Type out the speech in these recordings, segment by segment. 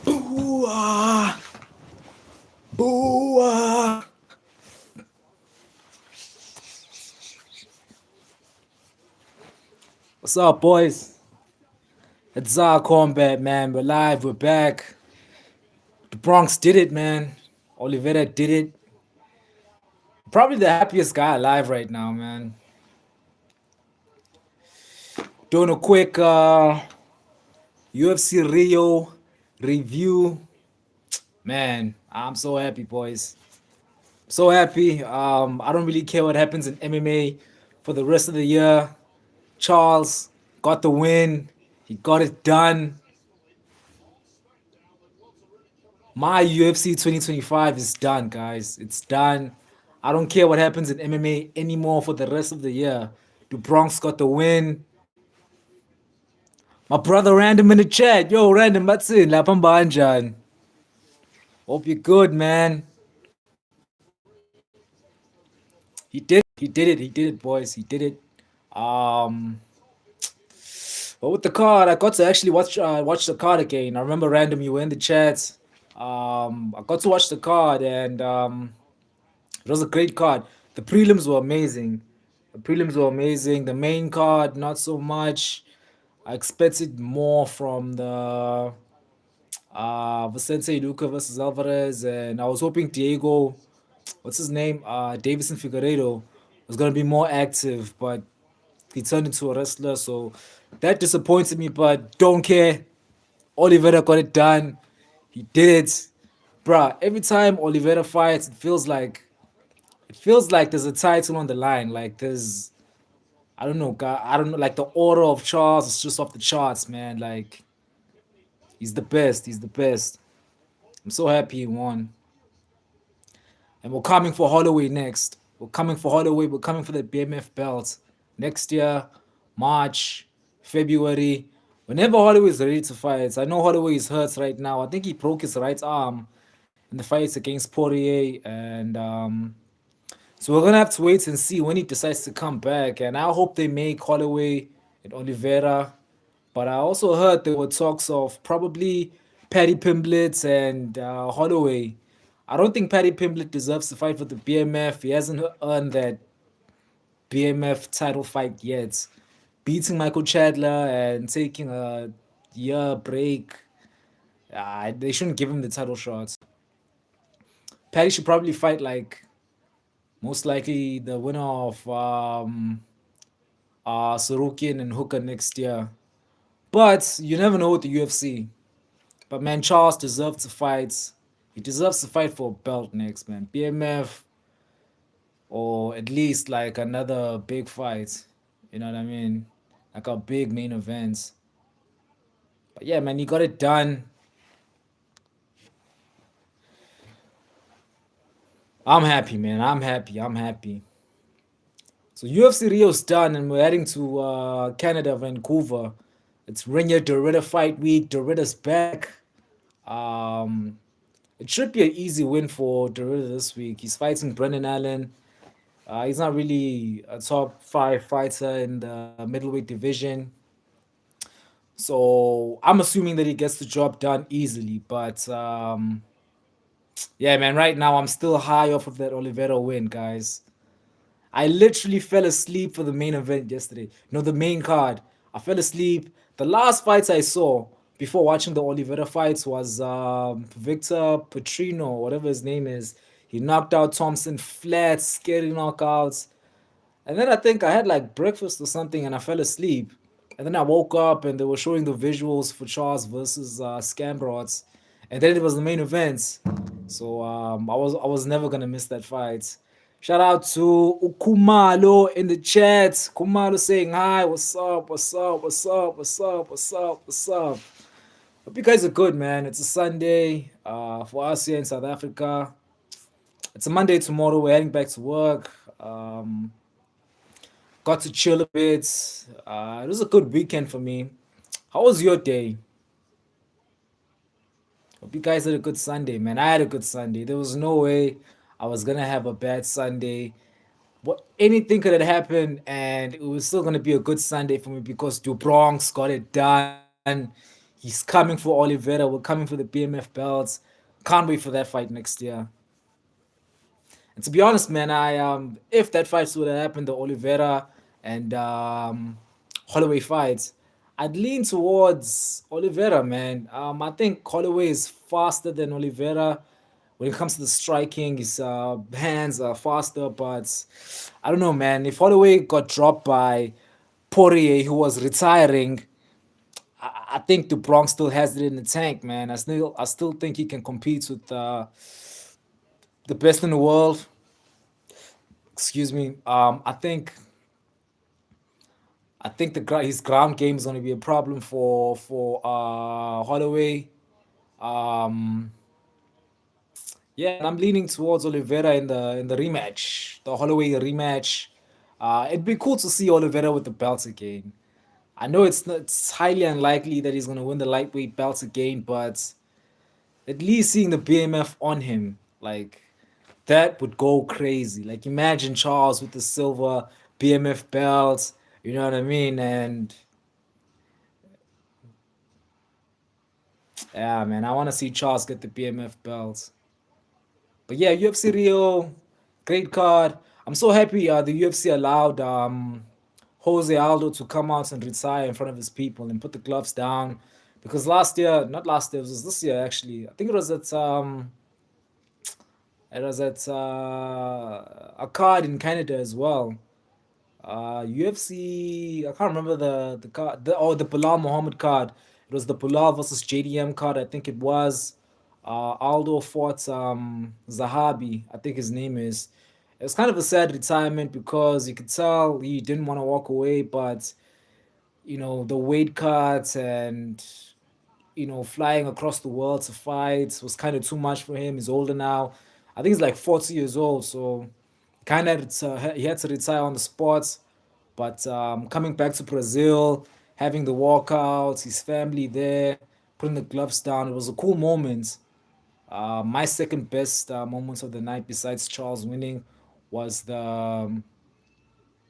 Boo ah, boo ah. What's up, boys? It's Zar-Kombat, man. We're live. We're back. The Bronx did it, man. Oliveira did it. Probably the happiest guy alive right now, man. Doing a quick UFC Rio review. Man, I'm so happy, boys. So happy. I don't really care what happens in MMA for the rest of the year. Charles got the win. He got it done. My UFC 2025 is done, guys. It's done. I don't care what happens in MMA anymore for the rest of the year. The Bronx got the win. My brother Random in the chat. Yo, Random, that's it. Lapha banjani? Hope you're good, man. He did it, boys. He did it. Um, but with the card, I got to actually watch the card again. I remember Random, you were in the chat. I got to watch the card, and it was a great card. The prelims were amazing. The prelims were amazing. The main card, not so much. I expected more from the Vicente Luca versus Alvarez, and I was hoping Diego, what's his name, Davison Figueiredo, was gonna be more active, but he turned into a wrestler, so that disappointed me. But don't care. Oliveira got it done. He did it, bruh. Every time Oliveira fights, it feels like there's a title on the line. Like there's, I don't know, God, I don't know. Like the order of Charles is just off the charts, man. Like he's the best. He's the best. I'm so happy he won. And we're coming for Holloway next. We're coming for Holloway. We're coming for the BMF belt next year, March, February. Whenever Holloway is ready to fight, I know Holloway is hurt right now. I think he broke his right arm in the fights against Poirier, and so we're gonna have to wait and see when he decides to come back. And I hope they make Holloway and Oliveira. But I also heard there were talks of probably Paddy Pimblett and Holloway. I don't think Paddy Pimblett deserves to fight for the BMF. He hasn't earned that BMF title fight yet. Beating Michael Chandler and taking a year break, they shouldn't give him the title shots. Paddy should probably fight like most likely the winner of Sorokin and Hooker next year. But you never know with the UFC. But man, Charles deserves to fight. He deserves to fight for a belt next, man. BMF or at least like another big fight. You know what I mean? Like a big main event. But yeah, man, he got it done. I'm happy, man. I'm happy. I'm happy. So UFC Rio's done, and we're heading to Canada, Vancouver. It's Rinya Dorita fight week. Dorita's back. Um, it should be an easy win for Dorita this week. He's fighting Brendan Allen. He's not really a top five fighter in the middleweight division. So I'm assuming that he gets the job done easily. But yeah, man, right now I'm still high off of that Oliveira win, guys. I literally fell asleep for the main event yesterday. No, the main card. I fell asleep. The last fights I saw before watching the Oliveira fights was Victor Petrino, whatever his name is. He knocked out Thompson flat, scary knockouts. And then I think I had like breakfast or something and I fell asleep. And then I woke up and they were showing the visuals for Charles versus Scambrots, and then it was the main event. So I was never gonna miss that fight. Shout out to Ukumalo in the chat. Kumalo saying hi. What's up? What's up? What's up? What's up? What's up? What's up? Hope you guys are good, man. It's a Sunday for us here in South Africa. It's a Monday tomorrow. We're heading back to work. Got to chill a bit. It was a good weekend for me. How was your day? Hope you guys had a good Sunday, man. I had a good Sunday. There was no way I was gonna have a bad Sunday. What anything could have happened, and it was still gonna be a good Sunday for me because Du Bronx got it done. He's coming for Oliveira. We're coming for the BMF belts. Can't wait for that fight next year. And to be honest, man, I if that fight would have happened, the Oliveira and Holloway fight, I'd lean towards Oliveira, man. I think Holloway is faster than Oliveira when it comes to the striking. His hands are faster, but I don't know, man. If Holloway got dropped by Poirier, who was retiring, I think the Bronx still has it in the tank, man. I still think he can compete with the best in the world. Excuse me. I think his ground game is going to be a problem for Holloway. Um, yeah, and I'm leaning towards Oliveira in the rematch, the Holloway rematch. It'd be cool to see Oliveira with the belt again. I know it's highly unlikely that he's going to win the lightweight belt again, but at least seeing the BMF on him, like that would go crazy. Like imagine Charles with the silver BMF belt, you know what I mean? And yeah, man, I want to see Charles get the BMF belt. But yeah, UFC Rio, great card. I'm so happy the UFC allowed Jose Aldo to come out and retire in front of his people and put the gloves down. Because last year, not last year, it was this year actually. I think it was at a card in Canada as well. UFC. I can't remember the card. The Bilal Muhammad card. It was the Bilal versus JDM card. I think it was. Aldo fought Zahabi. I think his name is. It was kind of a sad retirement because you could tell he didn't want to walk away, but the weight cuts and flying across the world to fight was kind of too much for him. He's older now. I think he's like 40 years old, so kind of he had to retire on the spot. But coming back to Brazil, having the walkouts, his family there, putting the gloves down, it was a cool moment. My second best moments of the night, besides Charles winning, was the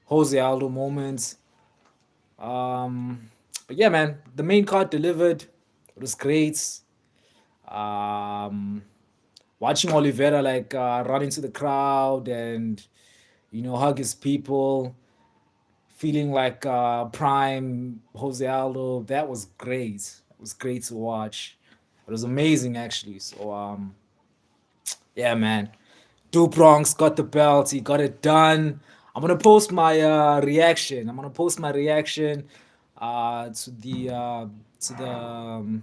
Jose Aldo moment. But yeah, man, the main card delivered. It was great. Um, Watching Oliveira like run into the crowd and hug his people, feeling like prime Jose Aldo. That was great. It was great to watch. It was amazing actually. So yeah, man. Du Bronx got the belt. He got it done. I'm gonna post my reaction. I'm gonna post my reaction uh, to the uh, to the um,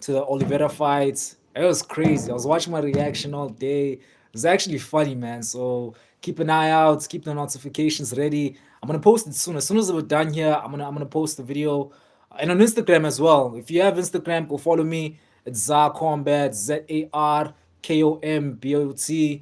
to the Oliveira fight. It was crazy. I was watching my reaction all day. It was actually funny, man. So keep an eye out. Keep the notifications ready. I'm gonna post it soon. As soon as we're done here, I'm gonna post the video, and on Instagram as well. If you have Instagram, go follow me. It's Zar-Kombat, Zarkombot, BAT.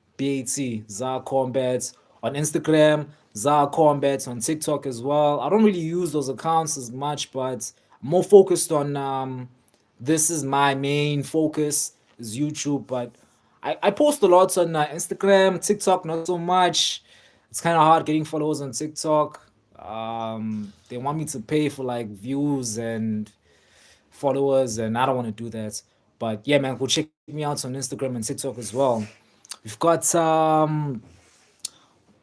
Zarkombat, Zar Combat on Instagram, Zar Combat on TikTok as well. I don't really use those accounts as much, but I'm more focused on this is my main focus is YouTube. But I post a lot on Instagram, TikTok, not so much. It's kind of hard getting followers on TikTok. They want me to pay for like views and followers, and I don't want to do that. But yeah, man, go check me out on Instagram and TikTok as well. We've got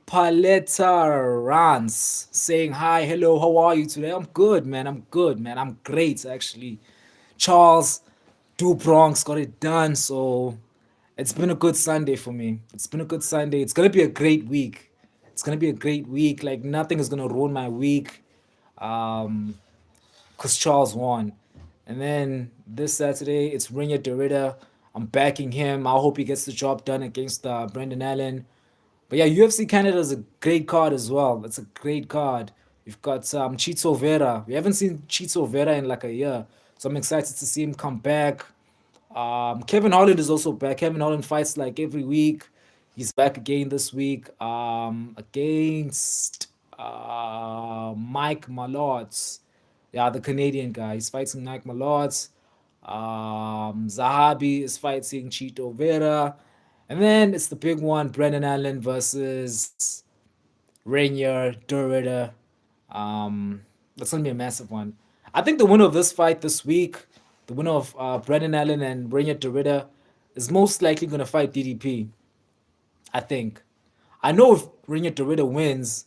Paletta Rans saying hi, hello, how are you today? I'm good, man. I'm good, man. I'm great, actually. Charles, Du Bronx got it done, so it's been a good Sunday for me. It's been a good Sunday. It's gonna be a great week. It's gonna be a great week. Like nothing is gonna ruin my week. Um, cause Charles won. And then this Saturday, it's Rinya Derrida. I'm backing him. I hope he gets the job done against Brendan Allen. But yeah, UFC Canada is a great card as well. It's a great card. We've got Chito Vera. We haven't seen Chito Vera in like a year. So I'm excited to see him come back. Kevin Holland is also back. Kevin Holland fights like every week. He's back again this week against Mike Malotz. Yeah, the Canadian guy. He's fighting Mike Malotz. Zahabi is fighting Chito Vera. And then it's the big one, Brendan Allen versus Rainier, Derrida. That's gonna be a massive one. I think the winner of this fight this week, the winner of Brendan Allen and Rainier Derrida, is most likely gonna fight DDP. I think. I know if Rainier Derrida wins,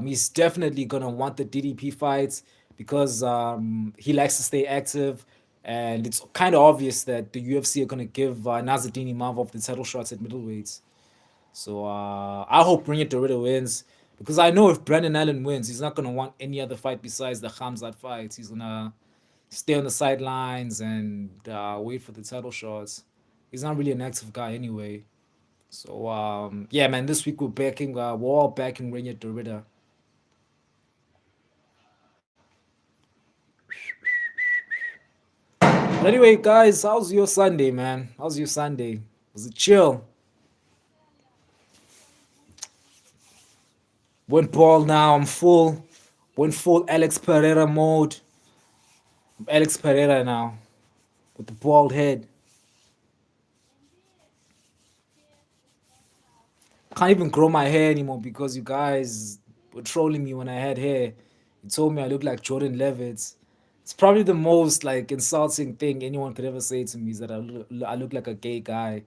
he's definitely gonna want the DDP fights because he likes to stay active, and it's kind of obvious that the UFC are gonna give Nazardini Imavov the title shots at middleweights. So I hope Bring It Dorito wins because I know if Brandon Allen wins, he's not gonna want any other fight besides the Khamzat fights. He's gonna stay on the sidelines and wait for the title shots. He's not really an active guy anyway. So yeah, man, this week we're all backing Ring It Dorito. But anyway, guys, how's your Sunday, man? How's your Sunday? Was it chill? Went ball now. I'm full. Went full Alex Pereira mode. I'm Alex Pereira now with the bald head. Can't even grow my hair anymore because you guys were trolling me when I had hair. You told me I look like Jordan Levitt. It's probably the most like insulting thing anyone could ever say to me is that I look like a gay guy.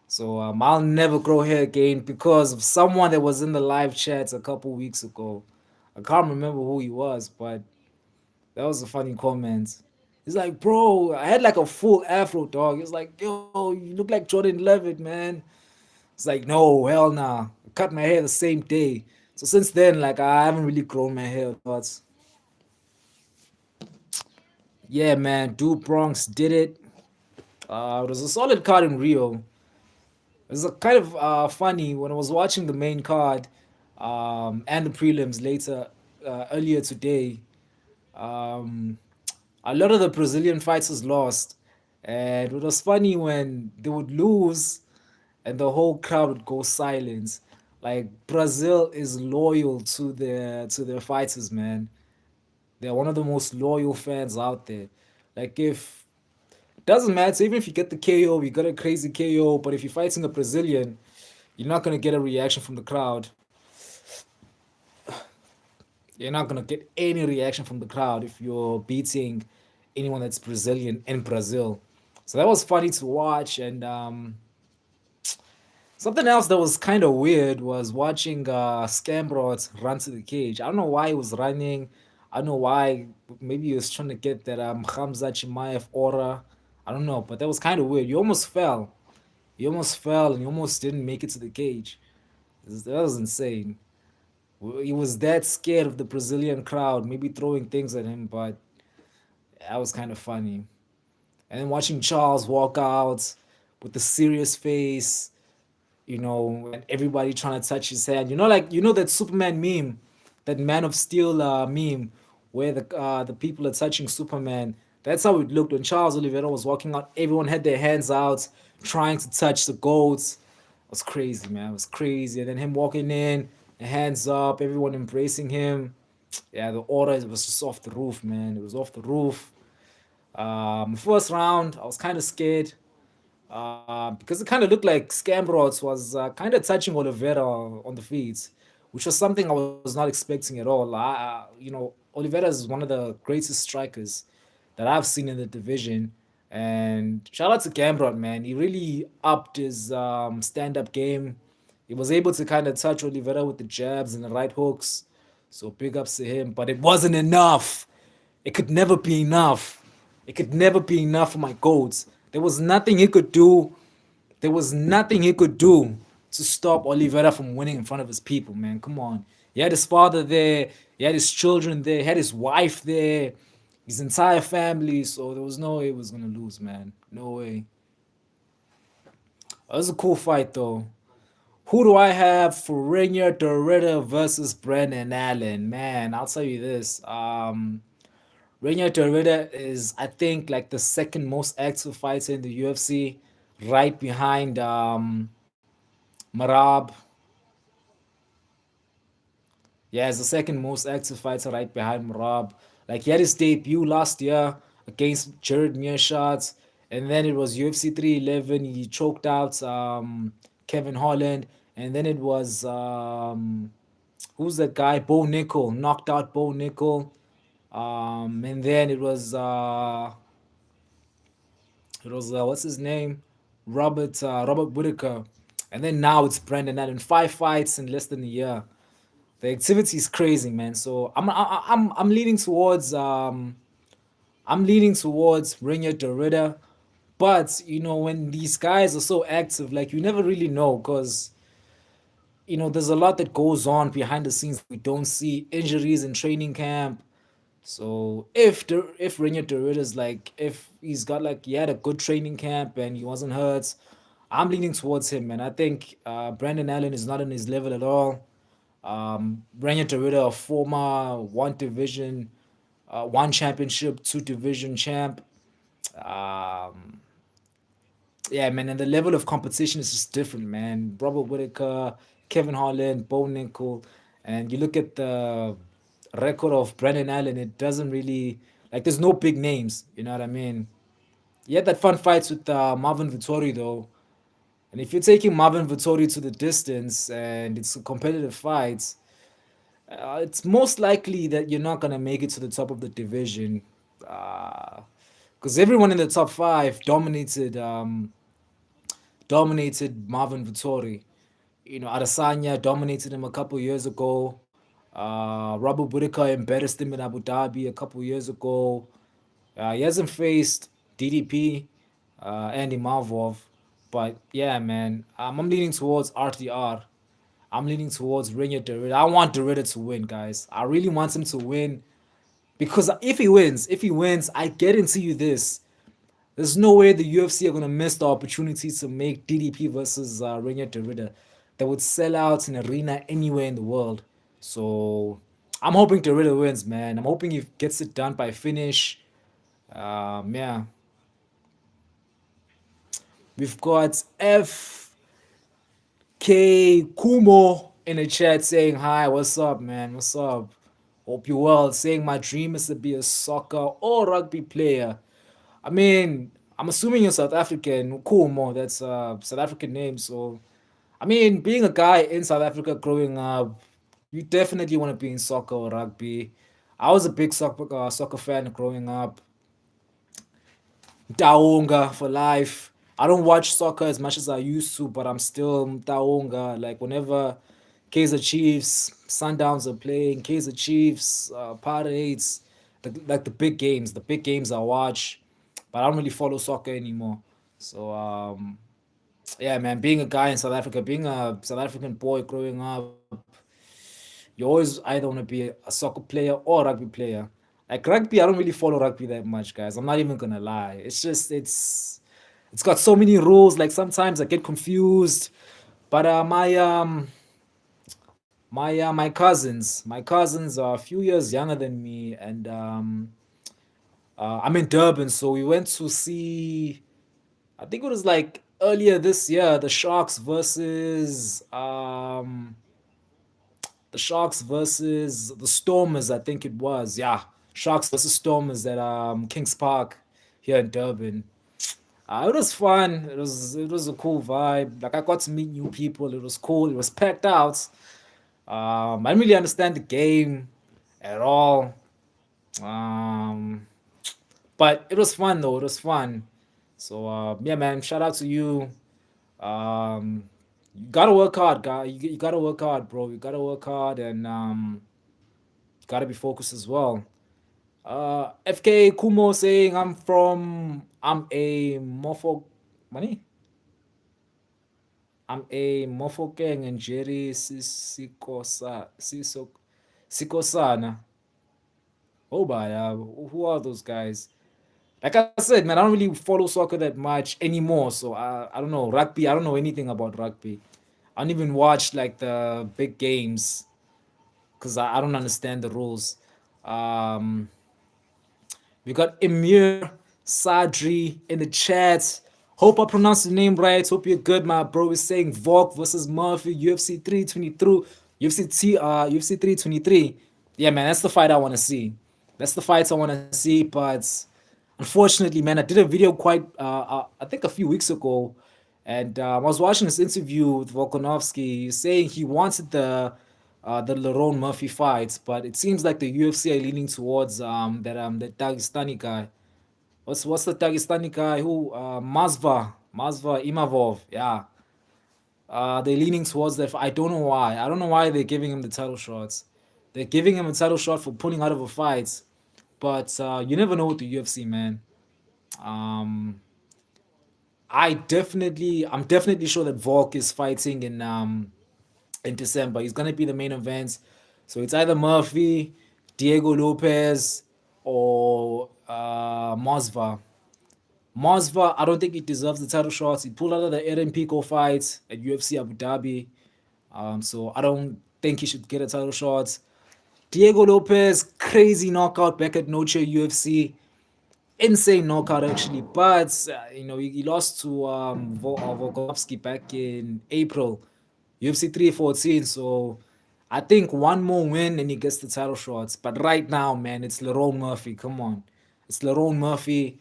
So I'll never grow hair again because of someone that was in the live chats a couple weeks ago. I can't remember who he was, but that was a funny comment. He's like, bro, I had like a full afro, dog. It's like, yo, you look like Jordan Levitt, man. It's like, no, hell nah. I cut my hair the same day. So since then, like, I haven't really grown my hair, but yeah, man, dude, Bronx did it. It was a solid card in Rio. It was a kind of funny when I was watching the main card and the prelims later earlier today. Um, a lot of the Brazilian fighters lost, and it was funny when they would lose, and the whole crowd would go silent. Like Brazil is loyal to their fighters, man. They're one of the most loyal fans out there. Like if doesn't matter even if you get the KO, you got a crazy KO, but if you're fighting a Brazilian, you're not gonna get a reaction from the crowd. You're not gonna get any reaction from the crowd if you're beating anyone that's Brazilian in Brazil. So that was funny to watch, and something else that was kind of weird was watching Scambrot run to the cage. I don't know why he was running. I don't know why. Maybe he was trying to get that Hamza Chimaev aura. I don't know, but that was kind of weird. You almost fell. You almost fell, and you almost didn't make it to the cage. That was insane. He was that scared of the Brazilian crowd, maybe throwing things at him, but that was kind of funny. And then watching Charles walk out with the serious face, and everybody trying to touch his hand. Like that Superman meme, that Man of Steel meme, where the people are touching Superman. That's how it looked when Charles Oliveira was walking out. Everyone had their hands out, trying to touch the goats. It was crazy, man. It was crazy. And then him walking in, hands up, everyone embracing him. Yeah, the order was just off the roof, man. It was off the roof. First round, I was kind of scared because it kind of looked like Scambrots was kind of touching Oliveira on the feet, which was something I was not expecting at all. Oliveira is one of the greatest strikers that I've seen in the division. And shout out to Gambrot, man. He really upped his stand-up game. He was able to kind of touch Oliveira with the jabs and the right hooks. So big ups to him. But it wasn't enough. It could never be enough. It could never be enough for my goats. There was nothing he could do. There was nothing he could do to stop Oliveira from winning in front of his people, man. Come on. He had his father there, he had his children there, he had his wife there, his entire family, so there was no way he was gonna lose, man. No way. It was a cool fight though. Who do I have for Rainier Dorita versus Brendan Allen? Man, I'll tell you this. Rainier Dorita is, I think, like the second most active fighter in the UFC, right behind Marab. Yeah, he's the second most active fighter right behind Marab. Like he had his debut last year against Jared Mearshart, and then it was UFC 311. He choked out Kevin Holland, and then it was who's that guy? Bo Nickel knocked out Bo Nickel, and then it was what's his name, Robert Whitaker, and then now it's Brandon Allen. 5 fights in less than a year. The activity is crazy, man. So I'm leaning towards Rainier Dorita, but when these guys are so active, like you never really know, because there's a lot that goes on behind the scenes we don't see, injuries in training camp. So if Rainier Dorita is like, if he's got like, he had a good training camp and he wasn't hurt, I'm leaning towards him, man. I think Brandon Allen is not on his level at all. Rainier Dorita, a former one championship, two division champ. Um, yeah, man, and the level of competition is just different, man. Robert Whitaker, Kevin Holland, Bo Nickel, and you look at the record of Brandon Allen, it doesn't really, like, there's no big names, you know what I mean? He had that fun fights with Marvin Vittori, though. And if you're taking Marvin Vittori to the distance and it's a competitive fight, it's most likely that you're not gonna make it to the top of the division, because everyone in the top five dominated Marvin Vittori. Adesanya dominated him a couple years ago. Robert Whitaker embarrassed him in Abu Dhabi a couple years ago. He hasn't faced DDP, Andy Marvov, but yeah, man, I'm leaning towards RTR. I'm leaning towards Rainier Dorita. I want Dorita to win, guys. I really want him to win because if he wins, I guarantee you this. There's no way the UFC are gonna miss the opportunity to make DDP versus Rainier Dorita. That would sell out an arena anywhere in the world. So I'm hoping Dorita wins, man. I'm hoping he gets it done by finish. Yeah, we've got FK Kumo in the chat saying hi. What's up, man? What's up? Hope you're well. Saying my dream is to be a soccer or rugby player. I mean, I'm assuming you're South African. Kumo, that's a South African name. So, I mean, being a guy in South Africa growing up, you definitely want to be in soccer or rugby. I was a big soccer fan growing up. Daonga for life. I don't watch soccer as much as I used to, but I'm still Daonga. Like whenever Kaiser Chiefs, Sundowns are playing, Kaiser Chiefs, Pirates, the big games I watch, but I don't really follow soccer anymore. So yeah, man, being a guy in South Africa, being a South African boy growing up, you always either want to be a soccer player or a rugby player. Like rugby, I don't really follow rugby that much, guys. I'm not even gonna lie. It's got so many rules. Like sometimes I get confused. But my cousins are a few years younger than me, and I'm in Durban, so we went to see. I think it was like earlier this year, the Sharks versus the Stormers, I think it was. Yeah, Sharks versus Stormers at Kings Park here in Durban. It was fun. It was a cool vibe. Like I got to meet new people. It was cool. It was packed out. I didn't really understand the game at all. Um, but it was fun though. It was fun. So yeah, man. Shout out to you. You gotta work hard, guy. You gotta work hard, bro. You gotta work hard, and you gotta be focused as well. FK Kumo saying I'm a morpho money. I'm a Mofokeng and Jerry Sikosana. Oh, baya. Who are those guys? Like I said, man, I don't really follow soccer that much anymore. So I don't know. Rugby, I don't know anything about rugby. I don't even watch like the big games because I don't understand the rules. Um, we got Emir Sadri in the chat. Hope I pronounced the name right. Hope you're good, my bro. Is saying Volk versus Murphy, UFC 323, UFC 323. Yeah, man, that's the fight I want to see. That's the fights I want to see. But unfortunately, man, I did a video quite, I think a few weeks ago, and I was watching this interview with Volkanovski saying he wanted the Lerone Murphy fights, but it seems like the UFC are leaning towards that Dagestani guy. What's the Dagestani guy who Mazva Imavov? Yeah, they're leaning towards that. I don't know why. I don't know why they're giving him the title shots. They're giving him a title shot for pulling out of a fight, but you never know with the UFC, man. Um, I'm definitely sure that Volk is fighting in December. He's gonna be the main event. So it's either Murphy, Diego Lopez, or Mosva. Mosva, I don't think he deserves the title shots. He pulled out of the Eren Pico fight at UFC Abu Dhabi. So I don't think he should get a title shot. Diego Lopez, crazy knockout back at Noche UFC. Insane knockout actually, but he lost to Volkanovski back in April, UFC 314. So I think one more win and he gets the title shots. But right now, man, it's Lerone Murphy. Come on, it's Lerone Murphy.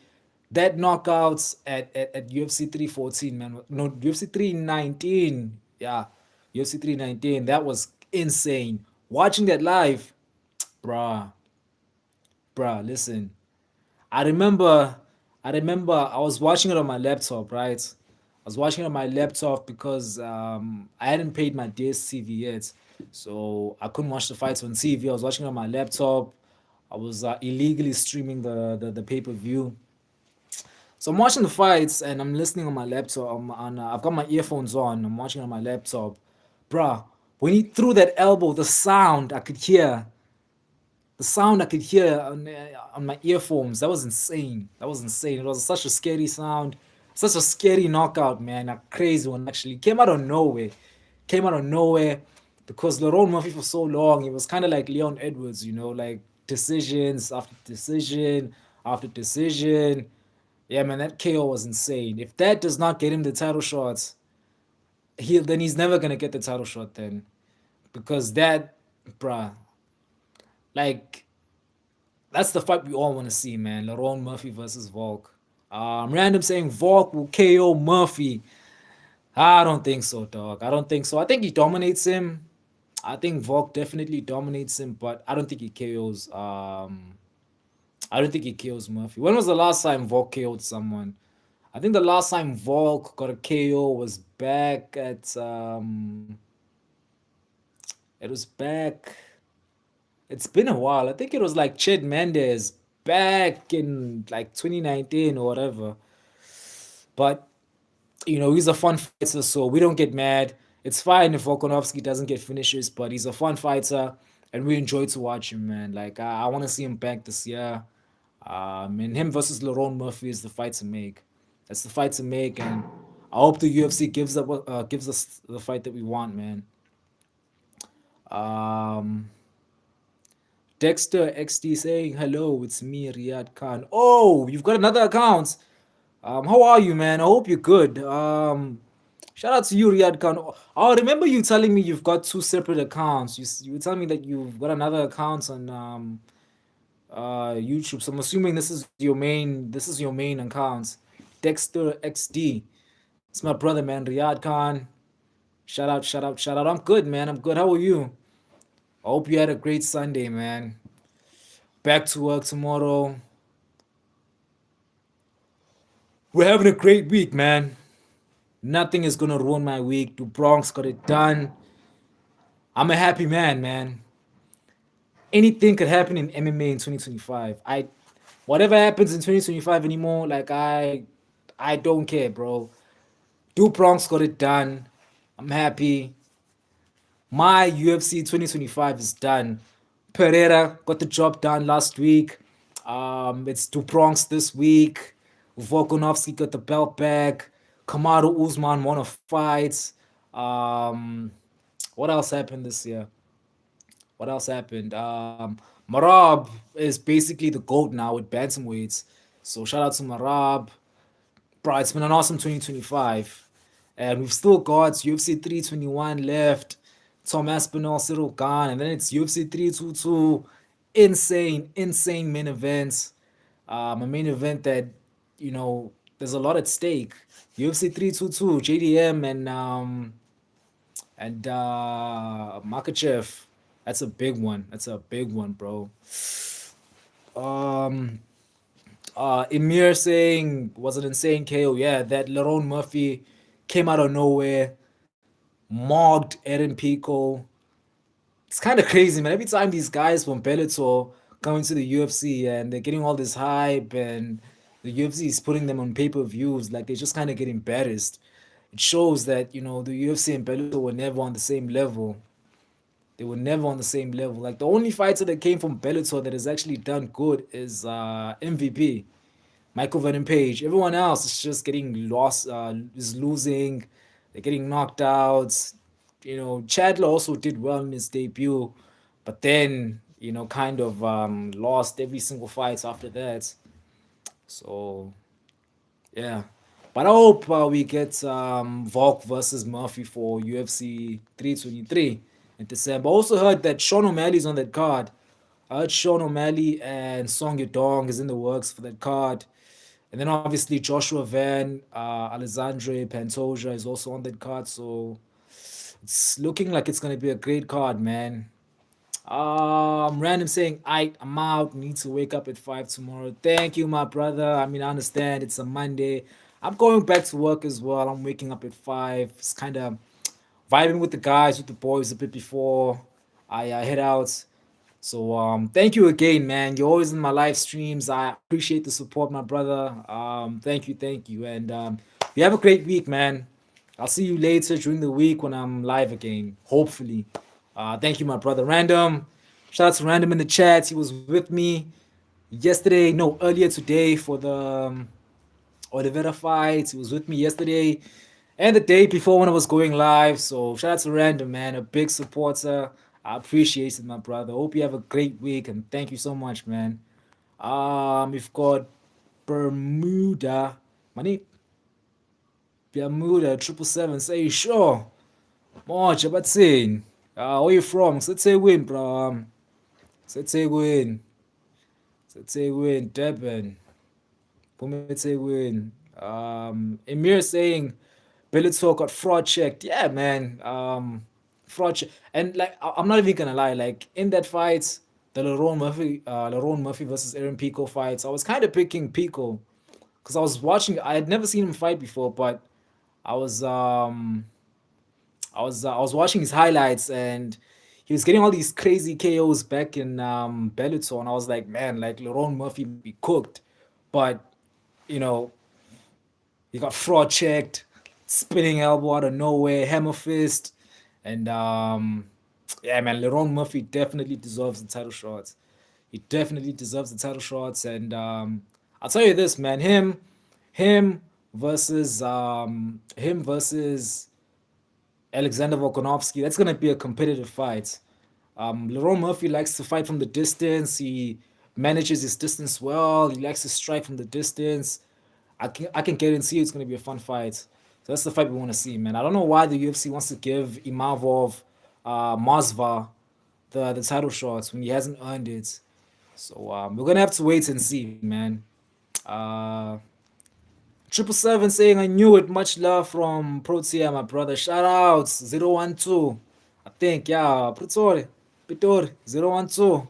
That knockouts at UFC 314, man. No, UFC 319. Yeah, UFC 319. That was insane. Watching that live, bruh, bruh. Listen, I remember, I was watching it on my laptop, right? I was watching it on my laptop because I hadn't paid my DSTV yet, so I couldn't watch the fights on TV. I was watching it on my laptop. I was illegally streaming the pay per view. So I'm watching the fights and I'm listening on my laptop. I've got my earphones on. I'm watching on my laptop, bruh. When he threw that elbow, the sound I could hear on my earphones. That was insane. That was insane. It was such a scary sound, such a scary knockout, man. A crazy one actually. Came out of nowhere. Came out of nowhere because Lerone Murphy for so long, it was kind of like Leon Edwards, like decisions after decision after decision. Yeah, man, that KO was insane. If that does not get him the title shots, he's never gonna get the title shot then. Because that, bruh, like that's the fight we all want to see, man. Lerone Murphy versus Volk. Random saying Volk will KO Murphy. I don't think so, dog. I don't think so. I think he dominates him. I think Volk definitely dominates him, but I don't think he KOs. I don't think he KOs Murphy. When was the last time Volk KO'd someone? I think the last time Volk got a KO was back at it was back. It's been a while. I think it was like Ched Mendes back in like 2019 or whatever. But he's a fun fighter, so we don't get mad. It's fine if Volkanovski doesn't get finishes, but he's a fun fighter, and we enjoy to watch him, man. Like I want to see him back this year. And him versus Lerone Murphy is the fight to make. That's the fight to make, and I hope the UFC gives us the fight that we want, man. Um, Dexter XD saying hello, it's me, Riyad Khan. Oh, you've got another account. How are you, man? I hope you're good. Shout out to you, Riyad Khan. Oh, remember you telling me you've got two separate accounts. You were telling me that you've got another account on YouTube. So I'm assuming this is your main account. Dexter XD. It's my brother, man, Riyad Khan. Shout out, shout out, shout out. I'm good, man. I'm good. How are you? I hope you had a great Sunday, man. Back to work tomorrow. We're having a great week, man. Nothing is gonna ruin my week. The Bronx got it done. I'm a happy man, man. Anything could happen in MMA in 2025. Whatever happens in 2025 anymore, like I don't care, bro. Do Bronx got it done. I'm happy. My UFC 2025 is done. Pereira got the job done last week. It's to Bronx this week. Volkanovski got the belt back. Kamaru Usman won a fight. Um, what else happened this year? What else happened? Marab is basically the GOAT now with bantamweights. So shout out to Marab. Bro, it's been an awesome 2025. And we've still got UFC 321 left. Tom Aspinall, Cyril Gane, and then it's UFC 322. Insane, insane main events. A main event that, there's a lot at stake. UFC 322, JDM and Makachev. That's a big one. That's a big one, bro. Um, Emir saying was an insane KO. Yeah, that Lerone Murphy came out of nowhere, mogged Aaron Pico. It's kind of crazy, man. Every time these guys from Bellator come into the UFC and they're getting all this hype and the UFC is putting them on pay-per-views, like they just kind of get embarrassed. It shows that, the UFC and Bellator were never on the same level. They were never on the same level. Like the only fighter that came from Bellator that has actually done good is MVP. Michael Venom Page. Everyone else is just getting lost, is losing. They're getting knocked out. Chandler also did well in his debut, but then, kind of lost every single fight after that. So, yeah. But I hope we get Volk versus Murphy for UFC 323 in December. I also heard that Sean O'Malley's on that card. I heard Sean O'Malley and Song Yadong is in the works for that card. And then obviously Joshua Van, Alexandre Pantoja is also on that card. So it's looking like it's gonna be a great card, man. Random saying, I'm out. Need to wake up at 5 tomorrow. Thank you, my brother. I mean, I understand it's a Monday. I'm going back to work as well. I'm waking up at 5. It's kind of vibing with the guys, with the boys a bit before I head out. So thank you again, man. You're always in my live streams. I appreciate the support, my brother. Thank you, and you have a great week, man. I'll see you later during the week when I'm live again. Hopefully. Thank you, my brother. Random. Shout out to Random in the chat. He was with me yesterday, no, earlier today for the Oliveira fight. He was with me yesterday and the day before when I was going live. So shout out to Random, man, a big supporter. I appreciate it, my brother. Hope you have a great week and thank you so much, man. We've got Bermuda. Money Bermuda 777. Say sure. March, batsini. Where you from? Sethekwini, bro. Sethekwini. Sethekwini, Durban. Ethekwini. Emir saying Bellator got fraud checked. Yeah, man. Fraud check. And like I'm not even gonna lie, like in that fight, the Lerone Murphy versus Aaron Pico fights, I was kind of picking Pico because I was watching. I had never seen him fight before, but I was um I was watching his highlights and he was getting all these crazy KOs back in Bellator, and I was like, man, like Lerone Murphy be cooked, but you know he got fraud checked, spinning elbow out of nowhere, hammer fist, and yeah, man, Lerone Murphy definitely deserves the title shots. He definitely deserves the title shots, and I'll tell you this, man, him versus Alexander Volkanovski. That's gonna be a competitive fight. Lerone Murphy likes to fight from the distance. He manages his distance well. He likes to strike from the distance. I can guarantee it's gonna be a fun fight. So that's the fight we want to see, man. I don't know why the UFC wants to give Imavov, Masva the title shots when he hasn't earned it. So we're gonna have to wait and see, man. Uh, 777 saying I knew it. Much love from Protea, my brother. Shout outs 012. I think, yeah, Pitor 012.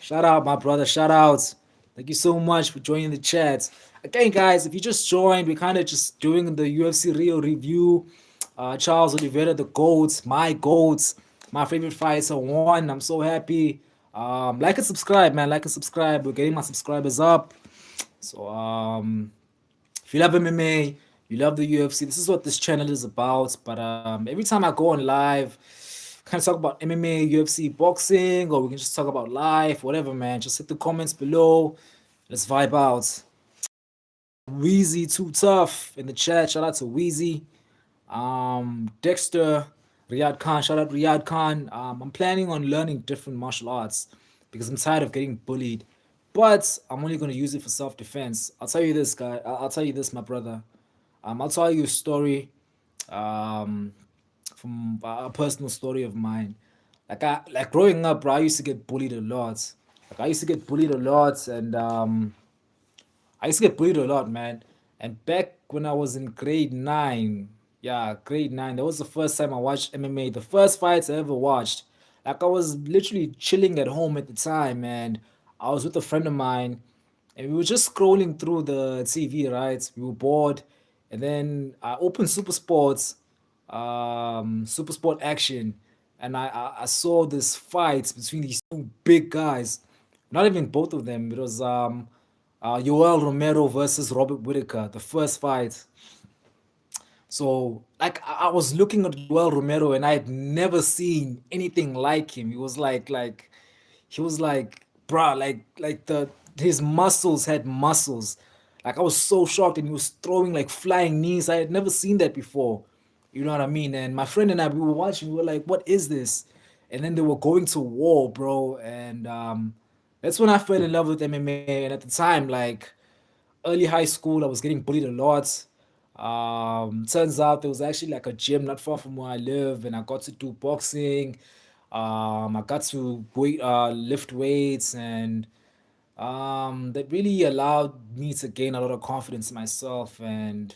Shout out, my brother. Shout outs. Thank you so much for joining the chat. Again, guys, if you just joined, we're kind of just doing the UFC Rio review. Charles Oliveira, the GOATs, my GOATs, my favorite fighter won. I'm so happy. Like and subscribe, man. Like and subscribe. We're getting my subscribers up. So, if you love MMA, you love the UFC. This is what this channel is about. But every time I go on live, kind of talk about MMA, UFC, boxing, or we can just talk about life, whatever, man. Just hit the comments below. Let's vibe out. Wheezy too tough in the chat. Shout out to Wheezy. Dexter, Riyad Khan. Shout out Riyad Khan. I'm planning on learning different martial arts because I'm tired of getting bullied. But I'm only gonna use it for self-defense. I'll tell you this, guy. I'll tell you this, my brother. I'll tell you a story um, from a personal story of mine. Like growing up, bro, I used to get bullied a lot. Like I used to get bullied a lot, and I used to get bullied a lot, man. And back when I was in grade nine, yeah, grade nine, that was the first time I watched MMA. The first fights I ever watched. Like I was literally chilling at home at the time, and I was with a friend of mine, and we were just scrolling through the TV, right? We were bored, and then I opened Super Sports, Super Sport Action, and I saw this fight between these two big guys. Not even both of them. It was Yoel Romero versus Robert Whitaker, the first fight. So, like, I was looking at Joel Romero, and I had never seen anything like him. He was he was like, bruh, like the his muscles had muscles. Like, I was so shocked, and he was throwing like flying knees. I had never seen that before. You know what I mean? And my friend and I, we were watching. We were like, "What is this?" And then they were going to war, bro. And that's when I fell in love with MMA. And at the time, like early high school, I was getting bullied a lot. Turns out there was actually like a gym not far from where I live, and I got to do boxing. I got to lift weights, and that really allowed me to gain a lot of confidence in myself, and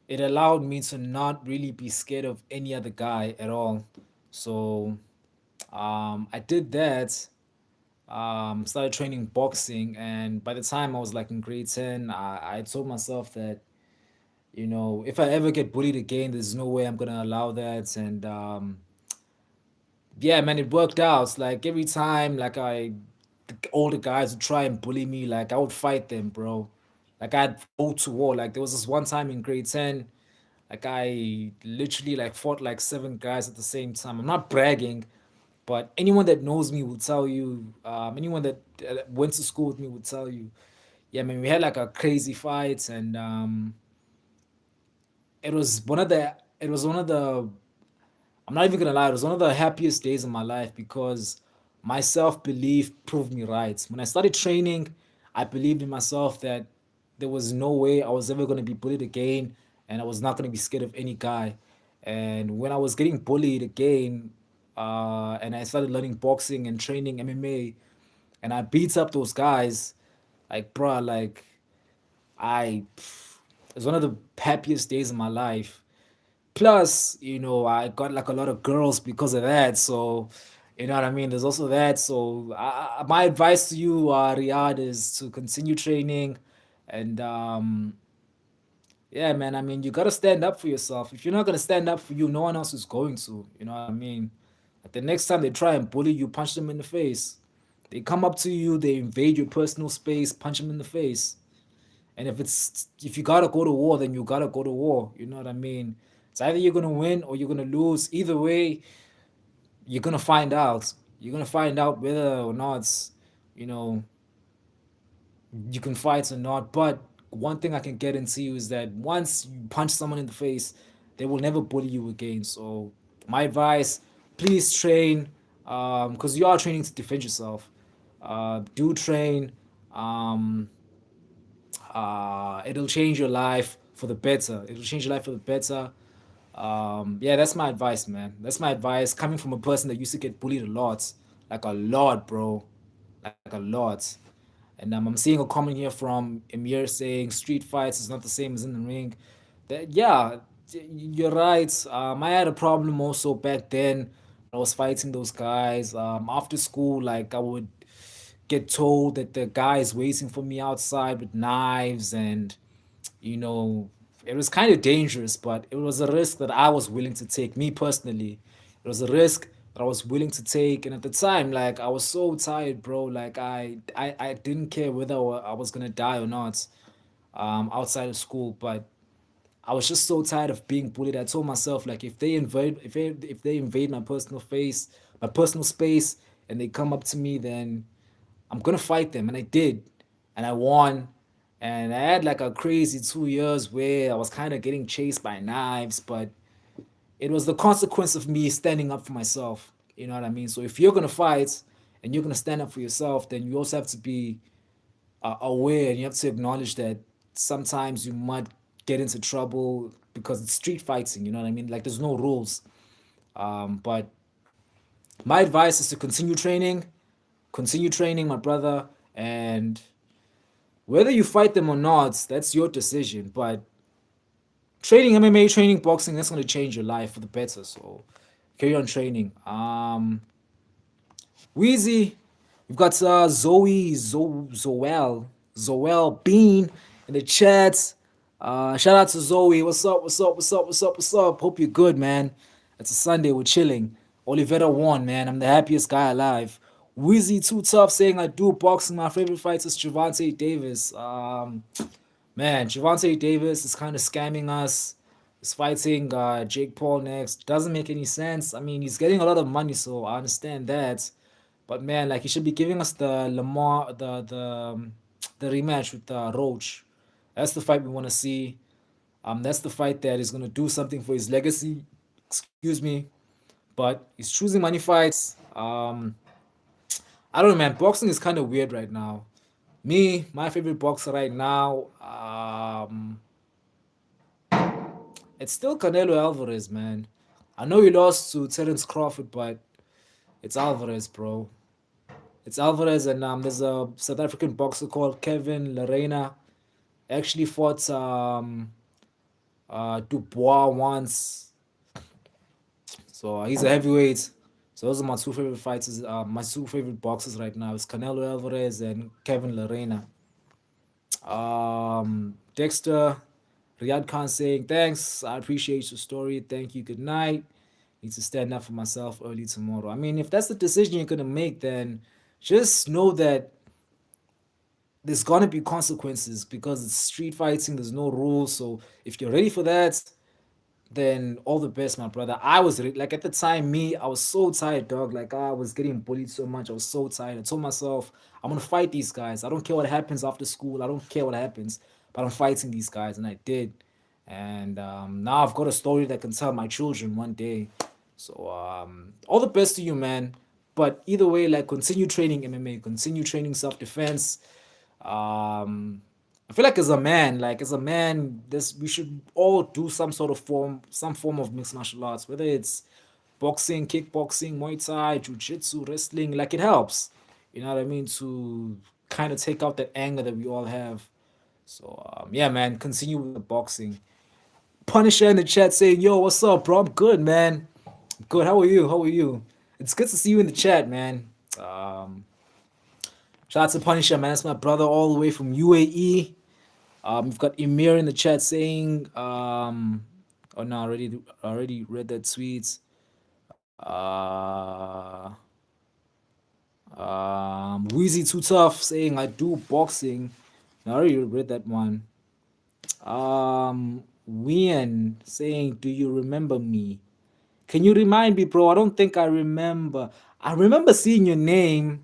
it allowed me to not really be scared of any other guy at all. So I did that. Started training boxing, and by the time I was like in grade 10, I told myself that, you know, if I ever get bullied again, there's no way I'm gonna allow that. And yeah, man, it worked out. Like every time, the older guys would try and bully me, like I would fight them, bro. Like I'd go to war. Like there was this one time in grade 10, like I literally like fought like seven guys at the same time. I'm not bragging, but anyone that knows me will tell you. Anyone that went to school with me would tell you. Yeah, man, we had like a crazy fight, and it was one of the I'm not even gonna lie, it was one of the happiest days of my life because my self belief proved me right. When I started training, I believed in myself that there was no way I was ever gonna be bullied again, and I was not gonna be scared of any guy. And when I was getting bullied again, and I started learning boxing and training MMA, and I beat up those guys, like bruh, like I, it was one of the happiest days of my life. Plus, you know, I got like a lot of girls because of that. So, you know what I mean? There's also that. So, my advice to you, Riyadh, is to continue training. And yeah, man, I mean, you got to stand up for yourself. If you're not going to stand up for you, no one else is going to. You know what I mean? Like the next time they try and bully you, punch them in the face. They come up to you, they invade your personal space, punch them in the face. And if you gotta go to war, then you gotta go to war. You know what I mean? It's either you're gonna win or you're gonna lose. Either way, you're gonna find out. You're gonna find out whether or not, you know, you can fight or not. But one thing I can guarantee you is that once you punch someone in the face, they will never bully you again. So my advice, please train, because you are training to defend yourself. Do train. Um, it'll change your life for the better. It'll change your life for the better. Yeah, that's my advice, man. That's my advice coming from a person that used to get bullied a lot, like a lot, bro, like a lot. And I'm seeing a comment here from Emir saying street fights is not the same as in the ring. Yeah, you're right. I had a problem also back then. I was fighting those guys. After school, like I would get told that the guy is waiting for me outside with knives, and you know, it was kind of dangerous, but it was a risk that I was willing to take. Me personally, it was a risk that I was willing to take, and at the time, like I was so tired, bro. Like I didn't care whether I was gonna die or not, outside of school, but I was just so tired of being bullied. I told myself like if they invade my personal space, and they come up to me, then I'm gonna fight them, and I did, and I won. And I had like a crazy 2 years where I was kind of getting chased by knives, but it was the consequence of me standing up for myself. You know what I mean? So if you're gonna fight and you're gonna stand up for yourself, then you also have to be aware, and you have to acknowledge that sometimes you might get into trouble because it's street fighting. You know what I mean? Like there's no rules. But my advice is to continue training, my brother, and whether you fight them or not, that's your decision. But training MMA, training boxing, that's gonna change your life for the better. So carry on training. Wheezy, we've got Zoel Bean in the chat. Shout out to Zoe. What's up? What's up? What's up? What's up? What's up? Hope you're good, man. It's a Sunday. We're chilling. Olivera won, man. I'm the happiest guy alive. Wheezy Too Tough saying I do boxing. My favorite fighter is Javante Davis. Man, Javante Davis is kind of scamming us. He's fighting Jake Paul next. Doesn't make any sense. I mean, he's getting a lot of money, so I understand that. But man, like he should be giving us the Lamar, the rematch with Roach. That's the fight we want to see. That's the fight that is gonna do something for his legacy. Excuse me, but he's choosing money fights. I don't know, man. Boxing is kind of weird right now. Me, my favorite boxer right now, it's still Canelo Alvarez, man. I know he lost to Terence Crawford, but it's Alvarez, bro. It's Alvarez, and there's a South African boxer called Kevin Lerena. Actually fought Dubois once, so he's a heavyweight. So those are my two favorite fighters. My two favorite boxers right now is Canelo Alvarez and Kevin Lerena. Dexter Riyad Khan saying thanks. I appreciate your story. Thank you. Good night. Need to stand up for myself early tomorrow. I mean, if that's the decision you're gonna make, then just know that there's gonna be consequences because it's street fighting. There's no rules. So if you're ready for that, then all the best, my brother. I was like at the time, me, I was so tired, dog. Like I was getting bullied so much. I was so tired. I told myself, I'm gonna fight these guys. I don't care what happens after school. I don't care what happens, but I'm fighting these guys, and I did. And now I've got a story that can tell my children one day. So all the best to you, man. But either way, like continue training MMA, continue training self defense. I feel like as a man, this we should all do some form of mixed martial arts, whether it's boxing, kickboxing, Muay Thai, jiu-jitsu, wrestling. Like it helps, you know what I mean, to kind of take out that anger that we all have. So yeah, man, continue with the boxing. Punisher in the chat saying, "Yo, what's up, bro? I'm good, man. I'm good. How are you? How are you? It's good to see you in the chat, man. Um, Shout out to Punisher, man. That's my brother all the way from UAE. We've got Emir in the chat saying, oh no, already read that tweet. Wheezy Too Tough saying, I do boxing. I already read that one. Wian saying, do you remember me? Can you remind me, bro? I don't think I remember. I remember seeing your name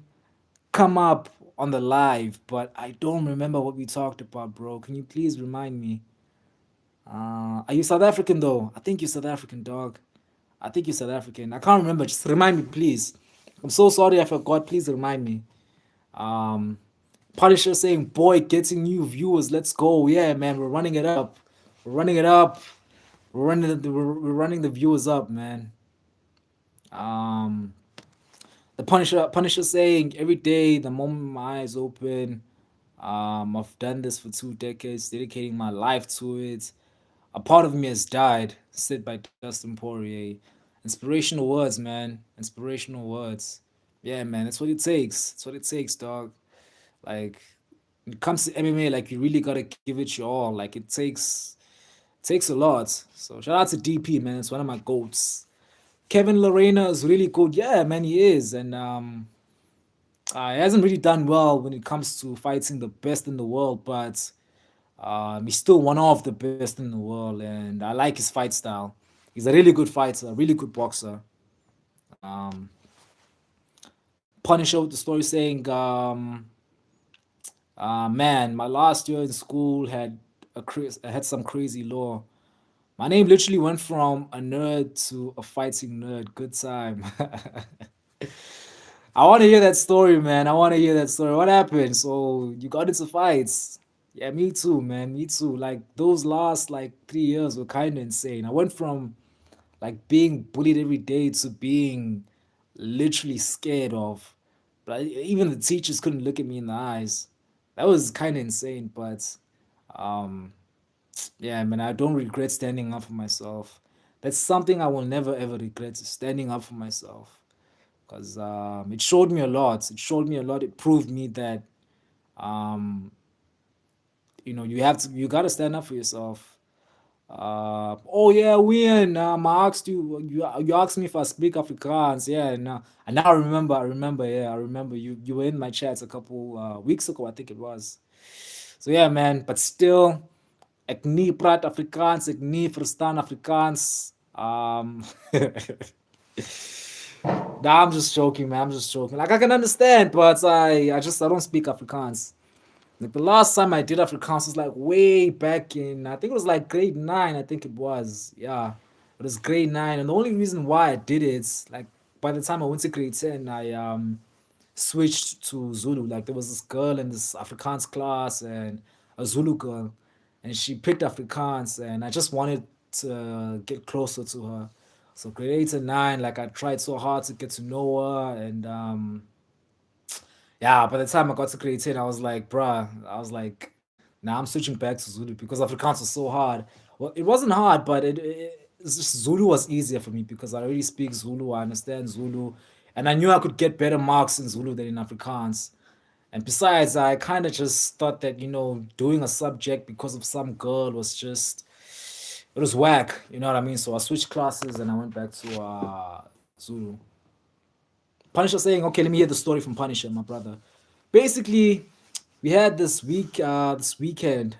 come up on the live, but I don't remember what we talked about, bro. Can you please remind me? Are you South African though? I think you're South African, dog. I think you're South African. I can't remember. Just remind me, please. I'm so sorry I forgot. Please remind me. Um, Punisher saying, "Boy, getting new viewers. Let's go. Yeah, man. We're running it up. We're running it up. We're running the viewers up, man." Um, the Punisher saying, "Every day, the moment my eyes open, I've done this for 2 decades, dedicating my life to it. A part of me has died." Said by Dustin Poirier. Inspirational words, man. Inspirational words. Yeah, man. That's what it takes. That's what it takes, dog. Like when it comes to MMA, like you really gotta give it your all. Like it takes a lot. So shout out to DP, man. It's one of my goats. Kevin Lorena is really good. Yeah, man, he is. And he hasn't really done well when it comes to fighting the best in the world, but He's still one of the best in the world, and I like his fight style. He's a really good fighter, a really good boxer. Um, Punisher with the story saying, "Man, my last year in school had some crazy law. My name literally went from a nerd to a fighting nerd. Good time." I want to hear that story, man. I want to hear that story. What happened? So you got into fights? Yeah, me too, man. Me too. Like those last like 3 years were kind of insane. I went from like being bullied every day to being literally scared of. But even the teachers couldn't look at me in the eyes. That was kind of insane. But um, yeah, man, I don't regret standing up for myself. That's something I will never ever regret, standing up for myself, because it showed me a lot. It showed me a lot. It proved me that um, you gotta stand up for yourself. Oh yeah, Wien. I asked you asked me if I speak Afrikaans. Yeah, and now I remember. Yeah, I remember you were in my chats a couple weeks ago. I think it was. So yeah, man. But still, ek nie praat Afrikaans. Ek nie verstaan Afrikaans. Nah, I'm just joking, man. I'm just joking. Like I can understand, but I don't speak Afrikaans. Like the last time I did Afrikaans was like way back in, I think it was like grade 9. I think it was. Yeah, it was grade 9, and the only reason why I did it, like by the time I went to grade 10, I switched to Zulu. Like there was this girl in this Afrikaans class and a Zulu girl, and she picked Afrikaans, and I just wanted to get closer to her. So grade 8 and 9, like I tried so hard to get to know her, and yeah, by the time I got to grade 10, I was like, bruh, I was like, now I'm switching back to Zulu because Afrikaans was so hard. Well, it wasn't hard, but it's just Zulu was easier for me because I already speak Zulu, I understand Zulu, and I knew I could get better marks in Zulu than in Afrikaans. And besides, I kind of just thought that, doing a subject because of some girl was just, it was whack, you know what I mean? So I switched classes and I went back to Zulu. Punisher saying, okay, let me hear the story from Punisher, my brother. Basically, we had this weekend,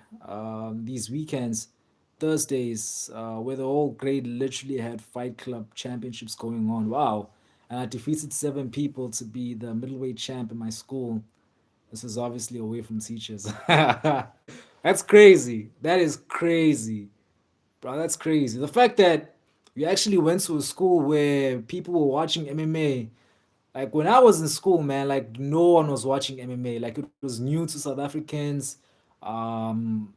these weekends, Thursdays, where the whole grade literally had Fight Club championships going on. Wow. And I defeated 7 people to be the middleweight champ in my school. This is obviously away from teachers. That's crazy. That is crazy. Bro, that's crazy. The fact that we actually went to a school where people were watching MMA, like when I was in school, man, like no one was watching MMA. Like it was new to South Africans. Um,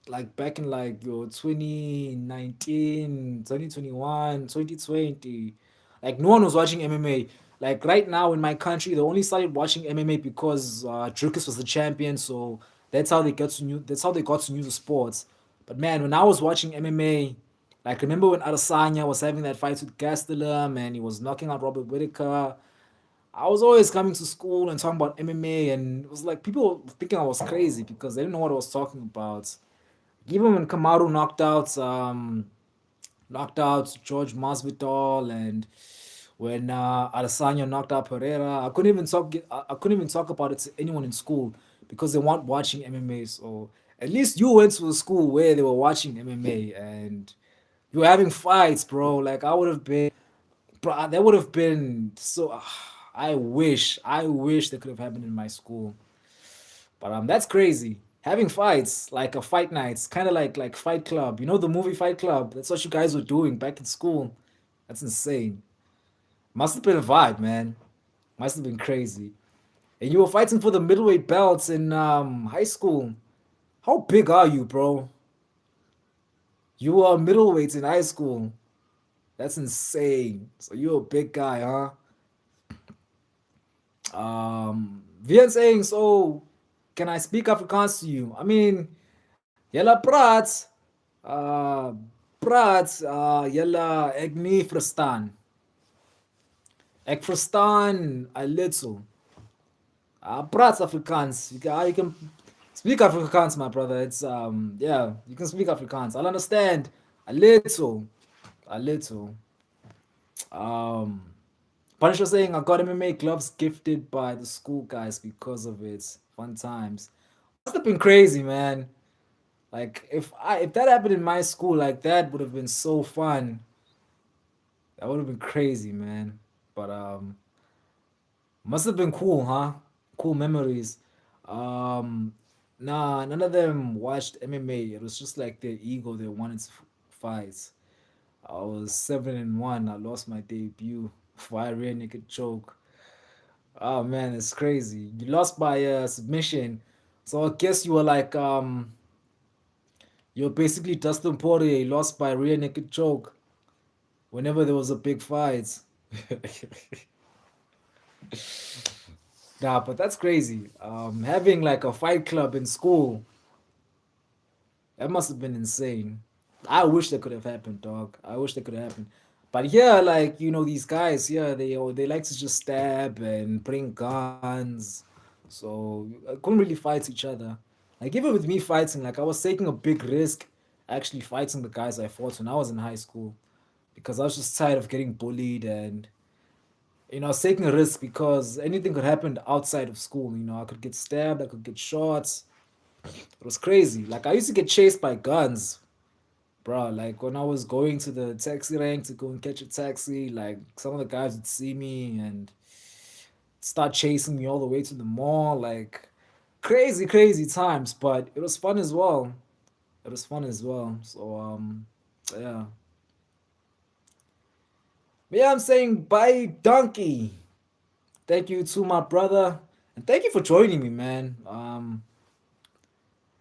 like back in like 2019, 2021, 2020, like no one was watching MMA. Like right now in my country, they only started watching MMA because Dricus was the champion, so that's how they got to know the sports. But man, when I was watching MMA, like remember when Adesanya was having that fight with Gastelum and he was knocking out Robert Whitaker. I was always coming to school and talking about MMA, and it was like people thinking I was crazy because they didn't know what I was talking about. Even when Kamaru knocked out George Masvidal, and when Adesanya knocked out Pereira, I couldn't even talk about it to anyone in school because they weren't watching MMA. So at least you went to a school where they were watching MMA and you were having fights, bro. Like I would have been, bro. That would have been so. I wish that could have happened in my school. But that's crazy. Having fights, like a fight nights, kind of like Fight Club. You know the movie Fight Club? That's what you guys were doing back in school. That's insane. Must have been a vibe, man. Must have been crazy. And you were fighting for the middleweight belts in high school. How big are you, bro? You were middleweights in high school. That's insane. So you're a big guy, huh? Vian saying, so can I speak Afrikaans to you? I mean, Jelle praat, uh, jelle ek nie verstaan. Ek verstaan a little. Praat Afrikaans. You can speak Afrikaans, my brother. It's yeah, you can speak Afrikaans. I'll understand a little, a little. Um, Punisher saying I got MMA gloves gifted by the school guys because of it. Fun times. Must have been crazy, man. Like if that happened in my school, like that would have been so fun. That would have been crazy, man. But must have been cool, huh? Cool memories. Um, nah, none of them watched MMA. It was just like their ego. They wanted to fight. I was 7-1. I lost my debut via rear naked choke. Oh man, it's crazy. You lost by submission. So I guess you were like you're basically Dustin Poirier. You lost by rear naked choke whenever there was a big fight. Nah, but that's crazy. Having like a fight club in school, that must have been insane. I wish that could have happened, dog. I wish that could have happened. But yeah, like these guys, yeah, they like to just stab and bring guns. So I couldn't really fight each other. Like even with me fighting, like I was taking a big risk actually fighting the guys I fought when I was in high school because I was just tired of getting bullied and I was taking a risk because anything could happen outside of school. I could get stabbed, I could get shot. It was crazy. Like I used to get chased by guns, bro. Like when I was going to the taxi rank to go and catch a taxi, like some of the guys would see me and start chasing me all the way to the mall. Like crazy, crazy times, but it was fun as well. It was fun as well. So yeah. But yeah, I'm saying bye, donkey. Thank you to my brother, and thank you for joining me, man. And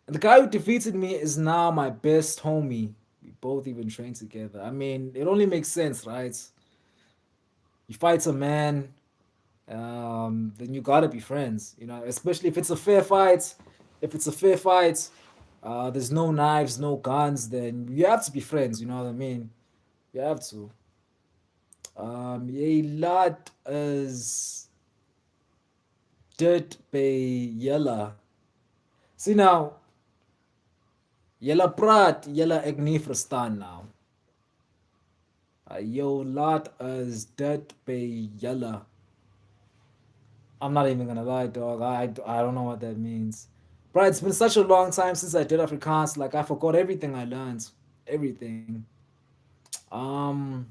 the guy who defeated me is now my best homie. We both even train together. I mean, it only makes sense, right? You fight a man, then you gotta be friends. Especially if it's a fair fight. If it's a fair fight, there's no knives, no guns. Then you have to be friends. You know what I mean? You have to. A lot is dirt by yella. See now, yella prat, yella ek nie verstaan now. Yo lot is dirt by yella. I'm not even gonna lie, dog. I don't know what that means. Bro, it's been such a long time since I did Afrikaans. Like I forgot everything I learned. Everything. Um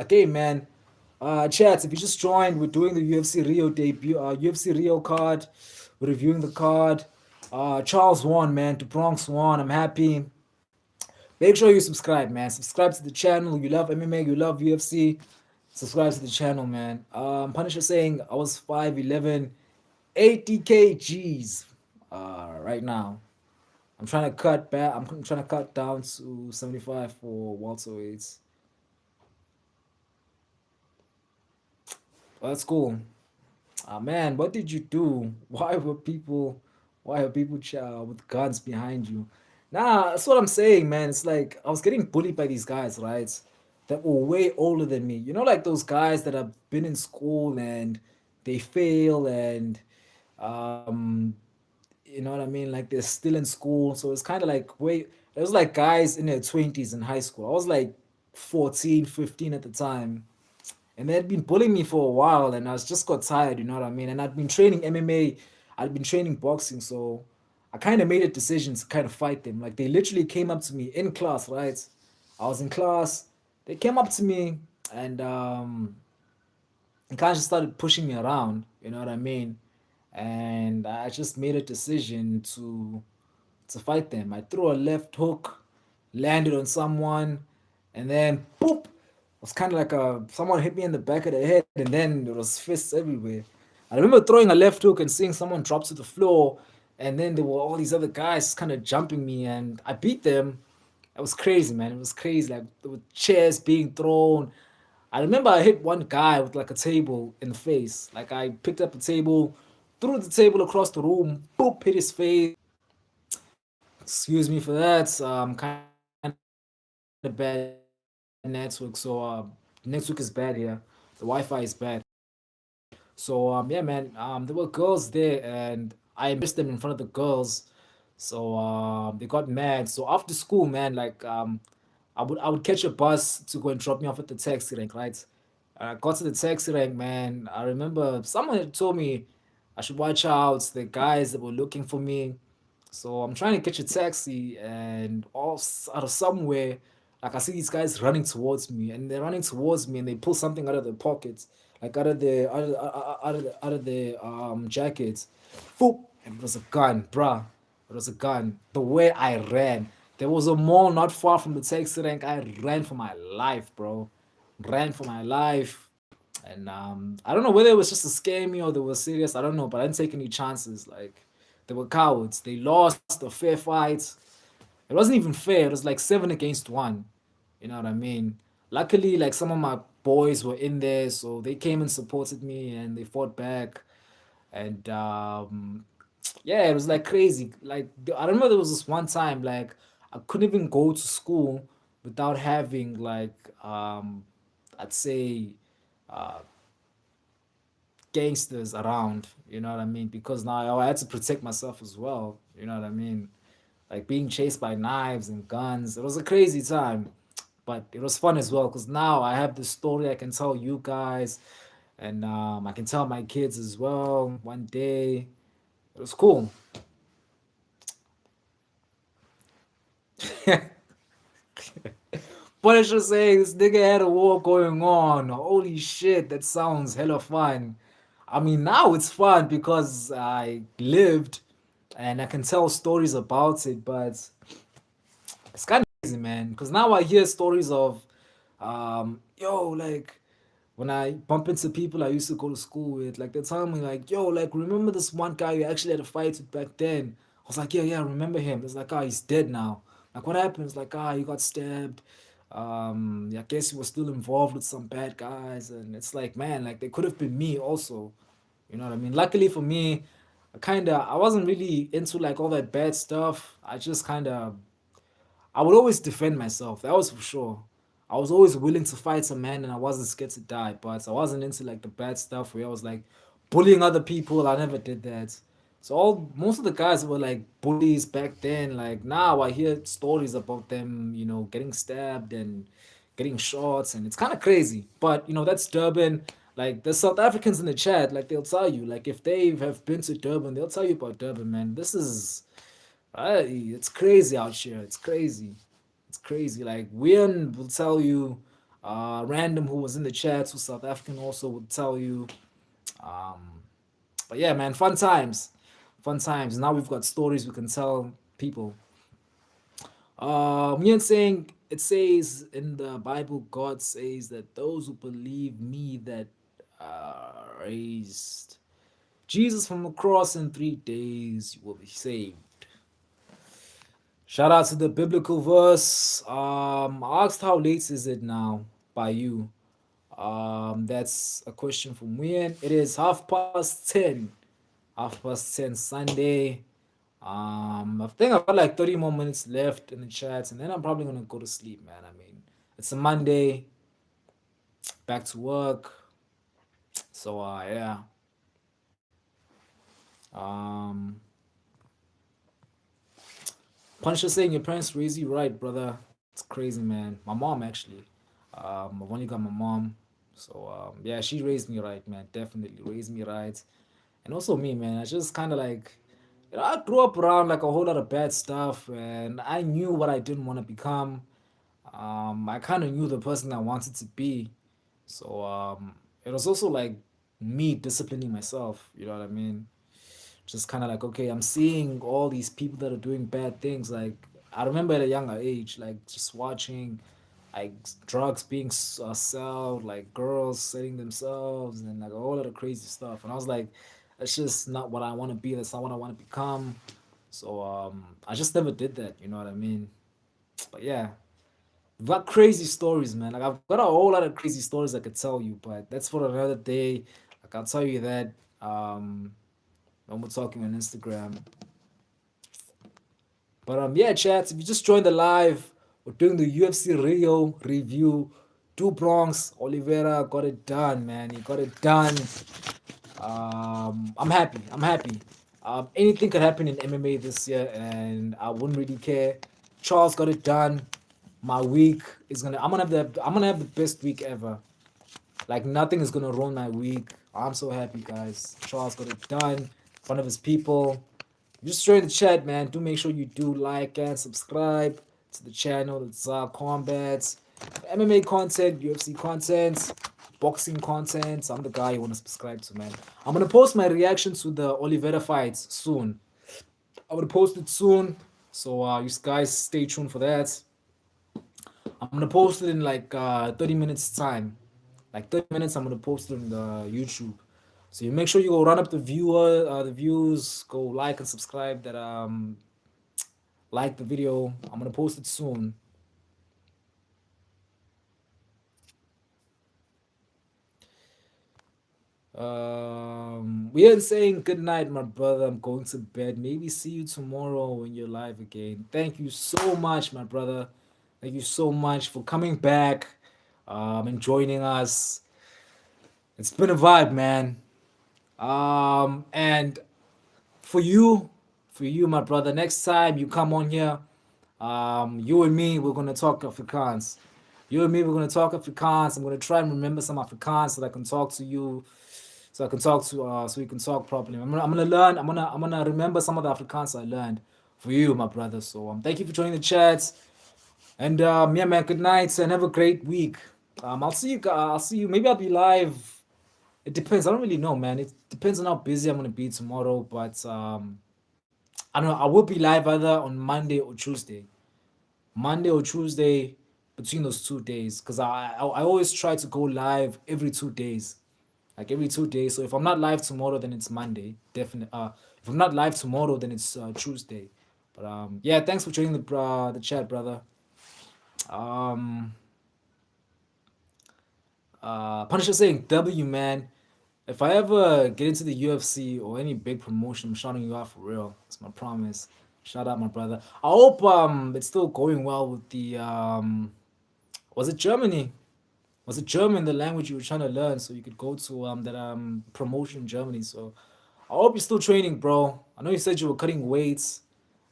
okay, man. Chats, if you just joined, we're doing the UFC Rio debut, UFC Rio card. We're reviewing the card. Charles won, man. To Bronx won. I'm happy. Make sure you subscribe, man. Subscribe to the channel. You love MMA, you love UFC. Subscribe to the channel, man. Punisher saying I was 5'11", 80 kgs right now. I'm trying to cut back. I'm trying to cut down to 75 for welterweights. Well, that's cool. Man, what did you do? Why were people with guns behind you? Nah, that's what I'm saying, man. It's like I was getting bullied by these guys, right? That were way older than me. Like those guys that have been in school and they fail and um you know what I mean? Like they're still in school. So it's kind of like wait, it was like guys in their 20s in high school. I was like 14, 15 at the time, and they had been bullying me for a while, and I was just got tired, you know what I mean? And I'd been training MMA, I'd been training boxing, so I kind of made a decision to kind of fight them. Like they literally came up to me in class, right? I was in class, they came up to me and kind of just started pushing me around, you know what I mean? And I just made a decision to fight them. I threw a left hook, landed on someone, and then boop. It was kind of like someone hit me in the back of the head, and then there was fists everywhere. I remember throwing a left hook and seeing someone drop to the floor, and then there were all these other guys kind of jumping me, and I beat them. It was crazy, man. It was crazy. Like there were chairs being thrown. I remember I hit one guy with like a table in the face. Like I picked up a table, threw the table across the room, boop, hit his face. Excuse me for that. Kind of bad network. So network is bad here. The Wi-Fi is bad. So yeah, man. There were girls there, and I embarrassed them in front of the girls. So they got mad. So after school, man, like I would catch a bus to go and drop me off at the taxi rank, right? I got to the taxi rank, man. I remember someone had told me I should watch out the guys that were looking for me. So I'm trying to catch a taxi, and out of somewhere, like I see these guys running towards me, and they're running towards me, and they pull something out of their pockets, like out of their jackets. Boop, and it was a gun, bruh. It was a gun. The way I ran, there was a mall not far from the taxi rank. I ran for my life, bro. Ran for my life. And I don't know whether it was just to scare me or they were serious. I don't know, but I didn't take any chances. Like they were cowards. They lost a fair fight. It wasn't even fair. It was like 7 against 1. You know what I mean? Luckily, like some of my boys were in there, so they came and supported me and they fought back. And yeah, it was like crazy. Like I remember there was this one time like I couldn't even go to school without having like I'd say uh, gangsters around. You know what I mean? Because now I had to protect myself as well. You know what I mean? Like being chased by knives and guns. It was a crazy time, but it was fun as well because now I have this story I can tell you guys, and I can tell my kids as well one day. It was cool. But I should say, this nigga had a war going on. Holy shit, that sounds hella fun. I mean, now it's fun because I lived and I can tell stories about it, but it's kind of crazy, man. Because now I hear stories of, yo, like when I bump into people I used to go to school with, like they tell me, like, yo, like remember this one guy you actually had a fight with back then? I was like, yeah, yeah, I remember him. It's like, ah, he's dead now. Like, what happened? It's like, ah, he got stabbed. Yeah, I guess he was still involved with some bad guys, and it's like, man, like they could have been me also. You know what I mean? Luckily for me, I wasn't really into like all that bad stuff. I just kind of I would always defend myself. That was for sure. I was always willing to fight a man, and I wasn't scared to die. But I wasn't into like the bad stuff where I was like bullying other people. I never did that. So most of the guys were like bullies back then. Like now, I hear stories about them, getting stabbed and getting shots, and it's kind of crazy. But that's Durban. Like the South Africans in the chat, like they'll tell you, like if they have been to Durban, they'll tell you about Durban, man. This is it's crazy out here. It's crazy. It's crazy. Like Wian will tell you, random who was in the chat, who's South African also would tell you. Um, but yeah, man, fun times, fun times. Now we've got stories we can tell people. Wian saying it says in the Bible, God says that those who believe me that raised Jesus from the cross in 3 days will be saved. Shout out to the biblical verse. I asked how late is it now by you. That's a question from Wien. It is 10:30. 10:30 Sunday. I think I've got like 30 more minutes left in the chats, and then I'm probably gonna go to sleep, man. I mean, it's a Monday, back to work. So yeah. Um Punisher saying your parents raised you right, brother. It's crazy, man. My mom actually. I've only got my mom. So yeah, she raised me right, man. Definitely raised me right. And also me, man. I just kinda like I grew up around like a whole lot of bad stuff and I knew what I didn't want to become. I kinda knew the person I wanted to be. So it was also like me disciplining myself, you know what I mean? Just kind of like, okay, I'm seeing all these people that are doing bad things. Like I remember at a younger age, like just watching like drugs being sold, like girls selling themselves, and like a whole lot of crazy stuff. And I was like, that's just not what I want to be. That's not what I want to become. So I just never did that. You know what I mean? But yeah, I've got crazy stories, man. Like I've got a whole lot of crazy stories I could tell you, but that's for another day. Like I'll tell you that when we're talking on Instagram. But yeah, chats, if you just joined the live, we're doing the UFC Rio review. Two Bronx, Oliveira got it done, man. He got it done. I'm happy. I'm happy. Anything could happen in MMA this year, and I wouldn't really care. Charles got it done. My week is gonna. I'm gonna have the best week ever. Like nothing is gonna ruin my week. I'm so happy, guys. Charles got it done in front of his people. Just join the chat, man. Do make sure you do like and subscribe to the channel. It's Zar-Kombat, MMA content, UFC content, boxing content. I'm the guy you want to subscribe to, man. I'm gonna post my reaction to the Oliveira fights soon. I'm gonna post it soon, so you guys stay tuned for that. I'm gonna post it in like 30 minutes time. Like 30 minutes, I'm gonna post it on the YouTube. So you make sure you go run up the views, go like and subscribe. That like the video. I'm gonna post it soon. We are saying good night, my brother. I'm going to bed. Maybe see you tomorrow when you're live again. Thank you so much, my brother. Thank you so much for coming back, and joining us. It's been a vibe, man. And for you, my brother, next time you come on here, you and me, we're gonna talk Afrikaans. You and me, we're gonna talk Afrikaans. I'm gonna try and remember some Afrikaans so that I can talk to you, so I can talk to, so we can talk properly. I'm gonna learn. I'm gonna remember some of the Afrikaans I learned for you, my brother. So thank you for joining the chat. And yeah, man, good night and have a great week. I'll see you. I'll see you. Maybe I'll be live. It depends. I don't really know, man. It depends on how busy I'm gonna be tomorrow. But I don't know. I will be live either on Monday or Tuesday. Monday or Tuesday, between those 2 days, because I always try to go live every 2 days, like every 2 days. So if I'm not live tomorrow, then it's Monday. Definitely. If I'm not live tomorrow, then it's Tuesday. But yeah, thanks for joining the chat, brother. Um, Punisher saying W, man. If I ever get into the UFC or any big promotion, I'm shouting you out for real. It's my promise. Shout out, my brother. I hope it's still going well with the was it Germany? Was it German the language you were trying to learn so you could go to that promotion in Germany? So I hope you're still training, bro. I know you said you were cutting weights.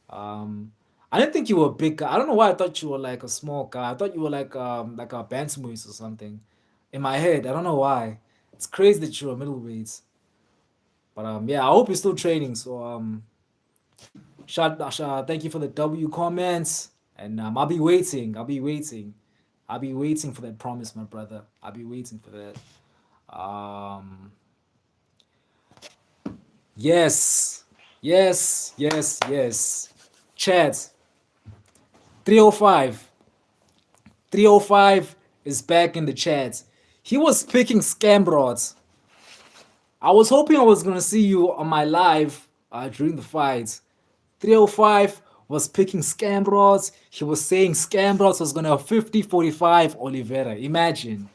Um, I didn't think you were a big guy. I don't know why I thought you were like a small guy. I thought you were like a bantamweight or something. In my head, I don't know why. It's crazy that you're a middleweight. But yeah, I hope you're still training. So thank you for the W comments, and I'll be waiting. I'll be waiting. I'll be waiting for that promise, my brother. I'll be waiting for that. Um, yes, yes. Chad, 305. 305 is back in the chat. He was picking scam broads. I was hoping I was gonna see you on my live during the fight. 305 was picking scam broads. He was saying scam broads was gonna 50-45 Oliveira. Imagine.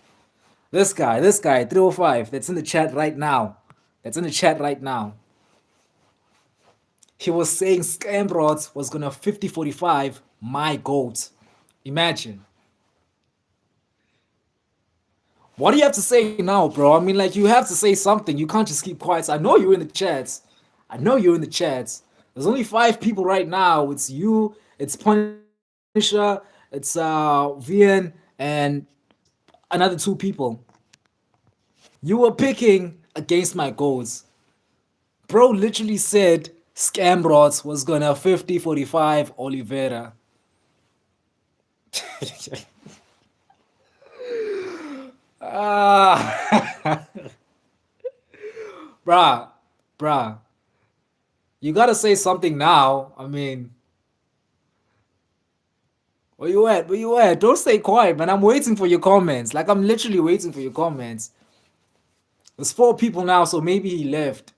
This guy, 305, that's in the chat right now. That's in the chat right now. He was saying scam broads was gonna 50-45 my GOAT. Imagine. What do you have to say now, bro? I mean, like, you have to say something. You can't just keep quiet. I know you're in the chats. I know you're in the chats. There's only 5 people right now. It's you, it's Punisher, it's Vian, and another 2 people. You were picking against my goals. Bro literally said Scamrods was gonna 50-45 Oliveira. Ah, bruh, bruh. You gotta say something now. I mean, where you at? Where you at? Don't stay quiet, man. I'm waiting for your comments. Like, I'm literally waiting for your comments. There's 4 people now, so maybe he left.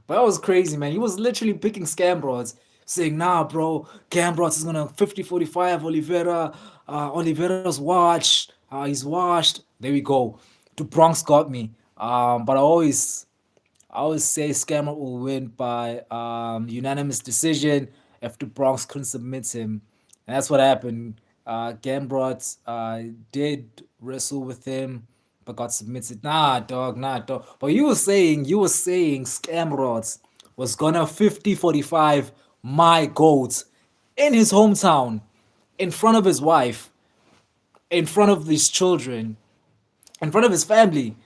But that was crazy, man. He was literally picking scam broads, saying, nah, bro, Cambrods is gonna 50-45 Oliveira. Oliveira's washed. He's washed. There we go. The Bronx got me. But I always say Scammer will win by unanimous decision if the Bronx couldn't submit him. And that's what happened. Gambrot did wrestle with him, but got submitted. Nah, dog, nah, dog. But you were saying Scamrot was gonna 50-45 my GOAT in his hometown, in front of his wife, in front of his children, in front of his family.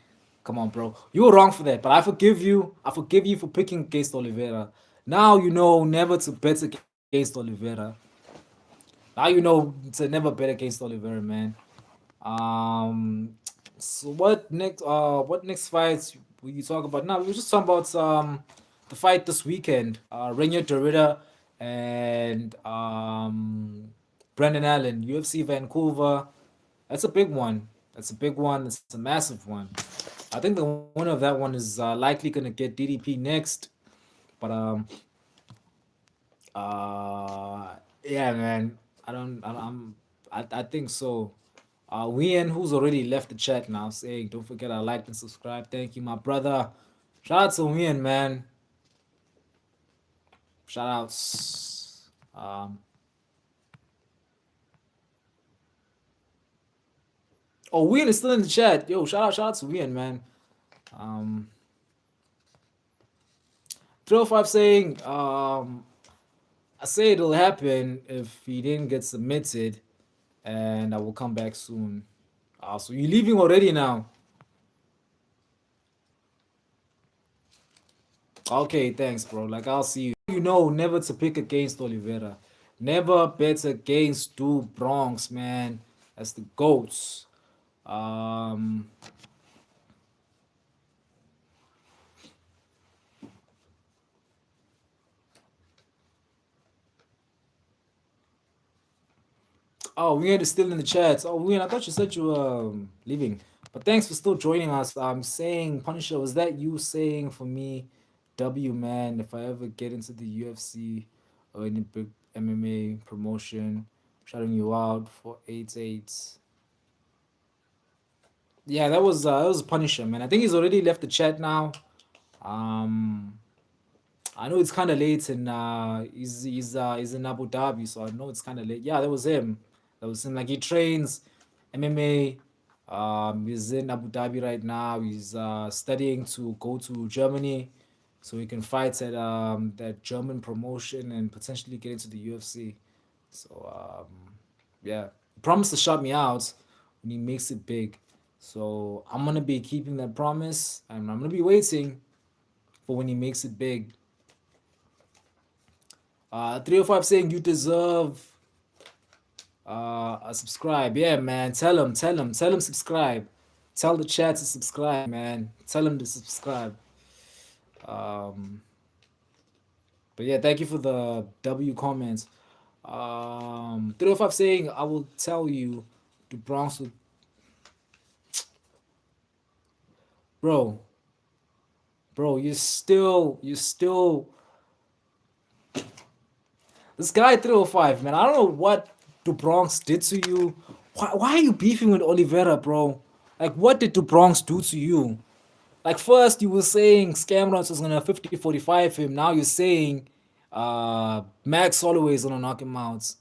Come on, bro. You were wrong for that, but I forgive you. I forgive you for picking against Oliveira. Now you know never to bet against Oliveira. Now you know to never bet against Oliveira, man. Um, so what next fights will you talk about? Now we were just talking about the fight this weekend. Renier Dorita and Brendan Allen, UFC Vancouver. That's a big one. That's a big one. It's a massive one. I think the winner of that one is likely gonna get DDP next. But yeah, man. I don't. I think so. Wien, who's already left the chat now, saying, "Don't forget I liked and subscribe." Thank you, my brother. Shout out to Wien, man. Shout outs. Oh, Wien is still in the chat. Yo, shout out to Wien, man. Um, 305 saying, I say it'll happen if he didn't get submitted, and I will come back soon. So you're leaving already now? Okay, thanks, bro. Like I'll see you. You know, never to pick against Oliveira. Never bet against Du Bronx, man. That's the goats. Um, Oh, Wien is still in the chat. Oh, Wien, I thought you said you were leaving. But thanks for still joining us. I'm saying, Punisher, was that you saying for me, W man, if I ever get into the UFC or any big MMA promotion, shouting you out for 8-8. Yeah, that was Punisher, man. I think he's already left the chat now. Um, I know it's kind of late, and he's in Abu Dhabi, so I know it's kind of late. Yeah, that was him. That was him. Like he trains MMA. He's in Abu Dhabi right now. He's studying to go to Germany, so he can fight at that German promotion and potentially get into the UFC. So yeah, he promised to shut me out when he makes it big. So I'm gonna be keeping that promise, and I'm gonna be waiting for when he makes it big. 305 saying you deserve a subscribe. Yeah, man. Tell him subscribe. Tell the chat to subscribe, man. Tell him to subscribe. Um, but yeah, thank you for the W comments. 305 saying I will tell you the Bronx will, bro, bro, you still this guy 305, man. I don't know what the Bronx did to you. Why are you beefing with Oliveira, bro? Like, what did the Bronx do to you? Like, first you were saying Scamrots was gonna 50-45 him. Now you're saying Max Holloway is gonna knock him out.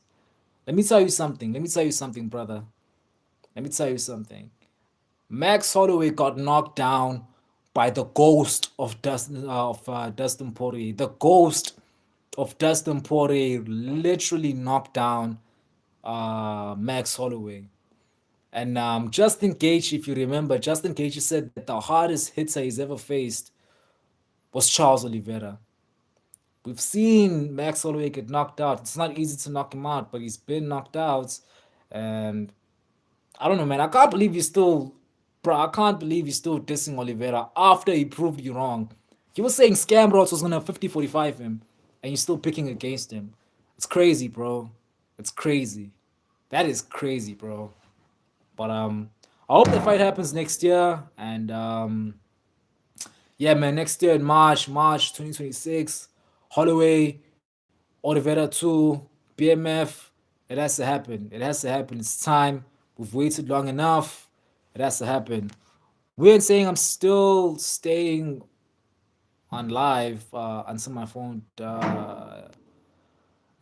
Let me tell you something. Let me tell you something, brother. Let me tell you something. Max Holloway got knocked down by the ghost of Dustin Poirier. The ghost of Dustin Poirier literally knocked down Max Holloway. And Justin Gage, if you remember, Justin Gage said that the hardest hitter he's ever faced was Charles Oliveira. We've seen Max Holloway get knocked out. It's not easy to knock him out, but he's been knocked out. And I don't know, man. I can't believe you're still, bro. I can't believe you're still dissing Oliveira after he proved you wrong. You were saying Scam Rods was gonna 50-45 him, and you're still picking against him. It's crazy, bro. It's crazy. That is crazy, bro. But I hope the fight happens next year. And yeah, man, next year in March 2026, Holloway, Oliveira 2, BMF. It has to happen. It has to happen. It's time. We've waited long enough. It has to happen. Weird saying I'm still staying on live until my phone.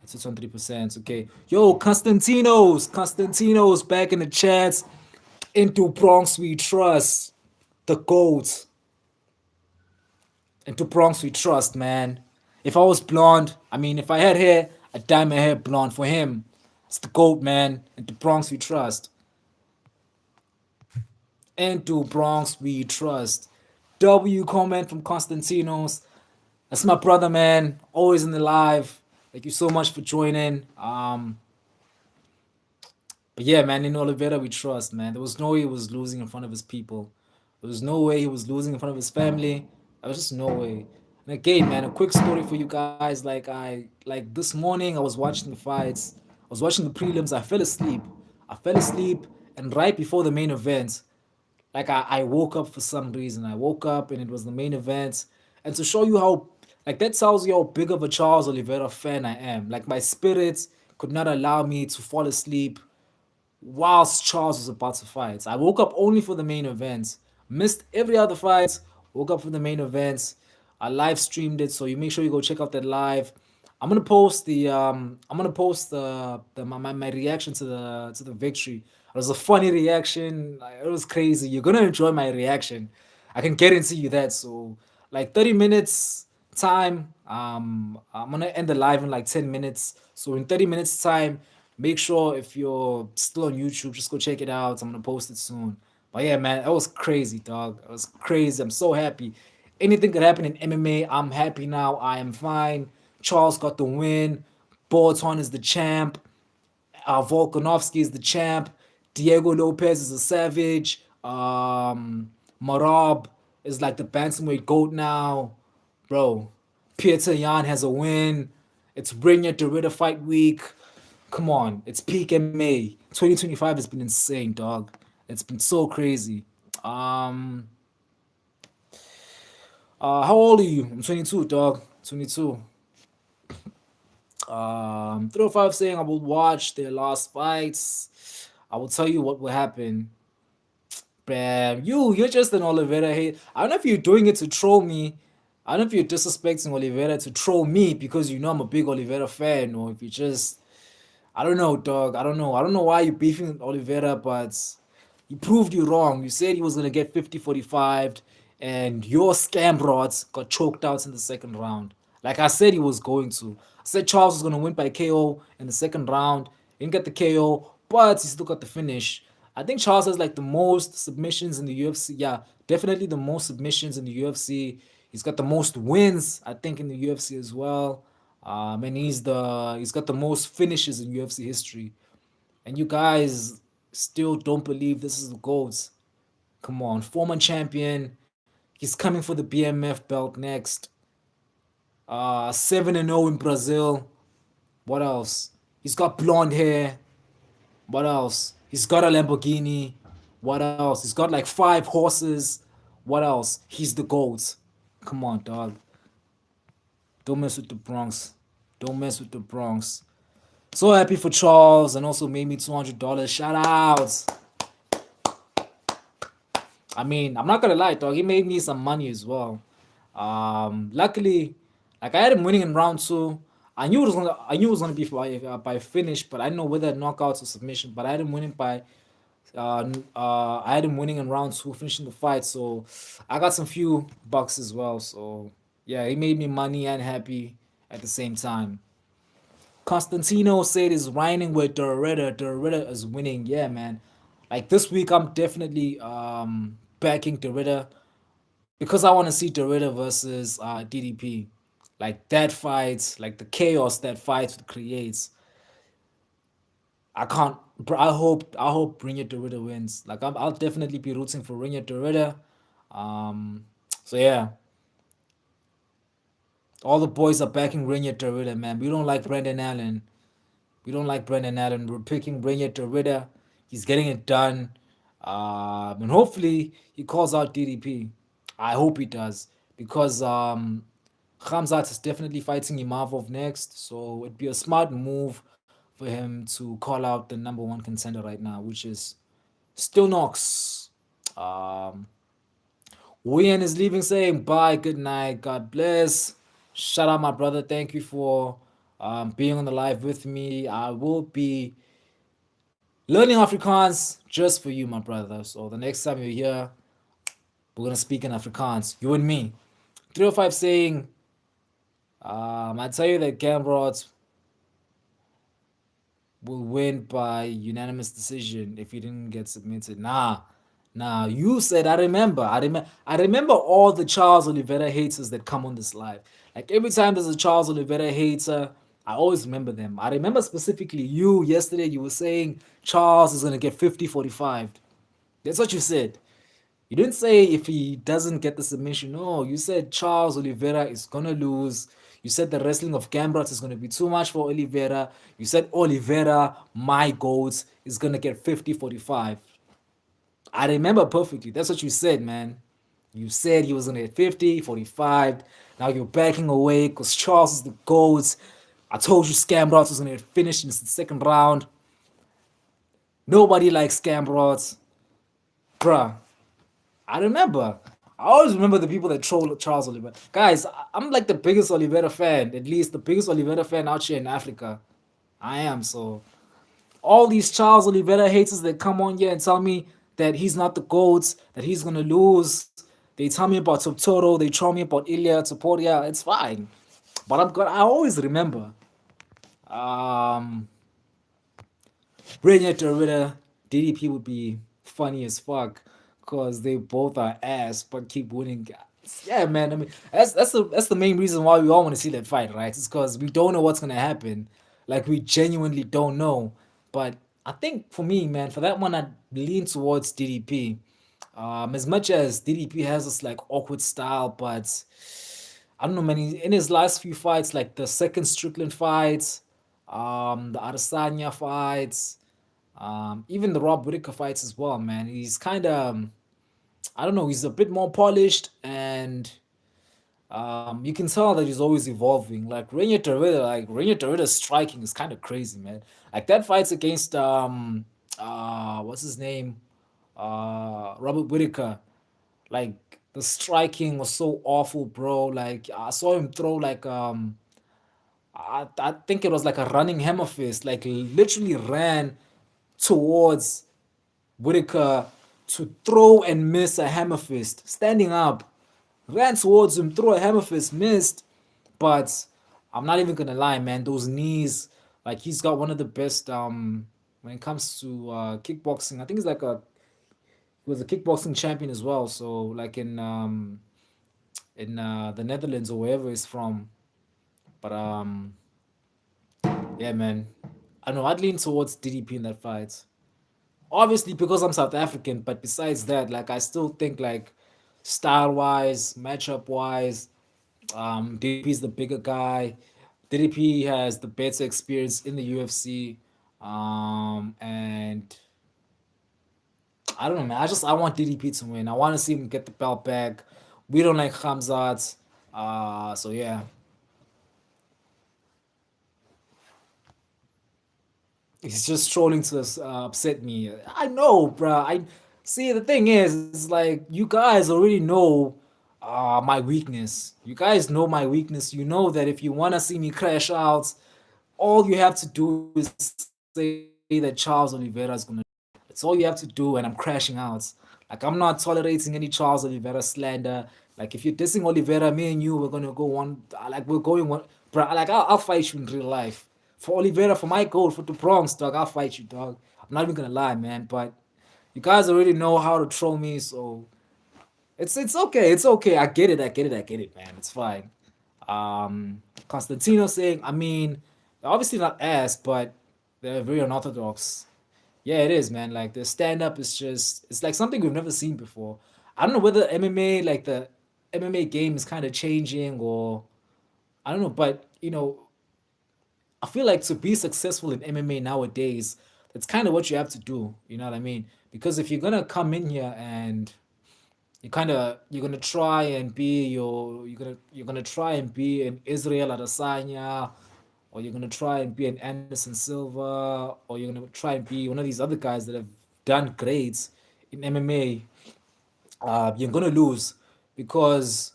It's on 3%. Okay. Yo, Constantino's back in the chats. Into Bronx we trust. The GOAT. Into Bronx we trust, man. If I was blonde, I mean, if I had hair, I'd dye my hair blonde for him. It's the GOAT, man. Into Bronx we trust. Into Bronx we trust. W comment from Constantinos. That's my brother, man. Always in the live. Thank you so much for joining. But yeah, man, in Oliveira we trust, man. There was no way he was losing in front of his people. There was no way he was losing in front of his family. There was just no way. And again, man, a quick story for you guys. Like this morning, I was watching the fights. I was watching the prelims. I fell asleep. I fell asleep, and right before the main event, like I woke up for some reason. I woke up and it was the main event. And to show you how, like, that tells you how big of a Charles Oliveira fan I am. Like, my spirit could not allow me to fall asleep whilst Charles was about to fight. I woke up only for the main event, missed every other fight, woke up for the main event. I live streamed it, so you make sure you go check out that live. I'm gonna post my reaction to the victory. It was a funny reaction. Like, it was crazy. You're gonna enjoy my reaction. I can guarantee you that. So like 30 minutes time. I'm gonna end the live in like 10 minutes. So in 30 minutes time, make sure if you're still on YouTube, just go check it out. I'm gonna post it soon. But yeah, man, that was crazy, dog. It was crazy. I'm so happy. Anything could happen in MMA. I'm happy now. I am fine. Charles got the win. Borton is the champ. Volkanovski is the champ. Diego Lopez is a savage. Marab is like the bantamweight goat now, bro. Peter Yan has a win. It's Bring It to Ritter fight week. Come on, it's peak MMA. 2025 has been insane, dog. It's been so crazy. Um, how old are you? I'm 22, dog. 22. 305 saying I will watch their last fights. I will tell you what will happen. Bam, you're just an Oliveira hate. I don't know if you're doing it to troll me. I don't know if you're disrespecting Oliveira to troll me because you know I'm a big Oliveira fan, or if you just I don't know, dog. I don't know. I don't know why you're beefing with Oliveira, but he proved you wrong. You said he was gonna get 50-45, and your scam rods got choked out in the second round. Like I said he was going to. I said Charles was gonna win by KO in the second round. He didn't get the KO, but he still got the finish. I think Charles has like the most submissions in the UFC. Yeah, definitely the most submissions in the UFC. He's got the most wins, I think, in the UFC as well. And he's got the most finishes in UFC history. And you guys still don't believe this is the GOAT. Come on, former champion. He's coming for the BMF belt next. 7-0 in Brazil. What else? He's got blonde hair. What else? He's got a Lamborghini. What else? He's got like 5 horses. What else? He's the GOAT. Come on, dog. Don't mess with the Bronx. Don't mess with the Bronx. So happy for Charles and also made me $200. Shout outs. I mean, I'm not gonna lie, dog. He made me some money as well. Luckily, like I had him winning in round two. I knew it was gonna be by finish, but I didn't know whether knockouts or submission. But I had him winning by I had him winning in round two, finishing the fight. So I got some few bucks as well. So yeah, he made me money and happy at the same time. Constantino said is whining with Doretta. Doretta is winning. Yeah, man. Like this week, I'm definitely backing Doretta because I want to see Doretta versus DDP. Like that fight, like the chaos that fight creates. I can't. I hope Rinya Doretta wins. Like I'll definitely be rooting for Rinya Doretta. Um, so yeah, all the boys are backing Rinya Doretta, man. We don't like Brendan Allen. We don't like Brendan Allen. We're picking Brainiac to Ritter. He's getting it done. And hopefully he calls out DDP. I hope he does. Because Khamzat is definitely fighting Imavov next. So it'd be a smart move for him to call out the number one contender right now, which is Still Knox. Um, Wian is leaving saying bye, good night, God bless. Shout out my brother. Thank you for being on the live with me. I will be learning Afrikaans just for you, my brother. So the next time you're here, we're gonna speak in Afrikaans, you and me. 305 saying, I tell you that Gamrot will win by unanimous decision if he didn't get submitted. Nah, Now you said I remember. I remember all the Charles Oliveira haters that come on this live. Like every time there's a Charles Oliveira hater, I always remember them. I remember specifically you yesterday, you were saying Charles is gonna get 50-45. That's what you said. You didn't say if he doesn't get the submission. No, you said Charles Oliveira is gonna lose. You said the wrestling of Gambrat is gonna be too much for Oliveira. You said Oliveira, my goats, is gonna get 50-45. I remember perfectly. That's what you said, man. You said he was gonna hit 50-45. Now you're backing away because Charles is the GOAT. I told you Scamrods was gonna finish in the second round. Nobody likes Scamrods. Bruh, I remember. I always remember the people that troll Charles Oliveira. Guys, I'm like the biggest Oliveira fan, at least the biggest Oliveira fan out here in Africa. I am, so all these Charles Oliveira haters that come on here and tell me that he's not the GOAT, that he's gonna lose. They tell me about Totoro, they troll me about Ilya, Toporia, it's fine. But I always remember. Um Rainier Derrida, DDP would be funny as fuck because they both are ass but keep winning. Yeah, man. I mean, that's the main reason why we all want to see that fight, right? It's because we don't know what's gonna happen. Like we genuinely don't know. But I think for me, man, for that one, I'd lean towards DDP. As much as DDP has this like awkward style, but I don't know, man. In his last few fights, like the second Strickland fight, the Adesanya fights, even the Rob Whittaker fights as well, man. He's kind of, I don't know, he's a bit more polished, and you can tell that he's always evolving. Rainier Torreda's striking is kind of crazy, man. Like that fights against what's his name, Robert Whittaker. Like the striking was so awful, bro. Like I saw him throw like I think it was like a running hammer fist. Like literally ran towards Whitaker to throw and miss a hammer fist. Standing up, ran towards him, threw a hammer fist, missed. But I'm not even gonna lie, man. Those knees, like he's got one of the best when it comes to kickboxing. I think he's like a he was a kickboxing champion as well. So like in the Netherlands or wherever he's from. But yeah, man. I know I'd lean towards DDP in that fight. Obviously because I'm South African, but besides that, like I still think like style wise, matchup wise, DDP's the bigger guy. DDP has the better experience in the UFC. And I don't know, man. I want DDP to win. I want to see him get the belt back. We don't like Hamzat. So yeah. He's just trolling to upset me. I know, bruh. I see. The thing is like you guys already know my weakness. You guys know my weakness. You know that if you want to see me crash out, all you have to do is say that Charles Oliveira is gonna. That's all you have to do, and I'm crashing out. Like I'm not tolerating any Charles Oliveira slander. Like if you're dissing Oliveira, me and you, we're gonna go one. Like we're going one, bro. Like I'll fight you in real life. For Oliveira, for my goal, for the Bronx, dog, I'll fight you, dog. I'm not even gonna lie, man. But you guys already know how to troll me, so it's okay. It's okay. I get it. I get it. I get it, man. It's fine. Constantino saying, I mean, they're obviously not ass, but they're very unorthodox. Yeah, it is, man. Like the stand up is just it's like something we've never seen before. I don't know whether MMA like the MMA game is kind of changing or I don't know, but I feel like to be successful in MMA nowadays, that's kind of what you have to do. You know what I mean? Because if you're gonna come in here and you're gonna try and be you're gonna try and be an Israel Adesanya, or you're gonna try and be an Anderson Silva, or you're gonna try and be one of these other guys that have done great in MMA, you're gonna lose because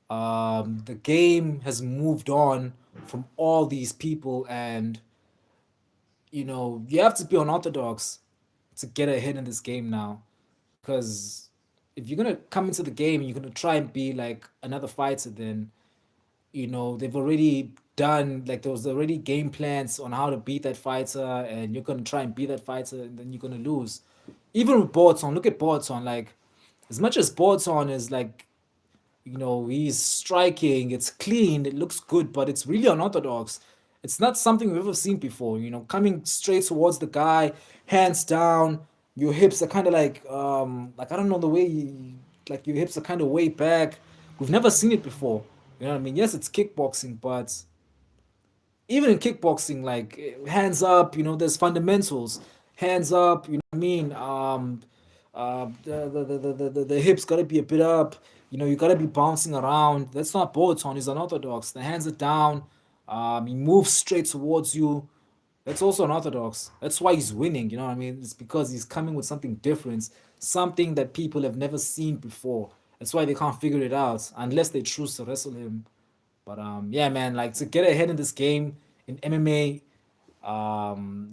the game has moved on from all these people, and you have to be unorthodox to get ahead in this game now. Because if you're gonna come into the game and you're gonna try and be like another fighter, then they've already done like there was already game plans on how to beat that fighter, and you're gonna try and beat that fighter, and then you're gonna lose. Even with Boaton, look at Boaton. Like, as much as Boaton is like, he's striking, it's clean, it looks good, but it's really unorthodox. It's not something we've ever seen before. Coming straight towards the guy, hands down, your hips are kind of like I don't know the way like your hips are kind of way back. We've never seen it before. You know what I mean? Yes, it's kickboxing, but even in kickboxing, like hands up, there's fundamentals. Hands up, you know what I mean? The hips gotta be a bit up. You gotta be bouncing around. That's not Boaton. He's unorthodox. The hands are down. He moves straight towards you. That's also unorthodox. That's why he's winning. You know what I mean? It's because he's coming with something different, something that people have never seen before. That's why they can't figure it out unless they choose to wrestle him. But yeah, man, like to get ahead in this game in MMA,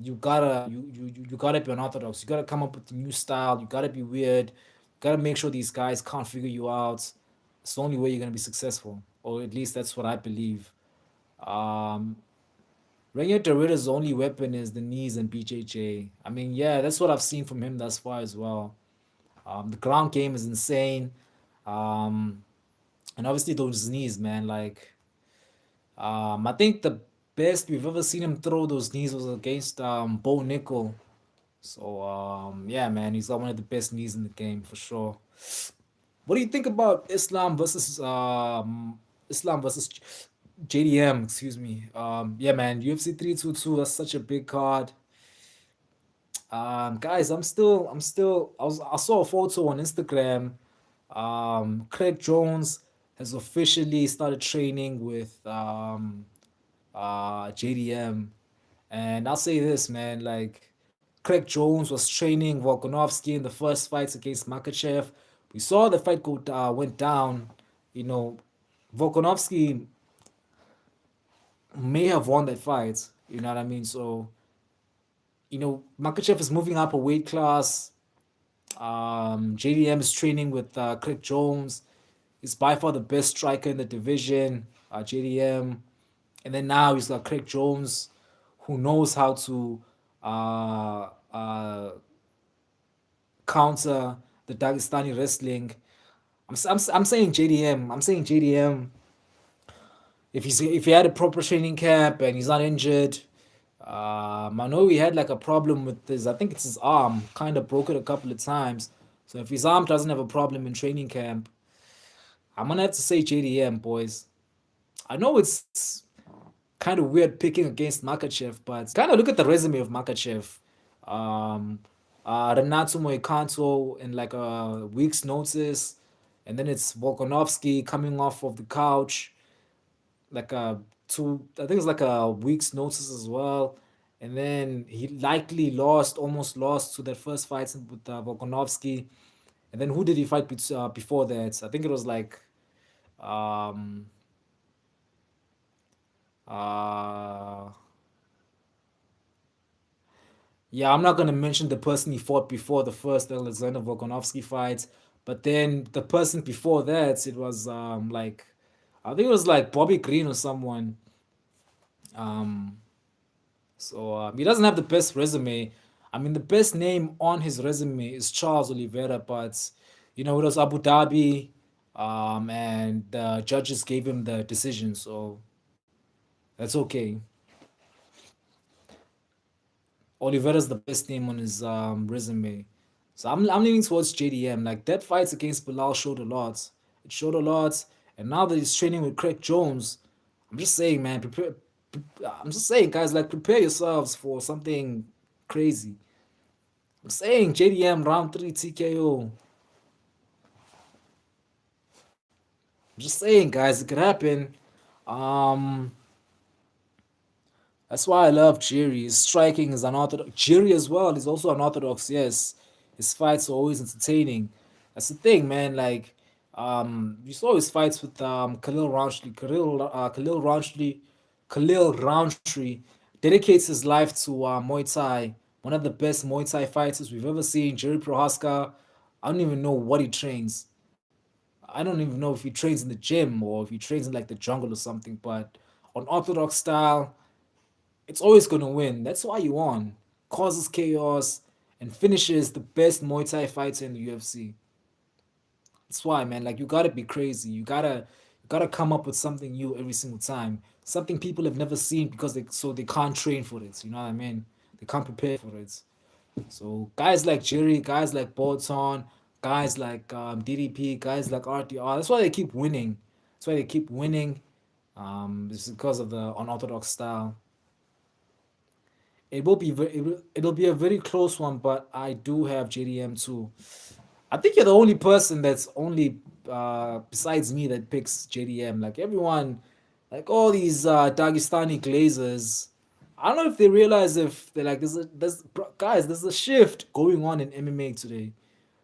you gotta be unorthodox. You gotta come up with a new style. You gotta be weird. You gotta make sure these guys can't figure you out. It's the only way you're gonna be successful, or at least that's what I believe. Um, Renier Derrida's only weapon is the knees and BJJ. I mean, yeah, that's what I've seen from him thus far as well. The ground game is insane. Um, and obviously those knees, man. Like, I think the best we've ever seen him throw those knees was against Bo Nickel. So yeah, man, he's got one of the best knees in the game for sure. What do you think about Islam versus JDM? Excuse me. Yeah, man, UFC 322. That's such a big card. Guys, I saw a photo on Instagram. Craig Jones has officially started training with JDM. And I'll say this, man, like Craig Jones was training Volkanovski in the first fights against Makachev. We saw the fight went down. You know, Volkanovski may have won that fight. You know what I mean? So, Makachev is moving up a weight class. JDM is training with Craig Jones. He's by far the best striker in the division, JDM. And then now he's got Craig Jones, who knows how to uh, uh, counter the Dagestani wrestling. I'm saying JDM. I'm saying JDM. If he had a proper training camp and he's not injured, I know he had like a problem with his. I think it's his arm. Kind of broke it a couple of times. So if his arm doesn't have a problem in training camp, I'm gonna have to say JDM, boys. I know it's kind of weird picking against Makachev, but kind of look at the resume of Makachev. Um, Renato Moikanto in like a week's notice, and then it's Volkanovski coming off of the couch, like a two. I think it's like a week's notice as well. And then he likely almost lost to that first fight with Volkanovski. And then who did he fight before that? I think it was like um, uh, yeah, I'm not gonna mention the person he fought before the first Alexander Volkanovski fight, but then the person before that, it was like I think it was like Bobby Green or someone. Um, so he doesn't have the best resume. I mean, the best name on his resume is Charles Oliveira, but it was Abu Dhabi, and the judges gave him the decision, so that's okay. Oliveira's the best name on his resume. So I'm leaning towards JDM. Like that fights against Bilal showed a lot. It showed a lot. And now that he's training with Craig Jones, I'm just saying, man, I'm just saying, guys, like prepare yourselves for something crazy. I'm saying JDM round 3 TKO. I'm just saying, guys, it could happen. Um, That's why I love Jerry. His striking is unorthodox. Jerry as well is also unorthodox. Yes, his fights are always entertaining. That's the thing, man. Like, you saw his fights with Khalil Rountree. Khalil Rountree dedicates his life to Muay Thai. One of the best Muay Thai fighters we've ever seen. Jerry Prohaska. I don't even know what he trains. I don't even know if he trains in the gym or if he trains in like the jungle or something. But on orthodox style, it's always gonna win. That's why you won. Causes chaos, and finishes the best Muay Thai fighter in the UFC. That's why, man. Like you gotta be crazy. You gotta come up with something new every single time. Something people have never seen because they can't train for it. You know what I mean? They can't prepare for it. So guys like Jerry, guys like Bolton, guys like DDP, guys like RTR. That's why they keep winning. That's why they keep winning. It's because of the unorthodox style. It'll be a very close one, but I do have JDM too. I think you're the only person that's only besides me that picks JDM. Like everyone, like all these Dagestani glazers. I don't know if they realize if they're like guys, there's a shift going on in MMA today.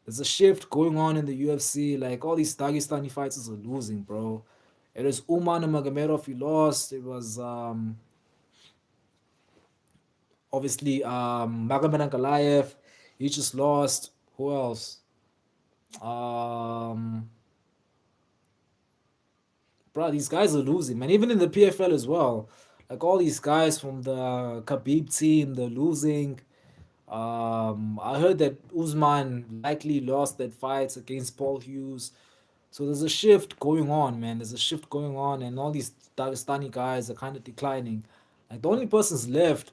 There's a shift going on in the UFC. Like all these Dagestani fighters are losing, bro. It was Uman Magomedov, he lost. It was obviously Magomed Ankalaev, he just lost. Who else? Um, bro, these guys are losing, man. Even in the PFL as well. Like all these guys from the Khabib team, they're losing. I heard that Usman likely lost that fight against Paul Hughes. So there's a shift going on, man. There's a shift going on, and all these Dagestani guys are kind of declining. Like the only persons left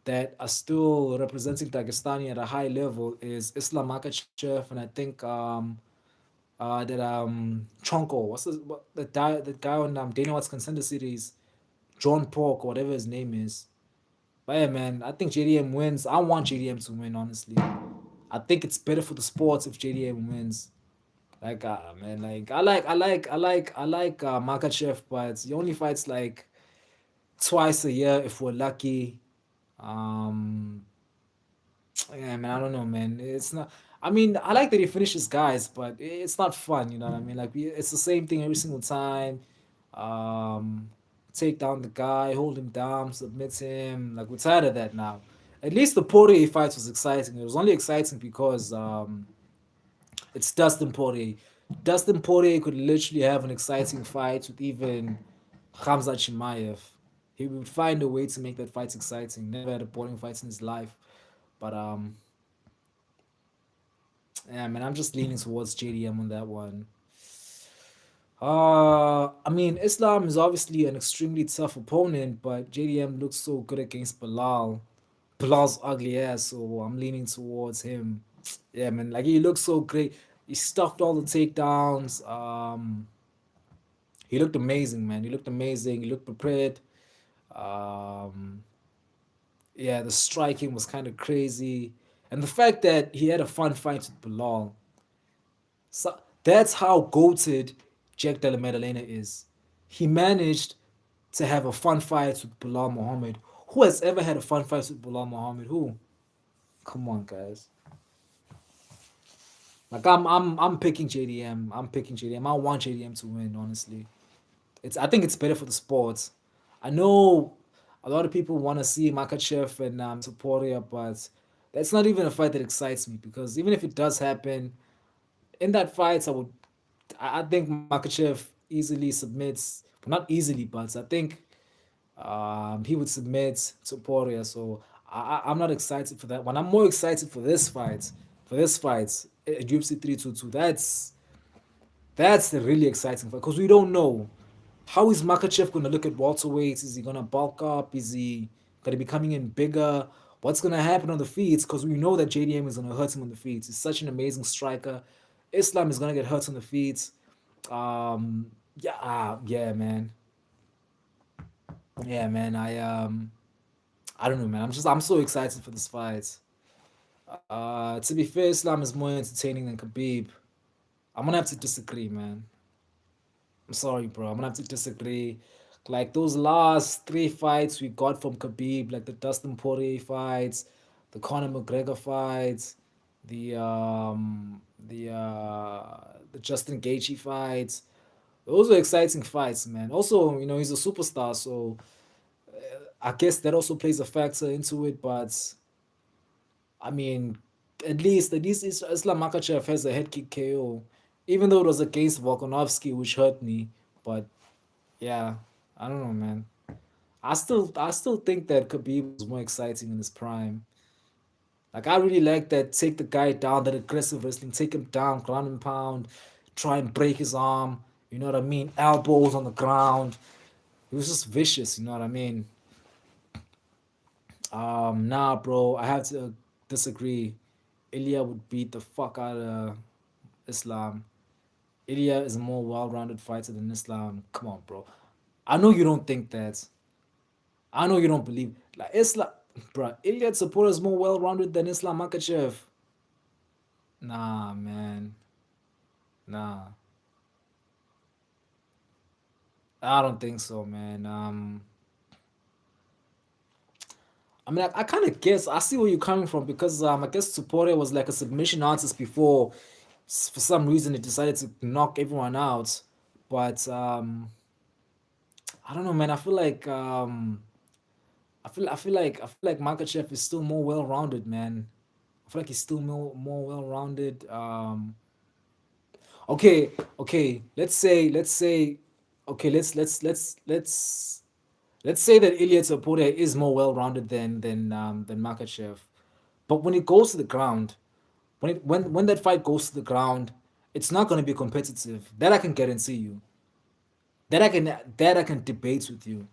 that are still representing Dagestani at a high level is Islam Makhachev, and I think that Chonko, the guy on Dana White's Contender Series, John Pork, whatever his name is. But yeah, man, I think JDM wins. I want JDM to win, honestly. I think it's better for the sports if JDM wins. Like, man, like I like Makachev, but he only fights like twice a year if we're lucky. Um, yeah, man, I don't know, man. It's not. I mean, I like that he finishes guys, but it's not fun. You know what I mean? Like, it's the same thing every single time. Um, take down the guy, hold him down, submit him. Like, we're tired of that now. At least the Poirier fight was exciting. It was only exciting because it's Dustin Poirier. Dustin Poirier could literally have an exciting fight with even Khamzat Chimaev. He would find a way to make that fight exciting. Never had a boring fight in his life. But yeah, man, I'm just leaning towards JDM on that one. I mean, Islam is obviously an extremely tough opponent, but JDM looks so good against Bilal. Bilal's ugly ass, so I'm leaning towards him. Yeah, man, like he looks so great. He stuffed all the takedowns. He looked amazing, man. He looked amazing. He looked prepared. Um, yeah, the striking was kind of crazy, and the fact that he had a fun fight with Bilal. So that's how goated Jack Della Maddalena is. He managed to have a fun fight with Bilal Muhammad. Who has ever had a fun fight with Bilal Muhammad? Who? Come on, guys. Like I'm picking JDM. I'm picking JDM. I want JDM to win, honestly. I think it's better for the sports. I know a lot of people want to see Makachev and Topuria, but that's not even a fight that excites me because even if it does happen, in that fight, I think Makachev easily submits, well, not easily, but I think he would submit Topuria. So I'm not excited for that one. I'm more excited for this fight. For this fight at UFC 322. That's the really exciting fight because we don't know. How is Makachev going to look at welterweights? Is he going to bulk up? Is he going to be coming in bigger? What's going to happen on the feet? Because we know that JDM is going to hurt him on the feet. He's such an amazing striker. Islam is going to get hurt on the feet. Yeah, yeah, man. Yeah, man. I don't know, man. I'm so excited for this fight. To be fair, Islam is more entertaining than Khabib. I'm gonna have to disagree, man. I'm sorry, bro. I'm gonna have to disagree. Like those last three fights we got from Khabib, like the Dustin Poirier fights, the Conor McGregor fights, the the Justin Gaethje fights. Those are exciting fights, man. Also, you know, he's a superstar, so I guess that also plays a factor into it. But I mean, at least Islam Makhachev has a head kick KO, even though it was against Volkanovski, which hurt me. But yeah, I don't know, man. I still think that Khabib was more exciting in his prime. Like I really like that. Take the guy down, that aggressive wrestling. Take him down, ground and pound. Try and break his arm. You know what I mean? Elbows on the ground. He was just vicious. You know what I mean? Nah, bro. I have to disagree. Ilya would beat the fuck out of Islam. Ilya is a more well-rounded fighter than Islam. Come on, bro. I know you don't think that. I know you don't believe. Like Islam, bro. Ilya Sapura is more well-rounded than Islam Makachev. Nah, man. Nah, I don't think so, man. I mean, I kind of guess I see where you're coming from because I guess Sapura was like a submission artist before. For some reason, it decided to knock everyone out. But I don't know, man. I feel like Makachev is still more well-rounded, man. I feel like he's still more well-rounded. Okay, okay. Okay. Let's say that Ilya Topuria is more well-rounded than Makachev. But when it goes to the ground, when that fight goes to the ground, it's not going to be competitive. That I can guarantee you. That I can debate with you.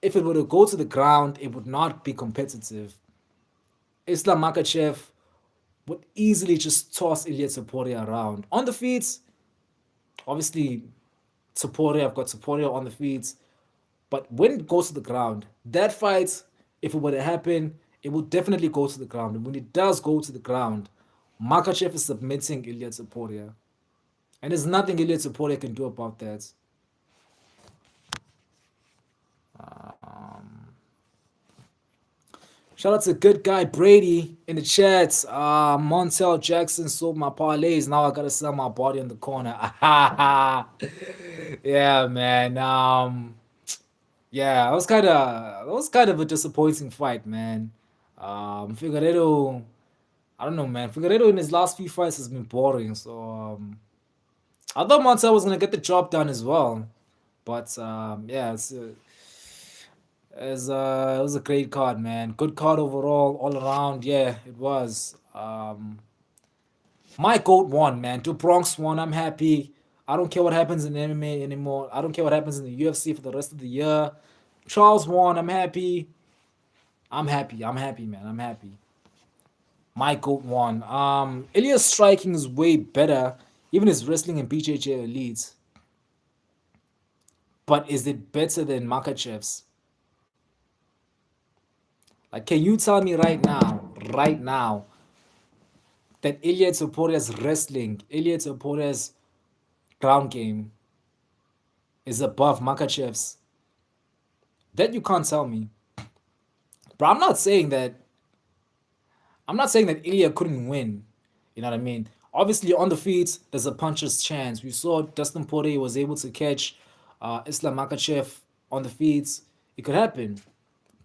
If it were to go to the ground, it would not be competitive. Islam Makachev would easily just toss Ilya Topuria around on the feet. Obviously, Topuria, I've got Topuria on the feet. But when it goes to the ground, that fight, if it were to happen, it will definitely go to the ground. And when it does go to the ground, Makachev is submitting Ilya Topuria. And there's nothing Ilya Topuria can do about that. Shout out to good guy Brady in the chats. Montel Jackson sold my parlays. Now I gotta sell my body in the corner. Yeah, man. Yeah, it was kind of a disappointing fight, man. Figueredo, I don't know, man. Figueredo in his last few fights has been boring. So I thought Montel was gonna get the job done as well, but yeah, it was a great card, man. Good card overall, all around. Yeah, it was. My goat won, man. Do Bronx won. I'm happy. I don't care what happens in MMA anymore. I don't care what happens in the UFC for the rest of the year. Charles won. I'm happy. I'm happy. I'm happy, man. I'm happy. My goat won. Ilya's striking is way better. Even his wrestling and BJJ elites. But is it better than Makachev's? Like, can you tell me right now, that Ilya Toporia's wrestling, Ilya Toporia's ground game is above Makachev's? That you can't tell me. But I'm not saying that Ilya couldn't win. You know what I mean? Obviously, on the feet, there's a puncher's chance. We saw Dustin Poirier was able to catch Islam Makhachev on the feet. It could happen.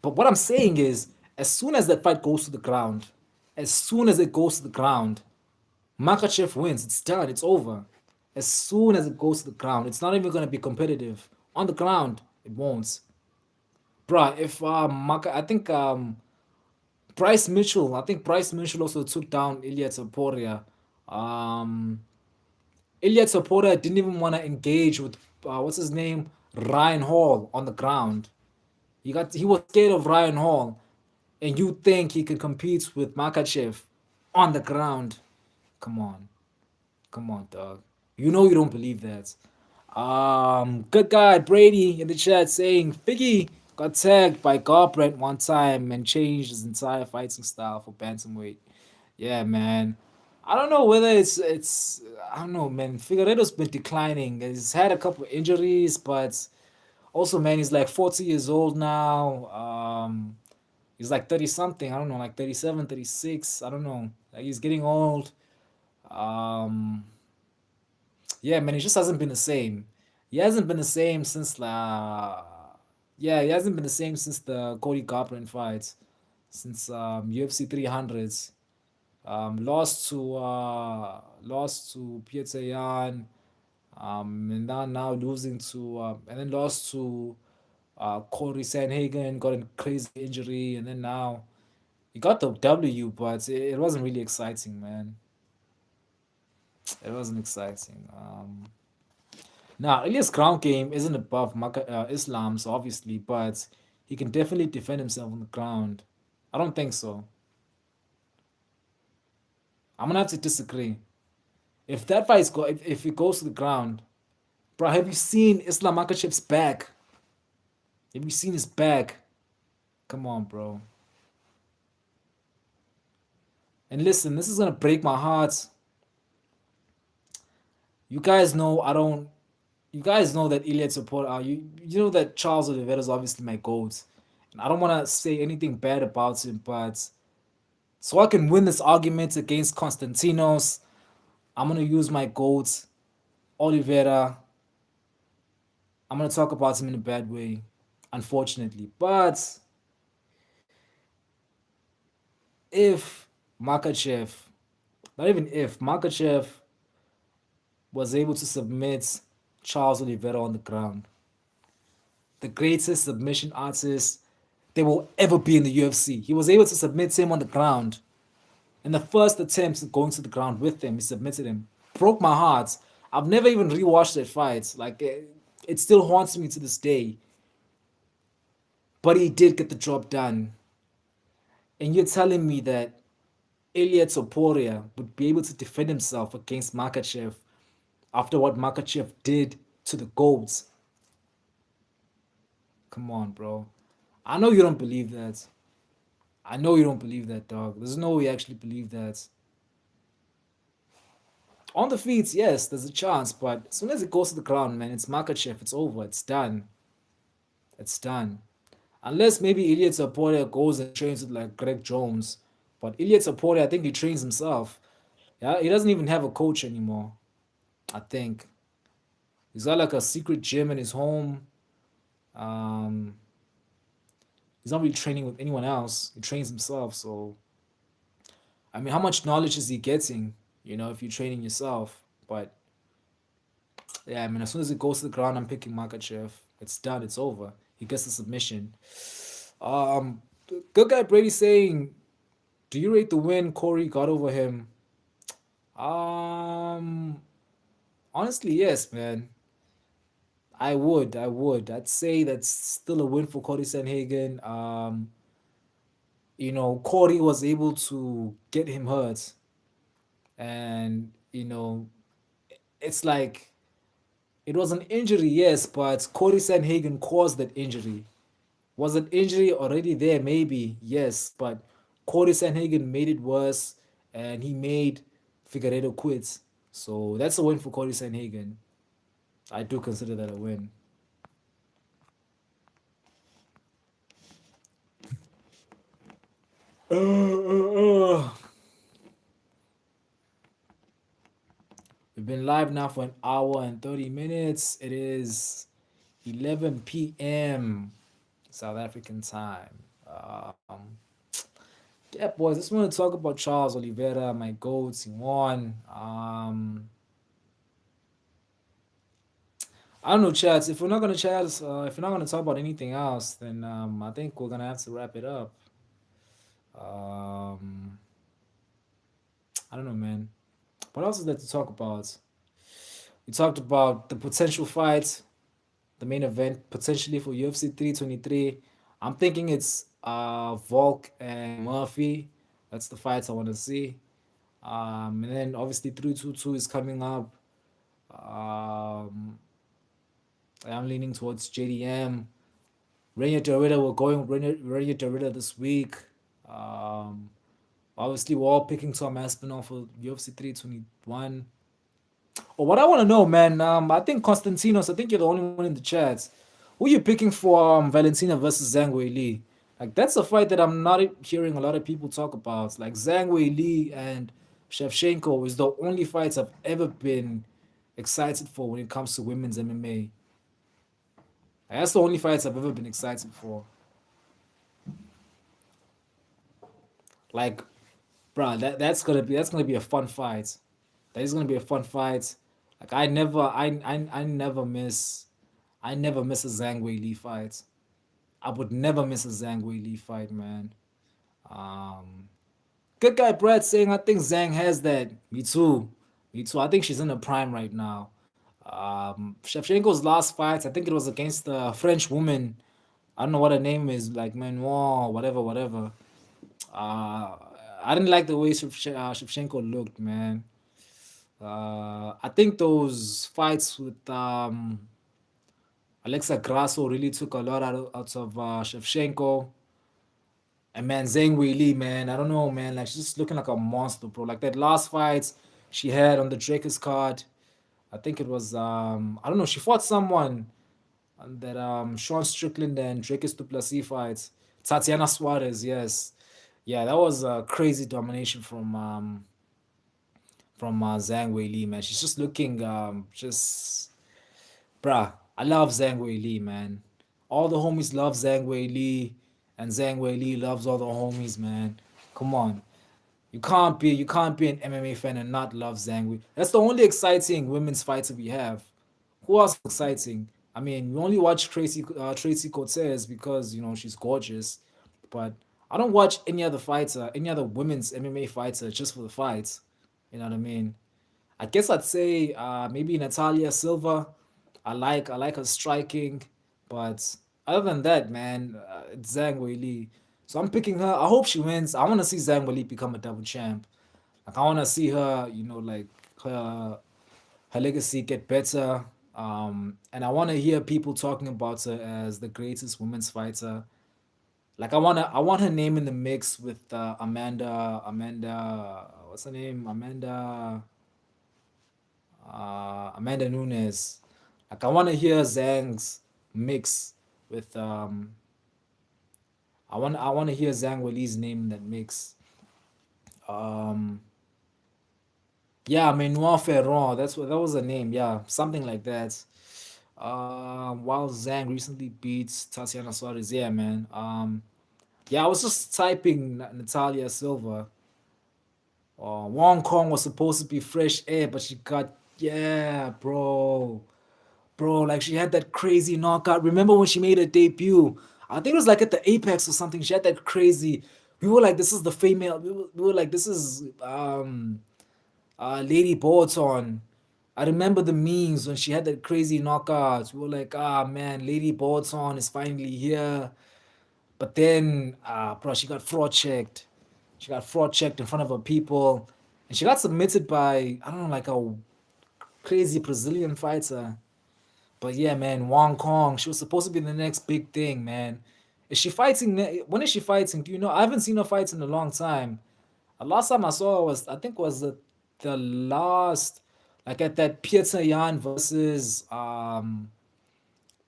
But what I'm saying is, as soon as that fight goes to the ground, as soon as it goes to the ground, Makachev wins. It's done. It's over. As soon as it goes to the ground, it's not even going to be competitive. On the ground, it won't. Bruh, if I think Bryce Mitchell also took down Ilya Topuria. Um, Ilya Topuria didn't even want to engage with what's his name, Ryan Hall on the ground. He was scared of Ryan Hall, and you think he could compete with Makachev on the ground? Come on, come on, dog. You know you don't believe that. Good guy Brady in the chat saying Figgy got tagged by Garbrandt one time and changed his entire fighting style for bantamweight. Yeah, man. I don't know whether it's I don't know, man. Figueredo's been declining. He's had a couple of injuries, but also, man, he's like 40 years old now. He's like 30 something. I don't know, like 37, 36. I don't know. Like he's getting old. Um, yeah, man, he just hasn't been the same. He hasn't been the same since yeah, he hasn't been the same since the Cody Garbrandt fight, since UFC 300s. Lost to Peter Yan, and now losing to and then lost to Corey Sanhagen, got a crazy injury, and then now He got the W, but it wasn't really exciting, man. It wasn't exciting. Now, Ilias' ground game isn't above Islam's, obviously, but he can definitely defend himself on the ground. I don't think so. I'm gonna have to disagree. If that if it goes to the ground, bro, have you seen Islam Makachev's back? Have you seen his back? Come on, bro. And listen, this is gonna break my heart. You guys know I don't. You guys know that Iliad support. You know that Charles Oliveira is obviously my goat, and I don't want to say anything bad about him, but so I can win this argument against Constantinos, I'm gonna use my goat Oliveira. I'm gonna talk about him in a bad way, unfortunately. But if Makachev, not even if Makachev was able to submit Charles Oliveira on the ground, the greatest submission artist there will ever be in the UFC. He was able to submit him on the ground. In the first attempt going to the ground with him, he submitted him. Broke my heart. I've never even rewatched that fight. Like it still haunts me to this day. But he did get the job done. And you're telling me that Ilya Topuria would be able to defend himself against Makachev after what Makachev did to the Golds? Come on, bro. I know you don't believe that. I know you don't believe that, dog. There's no way you actually believe that. On the feet, yes, there's a chance, but as soon as it goes to the ground, man, it's Makachev. It's over. It's done. It's done. Unless maybe Ilya Topuria goes and trains with like Greg Jones. But Ilya Topuria, I think he trains himself. Yeah, he doesn't even have a coach anymore. I think he's got like a secret gym in his home. Um, he's not really training with anyone else. He trains himself. So, I mean, how much knowledge is he getting? You know, if you're training yourself. But yeah, I mean, as soon as it goes to the ground, I'm picking Makachev. It's done. It's over. He gets the submission. Um, good guy Brady saying, "Do you rate the win Corey got over him?" Um, honestly, yes, man. I would. I would. I'd say that's still a win for Cody Sanhagen. Cody was able to get him hurt, and it's like it was an injury, yes, but Cody Sanhagen caused that injury. Was an injury already there? Maybe, yes, but Cody Sanhagen made it worse, and he made Figueiredo quit. So that's a win for Cody Sanhagen. I do consider that a win. We've been live now for an hour and 30 minutes. It is 11 p.m. South African time. Yeah, boys, I just want to talk about Charles Oliveira, my goats. He won. I don't know, chats. If we're not gonna chat, if we're not gonna talk about anything else, then I think we're gonna have to wrap it up. Um, I don't know, man. What else is there to talk about? We talked about the potential fight, the main event potentially for UFC 323. I'm thinking it's Volk and Murphy. That's the fights I want to see. And then obviously 322 is coming up. Um, I'm leaning towards JDM. Rainier Derrida, we're going Rainier Derrida this week. Um, Obviously, we're all picking Tom Aspinall for UFC 321. Well, what I want to know, man, I think Constantinos, I think you're the only one in the chat. Who are you picking for Valentina versus Zhang Wei Li? Like, that's a fight that I'm not hearing a lot of people talk about. Like, Zhang Wei Li and Shevchenko is the only fights I've ever been excited for when it comes to women's MMA. That's the only fights I've ever been excited for. Like, bro, that's gonna be a fun fight. That is gonna be a fun fight. Like I never miss a Zhang Wei Li fight. I would never miss a Zhang Wei Li fight, man. Um, Good guy Brad saying I think Zhang has that. Me too. Me too. I think she's in her prime right now. Shevchenko's last fight, I think it was against the French woman. I don't know what her name is, like Manuel, whatever, whatever. Uh, I didn't like the way Shevchenko looked, man. I think those fights with Alexa Grasso really took a lot out of Shevchenko. And man, Zhang Wei Li, man, I don't know, man. Like she's just looking like a monster, bro. Like that last fight she had on the Drakus card. I think it was I don't know. She fought someone on that Sean Strickland and Drakus Duplessis fight. Tatiana Suarez, yes, yeah, that was a crazy domination from Zhang Wei Li, man. She's just looking just bruh. I love Zhang Wei Li, man. All the homies love Zhang Wei Li, and Zhang Wei Li loves all the homies, man. Come on. You can't be an MMA fan and not love Zhang Wei. That's the only exciting women's fighter we have. Who else is exciting? I mean, we only watch Tracy Cortez because she's gorgeous, but I don't watch any other fighter, any other women's MMA fighter just for the fights. You know what I mean? I guess I'd say maybe Natalia Silva. I like her striking, but other than that, man, it's Zhang Wei Li. So I'm picking her. I hope she wins. I want to see Zhang Wei Li become a double champ. Like I want to see her, like her legacy get better. And I want to hear people talking about her as the greatest women's fighter. Like I want her name in the mix with Amanda, what's her name? Amanda Nunes. Like I want to hear Zhang's mix with I want to hear Zhang Weili's name in that mix. Um, yeah, Manuel Ferron. That was a name. Yeah, something like that. While Zhang recently beats Tatiana Suarez. Yeah, man. Yeah, I was just typing Natalia Silva. Wong Kong was supposed to be fresh air, but she got yeah, bro. Like she had that crazy knockout. Remember when she made her debut? I think it was like at the Apex or something. She had that crazy. We were like, this is the female. We were like, this is Lady Bolton. I remember the memes when she had that crazy knockout. We were like, ah man, Lady Bolton is finally here. But then, bro, she got fraud checked. She got fraud checked in front of her people, and she got submitted by I don't know, like a crazy Brazilian fighter. But yeah, man, Wong Kong, she was supposed to be the next big thing, man. Is she fighting? When is she fighting? Do you know? I haven't seen her fight in a long time. The last time I saw her was, I think, was the last, like at that Peter Yan versus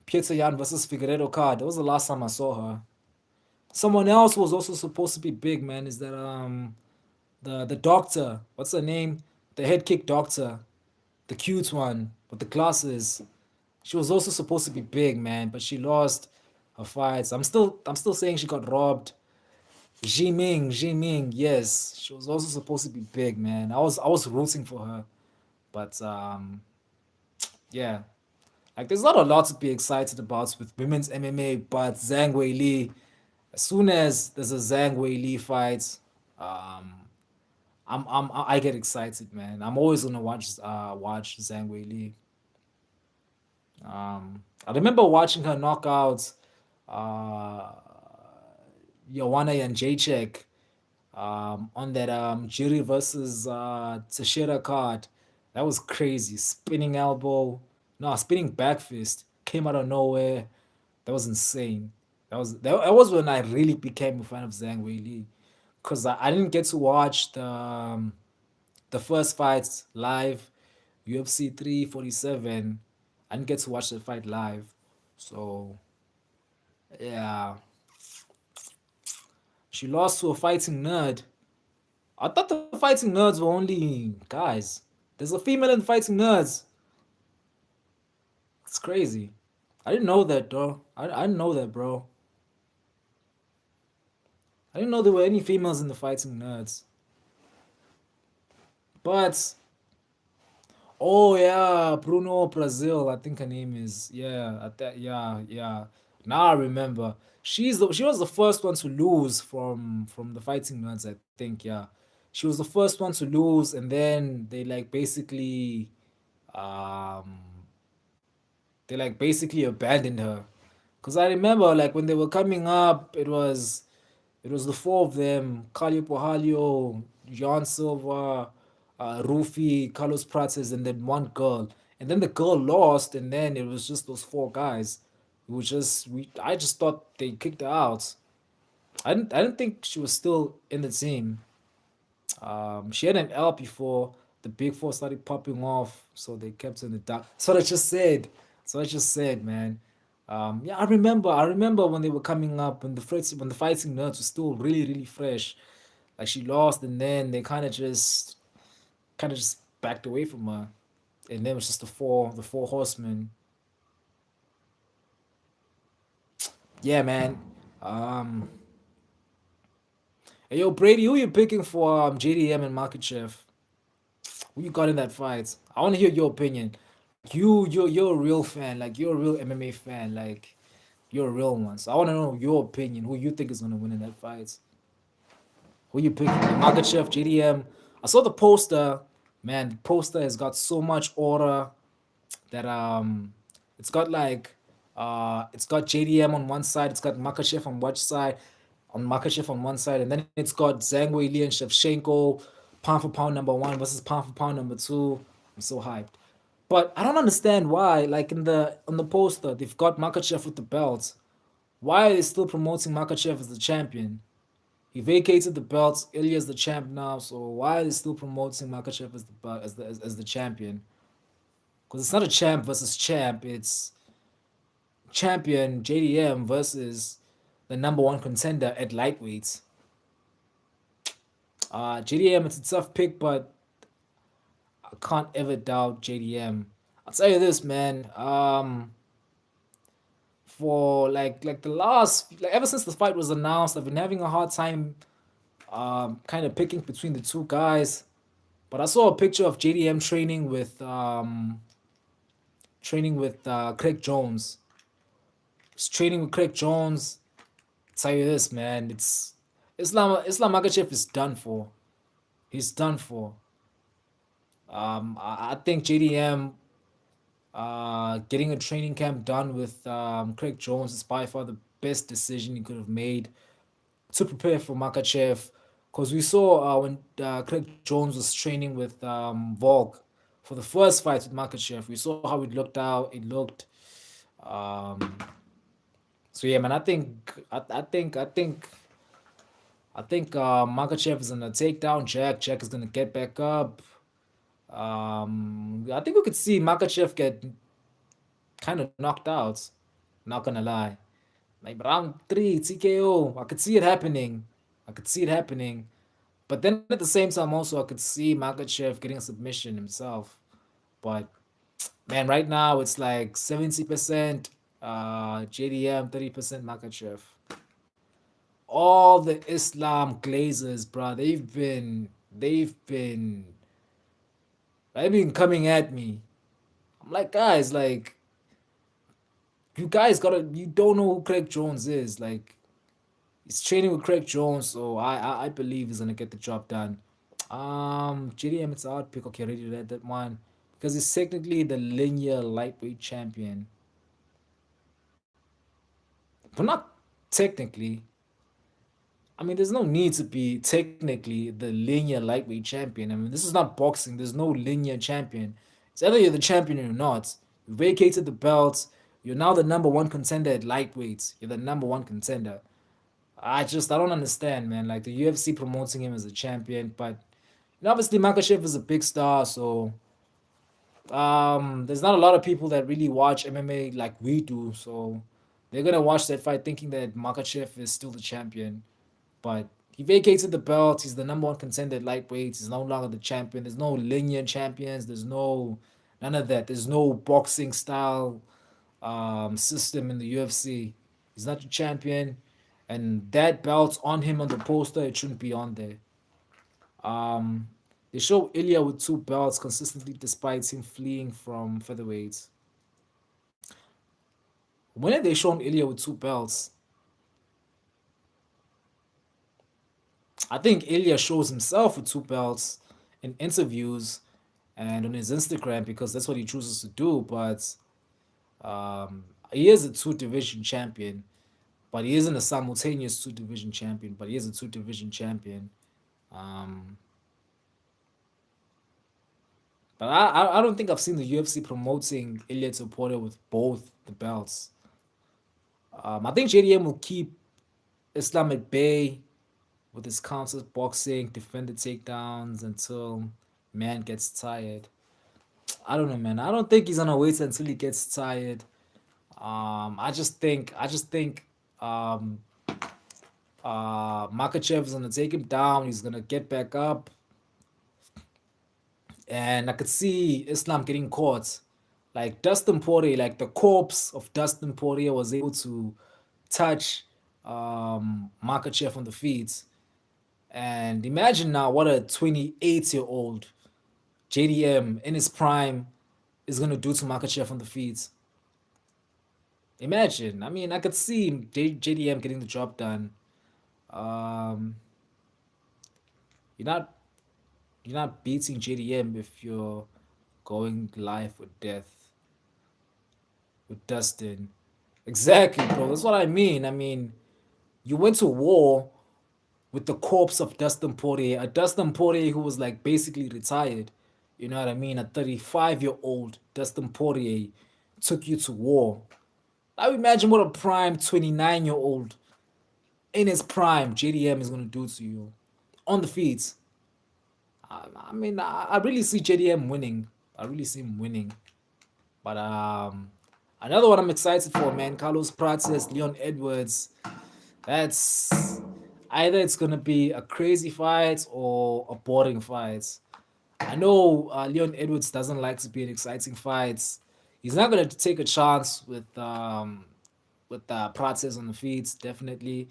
Figueredo card. That was the last time I saw her. Someone else was also supposed to be big, man. Is that the doctor? What's her name? The head kick doctor, the cute one with the glasses. She was also supposed to be big, man, but she lost her fights. I'm still saying she got robbed. Ji Ming, yes, she was also supposed to be big, man. I was rooting for her, but yeah, like there's not a lot to be excited about with women's MMA. But Zhang Wei Li, as soon as there's a Zhang Wei Li fight, um, I get excited, man. I'm always gonna watch Zhang Wei Li. I remember watching her knockouts uh, Joanna Jacek on that Jiri versus Teixeira card. That was crazy. Spinning elbow, no, spinning back fist came out of nowhere. That was insane. That was when I really became a fan of Zhang Wei Li, cause I didn't get to watch the first fight live, UFC 347. I didn't get to watch the fight live, so yeah, she lost to a fighting nerd. I thought the fighting nerds were only guys. There's a female in fighting nerds. It's crazy. I didn't know that, though. I didn't know that, bro. I didn't know there were any females in the fighting nerds. But oh yeah, Bruno Brazil. I think her name is yeah. Yeah, yeah. Now I remember. She was the first one to lose from the fighting nerds, I think, yeah. She was the first one to lose, and then um they abandoned her. Cause I remember like when they were coming up, it was the four of them: Kali Pohalio, Jan Silva, Rufi, Carlos Prates, and then one girl. And then the girl lost, and then it was just those four guys. It was just we. I just thought they kicked her out. I didn't think she was still in the team. She had an L before the big four started popping off, so they kept her in the dark. So I just said. So I just said, man. Yeah, I remember. I remember when they were coming up, when the fighting nerds were still really, really fresh. Like she lost, and then they kind of just backed away from her, and then it was just the four horsemen. Yeah, man. Um, hey, yo, Brady, who you picking for JDM and Makachev? Who you got in that fight? I want to hear your opinion. Like you're a real fan. Like you're a real MMA fan. Like you're a real one. So I want to know your opinion. Who you think is gonna win in that fight? Who you picking? Like Makachev, JDM. I saw the poster. Man, the poster has got so much order that it's got it's got JDM on one side, it's got Makachev on one side, and then it's got Zhang Weili and Shevchenko, pound for pound number one versus pound for pound number two. I'm so hyped. But I don't understand why, like on the poster, they've got Makachev with the belt. Why are they still promoting Makachev as the champion? He vacated the belts. Ilya's the champ now, so why are they still promoting Makachev as the champion? Because it's not a champ versus champ. It's champion JDM versus the number one contender at lightweight. JDM, it's a tough pick, but I can't ever doubt JDM. I'll tell you this, man. For like the last like ever since the fight was announced, I've been having a hard time kind of picking between the two guys. But I saw a picture of JDM training with Craig Jones. He's training with Craig Jones. Tell you this, man. It's Islam Makachev is done for. He's done for. I think JDM getting a training camp done with Craig Jones is by far the best decision he could have made to prepare for Makachev. Because we saw when Craig Jones was training with Volk for the first fight with Makachev, we saw how it looked out. It looked. Um, so yeah, man. I think Makachev is gonna take down Jack. Jack is gonna get back up. I think we could see Makachev get kind of knocked out. Not gonna lie, like round three TKO. I could see it happening. I could see it happening. But then at the same time, also I could see Makachev getting a submission himself. But man, right now it's like 70% JDM, 30% Makachev. All the Islam glazers, bro, they've been coming at me. I'm like, guys, like you don't know who Craig Jones is. Like he's training with Craig Jones, so I believe he's gonna get the job done. JDM, it's out pick. Okay, ready to read that one because he's technically the linear lightweight champion, but not technically. I mean, there's no need to be technically the linear lightweight champion. I mean, this is not boxing. There's no linear champion. It's either you're the champion or you're not. You vacated the belts. You're now the number one contender at lightweight. You're the number one contender. I don't understand, man. Like the UFC promoting him as a champion, but obviously Makachev is a big star, so there's not a lot of people that really watch MMA like we do. So they're gonna watch that fight thinking that Makachev is still the champion. But he vacated the belt. He's the number one contender at lightweight. He's no longer the champion. There's no linear champions. There's none of that. There's no boxing style system in the UFC. He's not the champion, and that belt's on him on the poster. It shouldn't be on there. Um, they show Ilya with two belts consistently, despite him fleeing from featherweights. When have they shown Ilya with two belts? I think Ilya shows himself with two belts in interviews and on his Instagram because that's what he chooses to do. But he is a two division champion, but he isn't a simultaneous two division champion. But he is a two division champion. Um, but I don't think I've seen the UFC promoting Ilya Porter with both the belts. I think JDM will keep Islam at bay with his counter boxing, defend the takedowns until man gets tired. I don't know, man. I don't think he's gonna wait until he gets tired. I just think um Makachev is gonna take him down. He's gonna get back up, and I could see Islam getting caught. Like Dustin Poirier, like the corpse of Dustin Poirier was able to touch Makachev on the feet. And imagine now what a 28-year-old JDM in his prime is gonna do to Makachev on the feet. Imagine. I mean, I could see JDM getting the job done. Um, you're not you're not beating JDM if you're going life or death with Dustin. Exactly, bro. That's what I mean. I mean, you went to war with the corpse of Dustin Poirier, a Dustin Poirier who was like basically retired. You know what I mean? A 35-year-old Dustin Poirier took you to war. Now imagine what a prime 29-year-old in his prime JDM is gonna do to you on the feet. I mean, I really see JDM winning. I really see him winning. But another one I'm excited for, man. Carlos Prates, Leon Edwards. That's either it's gonna be a crazy fight or a boring fight. I know Leon Edwards doesn't like to be in exciting fights. He's not gonna take a chance with Prates on the feet. Definitely,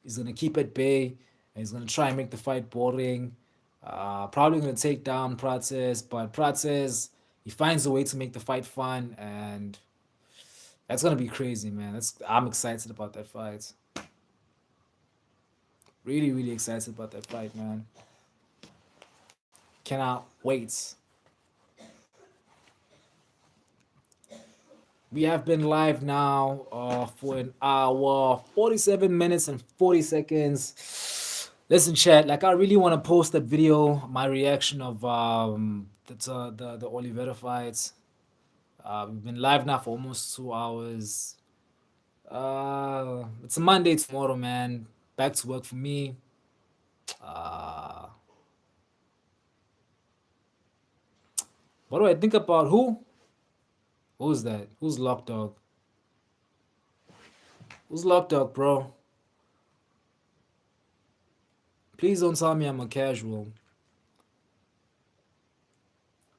he's gonna keep at bay. And he's gonna try and make the fight boring. Probably gonna take down Prates, but Prates he finds a way to make the fight fun, and that's gonna be crazy, man. I'm excited about that fight. Really, really excited about that fight, man. Cannot wait. We have been live now for an hour, 47 minutes and 40 seconds. Listen, chat, like I really want to post that video, my reaction of the Oliveira fight. We've been live now for almost 2 hours. It's a Monday tomorrow, man. Back to work for me. Uh, what do I think about who? Who's that? Who's Lockdog? Who's Lockdog, bro? Please don't tell me I'm a casual.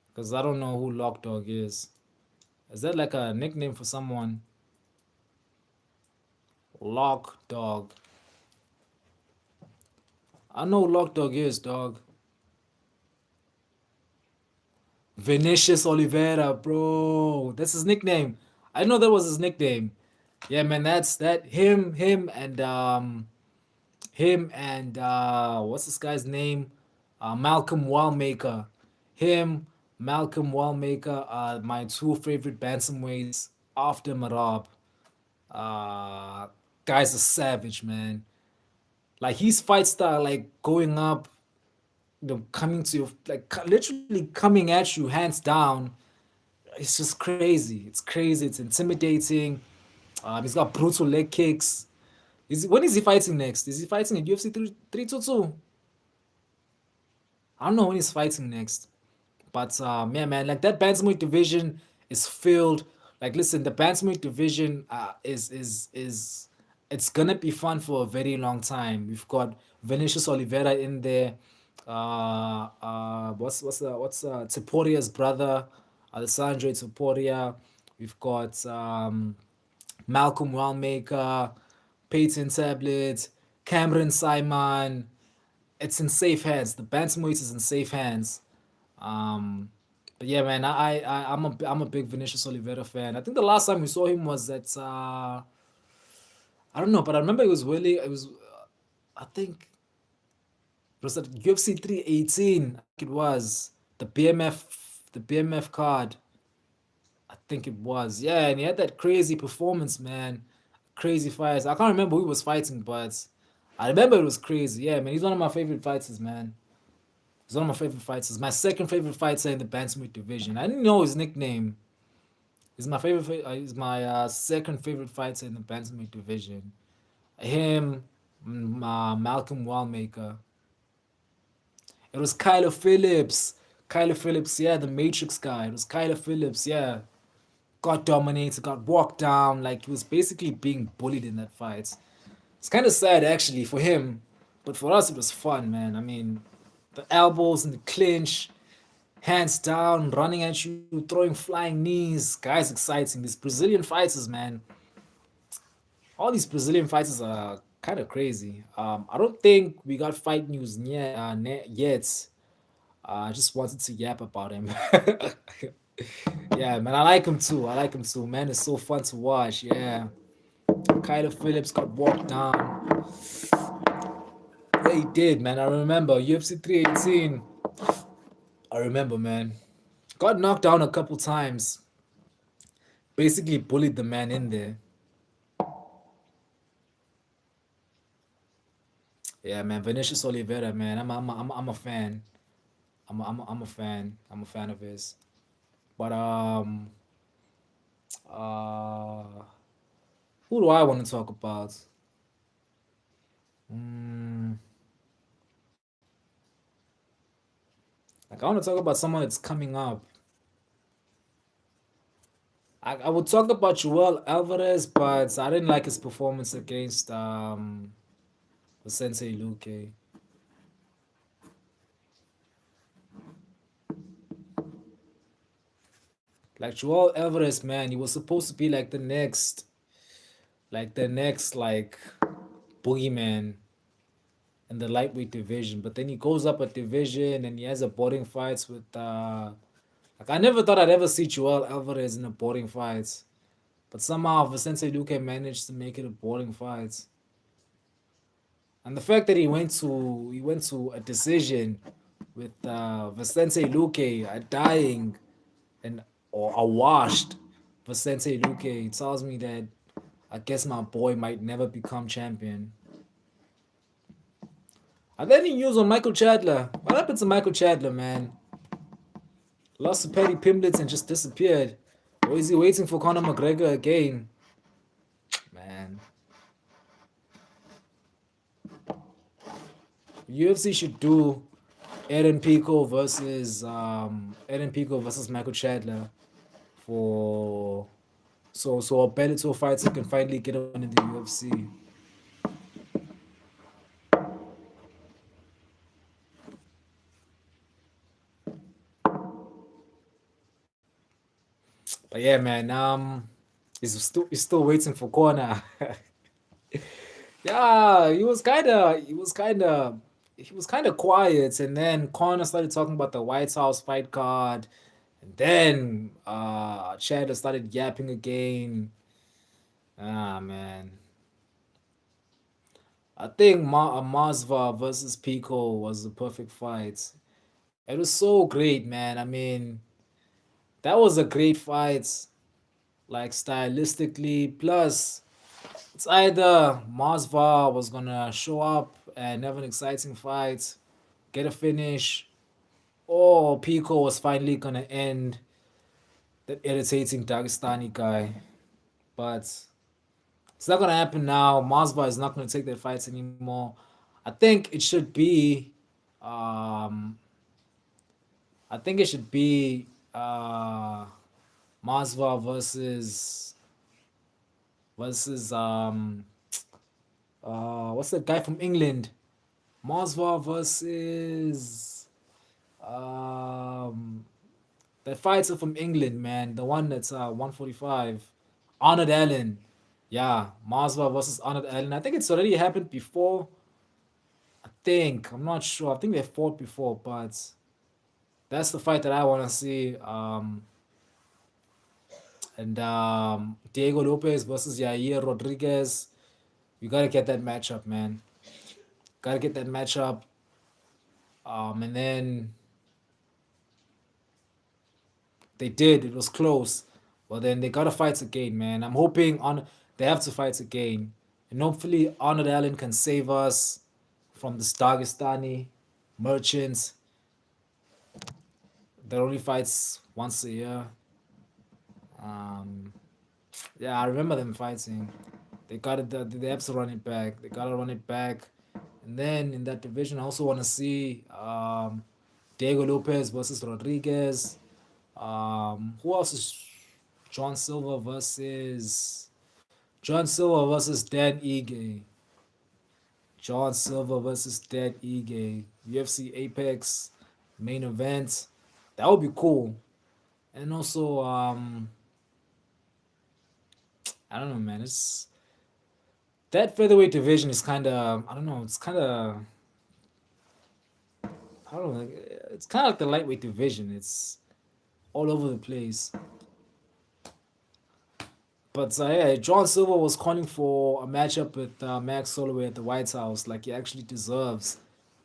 Because I don't know who Lockdog is. Is that like a nickname for someone? Lockdog. I know who Lockdog is, dog. Vinicius Oliveira, bro. That's his nickname. I know that was his nickname. Yeah, man, that's that him and what's this guy's name? Malcolm Wallmaker. Him, Malcolm Wallmaker are my two favorite bantamweights after Marab. Uh guy's a savage, man. Like his fight style, like going up, coming to you, like literally coming at you hands down. It's just crazy. It's crazy. It's intimidating. He's got brutal leg kicks. When is he fighting next? Is he fighting at UFC 322? I don't know when he's fighting next. But yeah, man, like that bantamweight division is filled. Like, listen, the bantamweight division is it's gonna be fun for a very long time. We've got Vinicius Oliveira in there. What's Teporia's brother, Alessandro Teporia. We've got Malcolm Wellmaker, Peyton Tablet, Cameron Simon. It's in safe hands. The bantamweight is in safe hands. Um, But yeah, man, I'm a big Vinicius Oliveira fan. I think the last time we saw him was at I don't know, but I remember I think it was at UFC 318. I think it was the BMF card. I think it was. Yeah, and he had that crazy performance, man. Crazy fights. I can't remember who he was fighting, but I remember it was crazy. Yeah, man, he's one of my favorite fighters, man. He's one of my favorite fighters. My second favorite fighter in the bantamweight division. I didn't know his nickname. He's my second favorite fighter in the bantamweight division. Him, Malcolm Wallmaker. It was Kyler Phillips. Kyler Phillips, yeah, the Matrix guy. It was Kyler Phillips, yeah. Got dominated, got walked down. Like he was basically being bullied in that fight. It's kind of sad actually for him, but for us it was fun, man. I mean, the elbows and the clinch, hands down, running at you, throwing flying knees. Guys, exciting. These Brazilian fighters, man. All these Brazilian fighters are kind of crazy. I don't think we got fight news yet. I just wanted to yap about him. Yeah, man, I like him too. I like him too, man. It's so fun to watch. Yeah, Kyler Phillips got walked down. Yeah, he did, man. I remember UFC 318. I remember, man. Got knocked down a couple times. Basically bullied the man in there. Yeah, man. Vinicius Oliveira, man. I'm a fan. I'm a fan. I'm a fan of his. But uh, who do I want to talk about? Mm, like I want to talk about someone that's coming up. I would talk about Joel Alvarez, but I didn't like his performance against Sensei Luque. Like Joel Alvarez, man, he was supposed to be like the next boogeyman in the lightweight division, but then he goes up a division and he has a boarding fights with like I never thought I'd ever see Joel Alvarez in a boarding fight, but somehow Vicente Luque managed to make it a boarding fight. And the fact that he went to a decision with Vicente Luque dying and or a washed Vicente Luque tells me that I guess my boy might never become champion. Are there any news on Michael Chandler? What happened to Michael Chandler, man? Lost to Paddy Pimblett and just disappeared. Or is he waiting for Conor McGregor again? Man. UFC should do Aaron Pico versus Michael Chandler for so a Bellator fighter can finally get on in the UFC. But yeah, man, he's still waiting for corner. Yeah, he was kind of quiet, and then Connor started talking about the White House fight card, and then Chandler started yapping again. Ah man, I think Masva versus Pico was the perfect fight. It was so great, man. I mean, that was a great fight, like stylistically. Plus, it's either Masva was gonna show up and have an exciting fight, get a finish, or Pico was finally gonna end that irritating Dagestani guy. But it's not gonna happen now. Masva is not gonna take that fights anymore. I think it should be um I think it should be Masva versus what's that guy from England? Masva versus um the fighter from England, man. The one that's 145. Arnold Allen. Yeah, Masva versus Arnold Allen. I think it's already happened before. I think. I'm not sure. I think they fought before, but That's the fight that I want to see. And Diego Lopez versus Yair Rodriguez. You gotta get that matchup, man. Gotta get that matchup. And then they did. It was close. Well, then they gotta fight again, man. I'm hoping on they have to fight again, and hopefully Arnold Allen can save us from this Dagestani merchants that only fights once a year. Um, yeah, I remember them fighting. They got it. They have to run it back. They gotta run it back. And then in that division, I also want to see Diego Lopez versus Rodriguez. Who else is John Silver versus Dan Ige. John Silver versus Dan Ige. UFC Apex main event. That would be cool. And also, I don't know, man. It's that featherweight division is kind of I don't know. It's kind of I don't know. It's kind of like the lightweight division. It's all over the place. But yeah, John Silver was calling for a matchup with Max Holloway at the White House. Like he actually deserves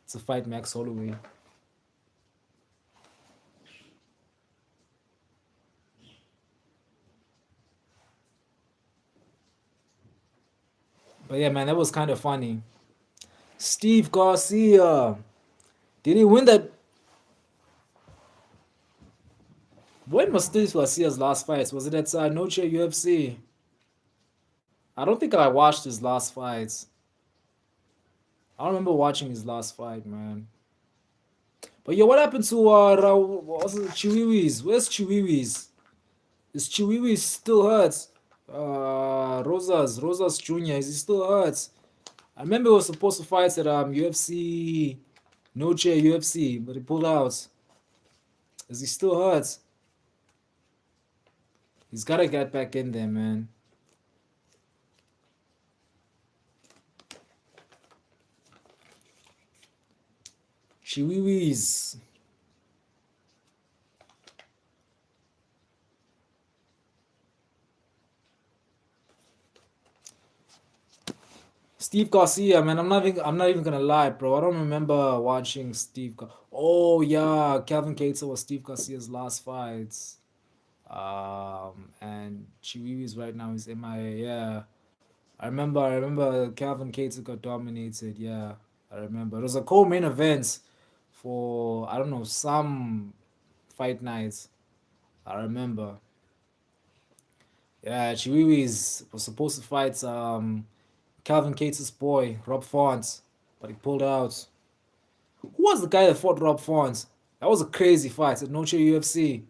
to fight Max Holloway. But yeah, man, that was kind of funny. Steve Garcia. Did he win that? When was Steve Garcia's last fight? Was it at Noche UFC? I don't think I watched his last fights. I don't remember watching his last fight, man. But yeah, what happened to what was it, Chiwiwis? Where's Chiwiwis? Is Chiwiwis still hurt? Rosas Jr. Is he still hurt? I remember he was supposed to fight at UFC Noche UFC, but he pulled out. Is he still hurt? He's gotta get back in there, man. Chiwiwis. Steve Garcia, man. I'm not even gonna lie, bro. I don't remember watching Oh yeah, Calvin Cater was Steve Garcia's last fight. And Chiwiwis right now is MIA. Yeah, I remember Calvin Cater got dominated. Yeah, I remember. It was a co-main event for I don't know some fight nights. I remember. Yeah, Chiwiwis was supposed to fight Calvin Cater's boy Rob Font, but he pulled out. Who was the guy that fought Rob Font? That was a crazy fight at Noche UFC.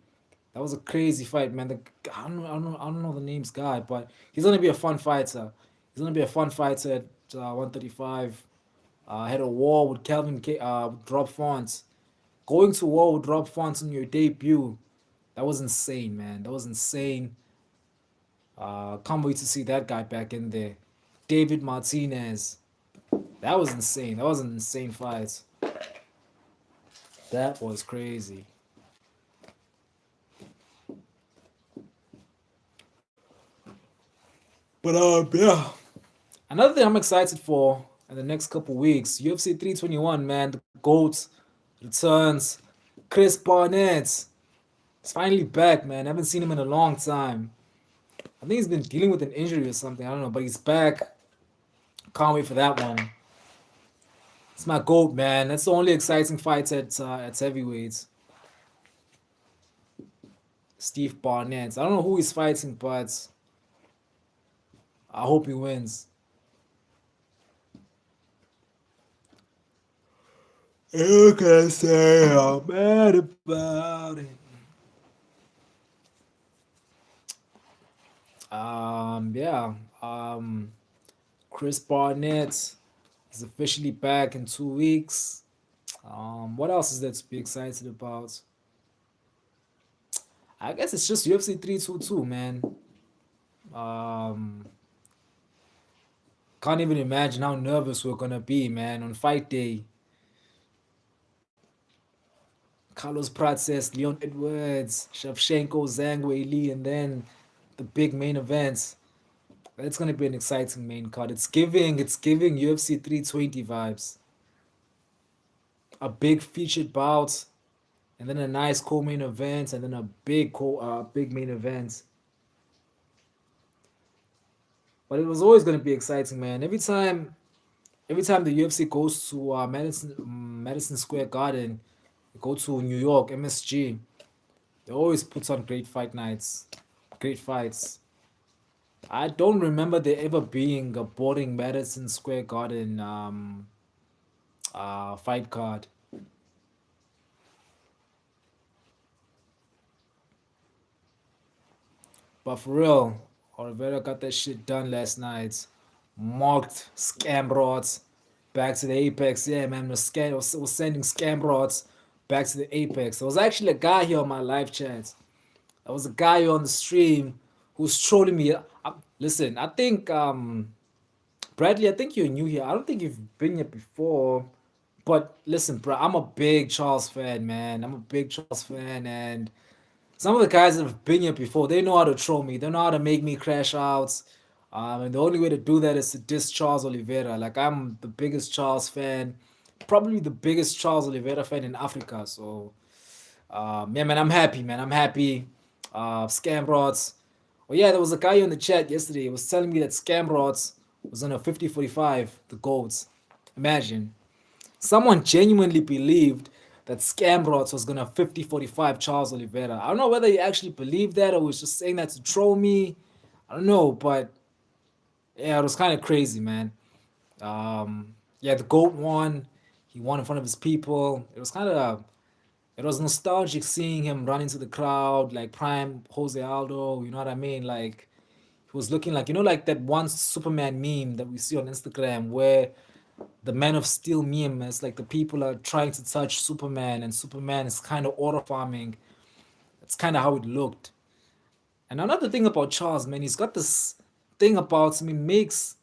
That was a crazy fight, man. I don't know the name's guy, but he's gonna be a fun fighter. He's gonna be a fun fighter at 135. Had a war with with Rob Font. Going to war with Rob Font on your debut, that was insane, man. That was insane. Can't wait to see that guy back in there. David Martinez. That was insane. That was an insane fight. That was crazy. But yeah. Another thing I'm excited for in the next couple weeks, UFC 321, man, the GOAT returns. Chris Barnett. He's finally back, man. I haven't seen him in a long time. I think he's been dealing with an injury or something. I don't know, but he's back. Can't wait for that one. It's my GOAT, man. That's the only exciting fight at heavyweight. Steve Barnett. I don't know who he's fighting, but I hope he wins. You can say I'm mad about it. Yeah. Chris Barnett is officially back in 2 weeks. What else is there to be excited about? I guess it's just UFC 322, man. Um, can't even imagine how nervous we're gonna be, man, on fight day. Carlos Prates, Leon Edwards, Shevchenko, Zhang Weili, and then the big main events. It's gonna be an exciting main card. It's giving UFC 320 vibes. A big featured bout, and then a nice co-main event, and then a big main event. But it was always gonna be exciting, man. Every time the UFC goes to Madison Square Garden, they go to New York MSG. They always puts on great fight nights, great fights. I don't remember there ever being a boring Madison Square Garden fight card. But for real, Oliveira got that shit done last night. Marked scam rods back to the apex. Yeah, man, was sending scam rods back to the apex. There was actually a guy here on my live chat. There was a guy here on the stream who's trolling me. Listen, I think Bradley, I think you're new here. I don't think you've been here before. But listen, bro, I'm a big Charles fan, man. I'm a big Charles fan, and some of the guys that have been here before, they know how to troll me. They know how to make me crash out. And the only way to do that is to diss Charles Oliveira. Like I'm the biggest Charles fan, probably the biggest Charles Oliveira fan in Africa. So yeah, man, I'm happy, man. I'm happy. Scam rods. Oh yeah, there was a guy in the chat yesterday. He was telling me that Scam rods was on a 50-45, the golds. Imagine. Someone genuinely believed that Scamrots was gonna 50-45 Charles Oliveira. I don't know whether he actually believed that or was just saying that to troll me. I don't know, but yeah, it was kind of crazy, man. Yeah, the GOAT won. He won in front of his people. It was nostalgic seeing him run into the crowd like prime Jose Aldo. You know what I mean? Like he was looking like like that one Superman meme that we see on Instagram where the Man of Steel meme is like the people are trying to touch Superman and Superman is kind of auto farming. That's kind of how it looked. And another thing about Charles, man, he's got this thing about him. He makes,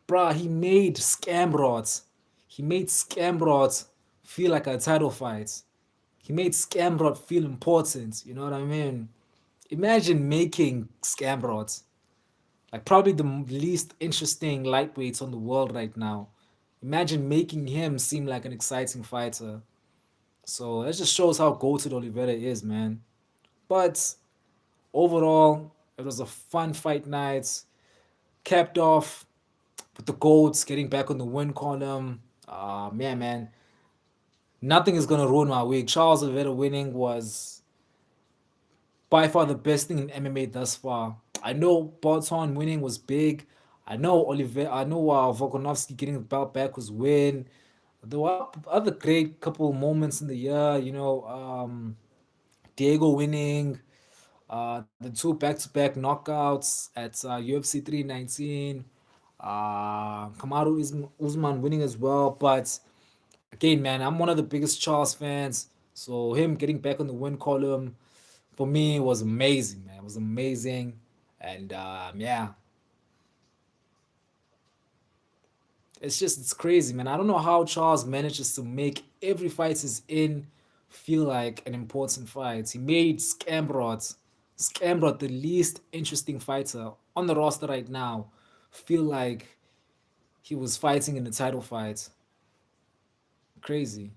bruh, he made scam rods. He made scam rods feel like a title fight. He made scam rod feel important. You know what I mean? Imagine making scam rods. Like probably the least interesting lightweights on the world right now. Imagine making him seem like an exciting fighter. So that just shows how goated Oliveira is, man. But overall, it was a fun fight night. Capped off with the goats getting back on the win column. Man, nothing is gonna ruin my week. Charles Oliveira winning was by far the best thing in MMA thus far. I know Barton winning was big. I know Volkanovski getting the belt back was win. There were other great couple moments in the year, Diego winning, the two back-to-back knockouts at UFC 319, Kamaru Usman winning as well. But again, man, I'm one of the biggest Charles fans, so him getting back on the win column for me was amazing, man. It was amazing, and yeah, it's crazy, man. I don't know how Charles manages to make every fight he's in feel like an important fight. He made Scamrod, the least interesting fighter on the roster right now, feel like he was fighting in the title fight. Crazy.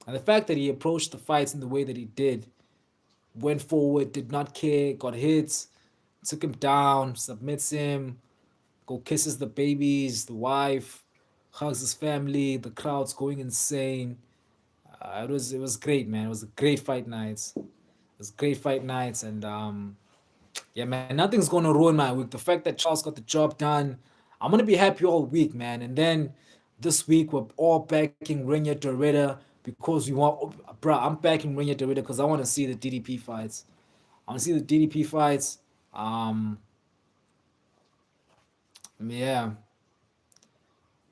And the fact that he approached the fights in the way that he did, went forward, did not care, got hits, took him down, submits him, go kisses the babies, the wife, hugs his family, the crowd's going insane. It was great, man. It was a great fight night. It was great fight nights, and yeah, man, nothing's gonna ruin my week. The fact that Charles got the job done, I'm gonna be happy all week, man. And then this week we're all backing Renya Dorita because we want, bro. I'm backing Renya Dorita because I want to see the DDP fights. I want to see the DDP fights. Um, yeah,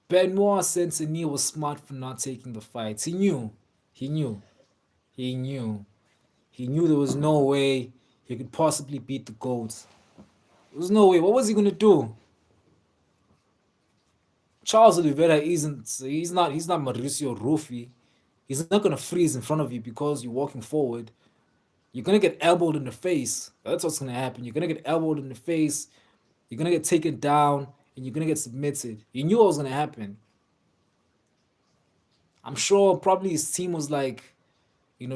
Benoit Saint-Denis was smart for not taking the fights. He knew, he knew, he knew there was no way he could possibly beat the Golds. There was no way. What was he gonna do? Charles Oliveira isn't. He's not Mauricio Rufy. He's not gonna freeze in front of you because you're walking forward. You're gonna get elbowed in the face. That's what's gonna happen. You're gonna get elbowed in the face. You're gonna get taken down, and you're gonna get submitted. You knew what was gonna happen. I'm sure probably his team was like,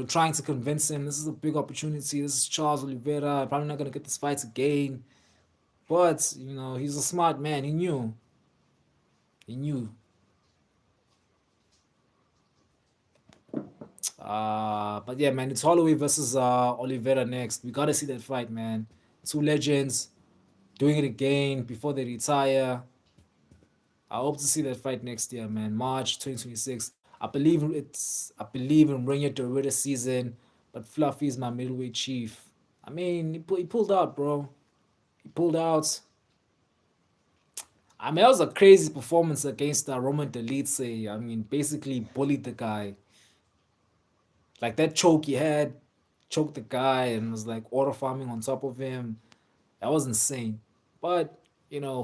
trying to convince him this is a big opportunity. This is Charles Oliveira. Probably not gonna get this fight again. But he's a smart man. He knew. He knew. But yeah, man, it's Holloway versus Oliveira next. We gotta see that fight, man. Two legends doing it again before they retire. I hope to see that fight next year, man. March 2026. I believe in Ring It to season, but Fluffy is my middleweight chief. I mean, he pulled out, bro. He pulled out. I mean, that was a crazy performance against Roman Dolidze. I mean, basically bullied the guy. Like that choke he had, choked the guy and was like auto farming on top of him. That was insane. But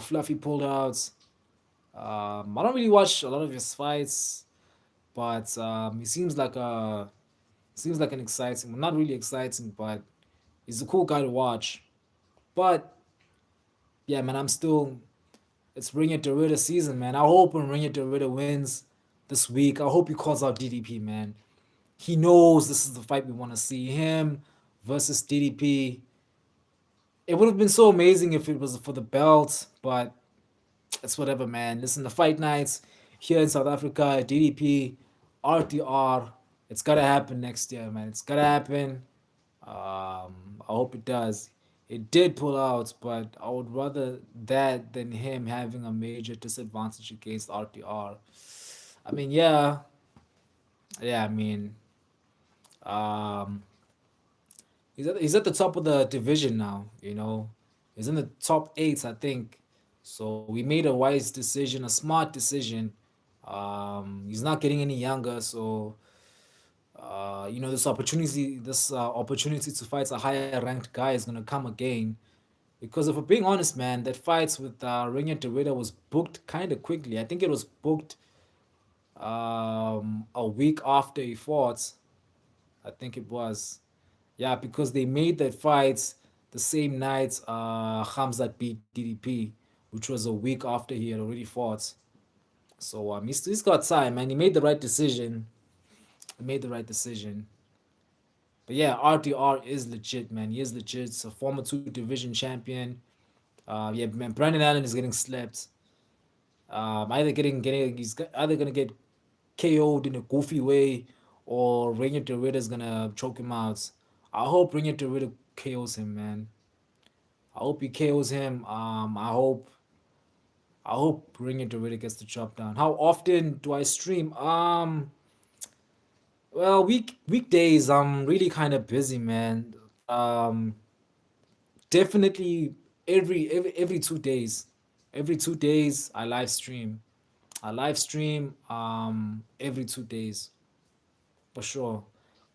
Fluffy pulled out. I don't really watch a lot of his fights, but he seems like an exciting, well, not really exciting, but he's a cool guy to watch. But yeah, man, it's Ring It to season, man. I hope when Ring It to wins this week, I hope he calls out DDP, man. He knows this is the fight we want to see him versus DDP. It would have been so amazing if it was for the belt, but it's whatever, man. Listen, the fight nights here in South Africa, DDP, RTR, it's gotta happen next year, man. It's gotta happen. I hope it does. It did pull out, but I would rather that than him having a major disadvantage against RTR. I mean, yeah, yeah. I mean, um, he's at the top of the division now. He's in the top eight, I think. So we made a wise decision, a smart decision. He's not getting any younger, so this opportunity to fight a higher ranked guy is gonna come again. Because if we're being honest, man, that fights with Renier Derrida was booked kind of quickly. I think it was booked a week after he fought. I think it was. Yeah, because they made that fight the same night Hamzat beat DDP, which was a week after he had already fought. So he's got time, man. He made the right decision. He made the right decision. But yeah, RTR is legit, man. He is legit. He's a former two division champion. Yeah, man. Brandon Allen is getting slept. Either gonna get KO'd in a goofy way, or Rainier Derrida is gonna choke him out. I hope Rainier Derrida KOs him, man. I hope he KOs him. I hope Rainier Derrida gets the chop down. How often do I stream? Well, weekdays I'm really kind of busy, man. Definitely every 2 days. Every 2 days I live stream. I live stream every 2 days for sure.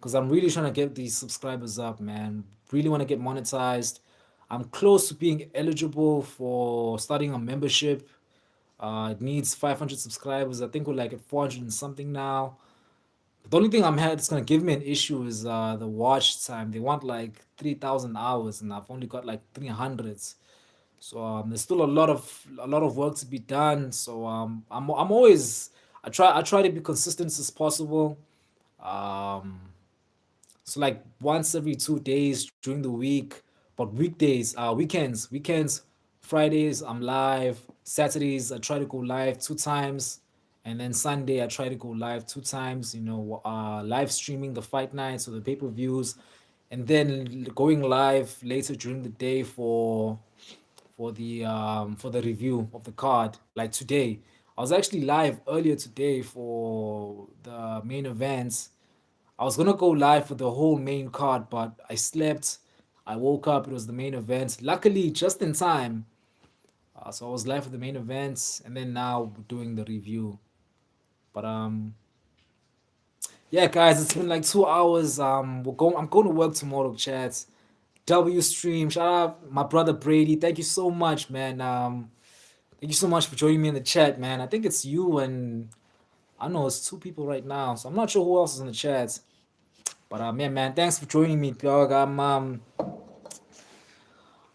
Cause I'm really trying to get these subscribers up, man. Really want to get monetized. I'm close to being eligible for starting a membership. It needs 500 subscribers. I think we're like at 400 and something now. But the only thing that's gonna give me an issue is the watch time. They want like 3,000 hours, and I've only got like 300. So there's still a lot of work to be done. So I'm always I try to be consistent as possible. Um, so like once every 2 days during the week, but weekends, Fridays I'm live. Saturdays I try to go live 2 times, and then Sunday I try to go live 2 times. Live streaming the fight nights or the pay-per-views, and then going live later during the day for the review of the card. Like today, I was actually live earlier today for the main events. I was gonna go live for the whole main card, but I slept. I woke up. It was the main event. Luckily, just in time. So I was live for the main events, and then now doing the review. But yeah, guys, it's been like 2 hours. I'm going to work tomorrow, chat. W stream. Shout out my brother Brady. Thank you so much, man. Thank you so much for joining me in the chat, man. I think it's you and I know it's two people right now, so I'm not sure who else is in the chat. But yeah, man, thanks for joining me, dog.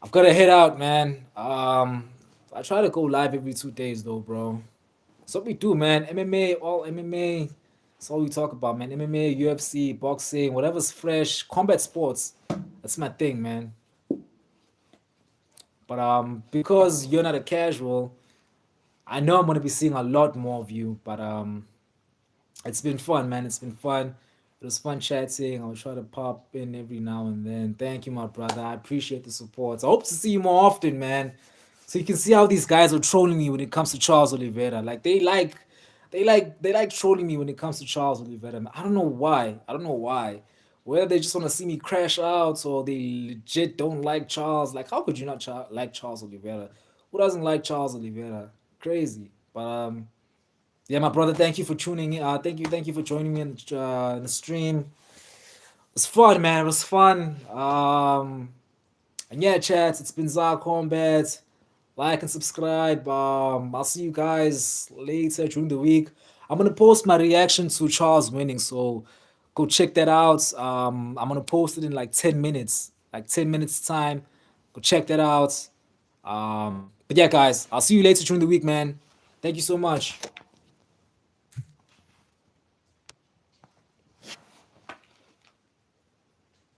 I've got to head out, man. I try to go live every 2 days though, bro. So what we do, man. MMA, all MMA. That's all we talk about, man. MMA, UFC, boxing, whatever's fresh, combat sports. That's my thing, man. But because you're not a casual, I know I'm gonna be seeing a lot more of you. But it's been fun, man. It's been fun. It was fun chatting. I'll try to pop in every now and then. Thank you, my brother. I appreciate the support. I hope to see you more often, man. So you can see how these guys are trolling me when it comes to Charles Oliveira. Like they like trolling me when it comes to Charles Oliveira. I don't know why. I don't know why. Whether they just want to see me crash out or they legit don't like Charles. Like, how could you not like Charles Oliveira? Who doesn't like Charles Oliveira? Crazy. But yeah, my brother, thank you for tuning in. Thank you for joining me in the stream. It was fun, man. It was fun. And yeah, chat. It's been Zar-Kombat. Like and subscribe. I'll see you guys later during the week. I'm gonna post my reaction to Charles winning, so go check that out. I'm gonna post it in like 10 minutes, like 10 minutes time. Go check that out. But yeah, guys, I'll see you later during the week, man. Thank you so much.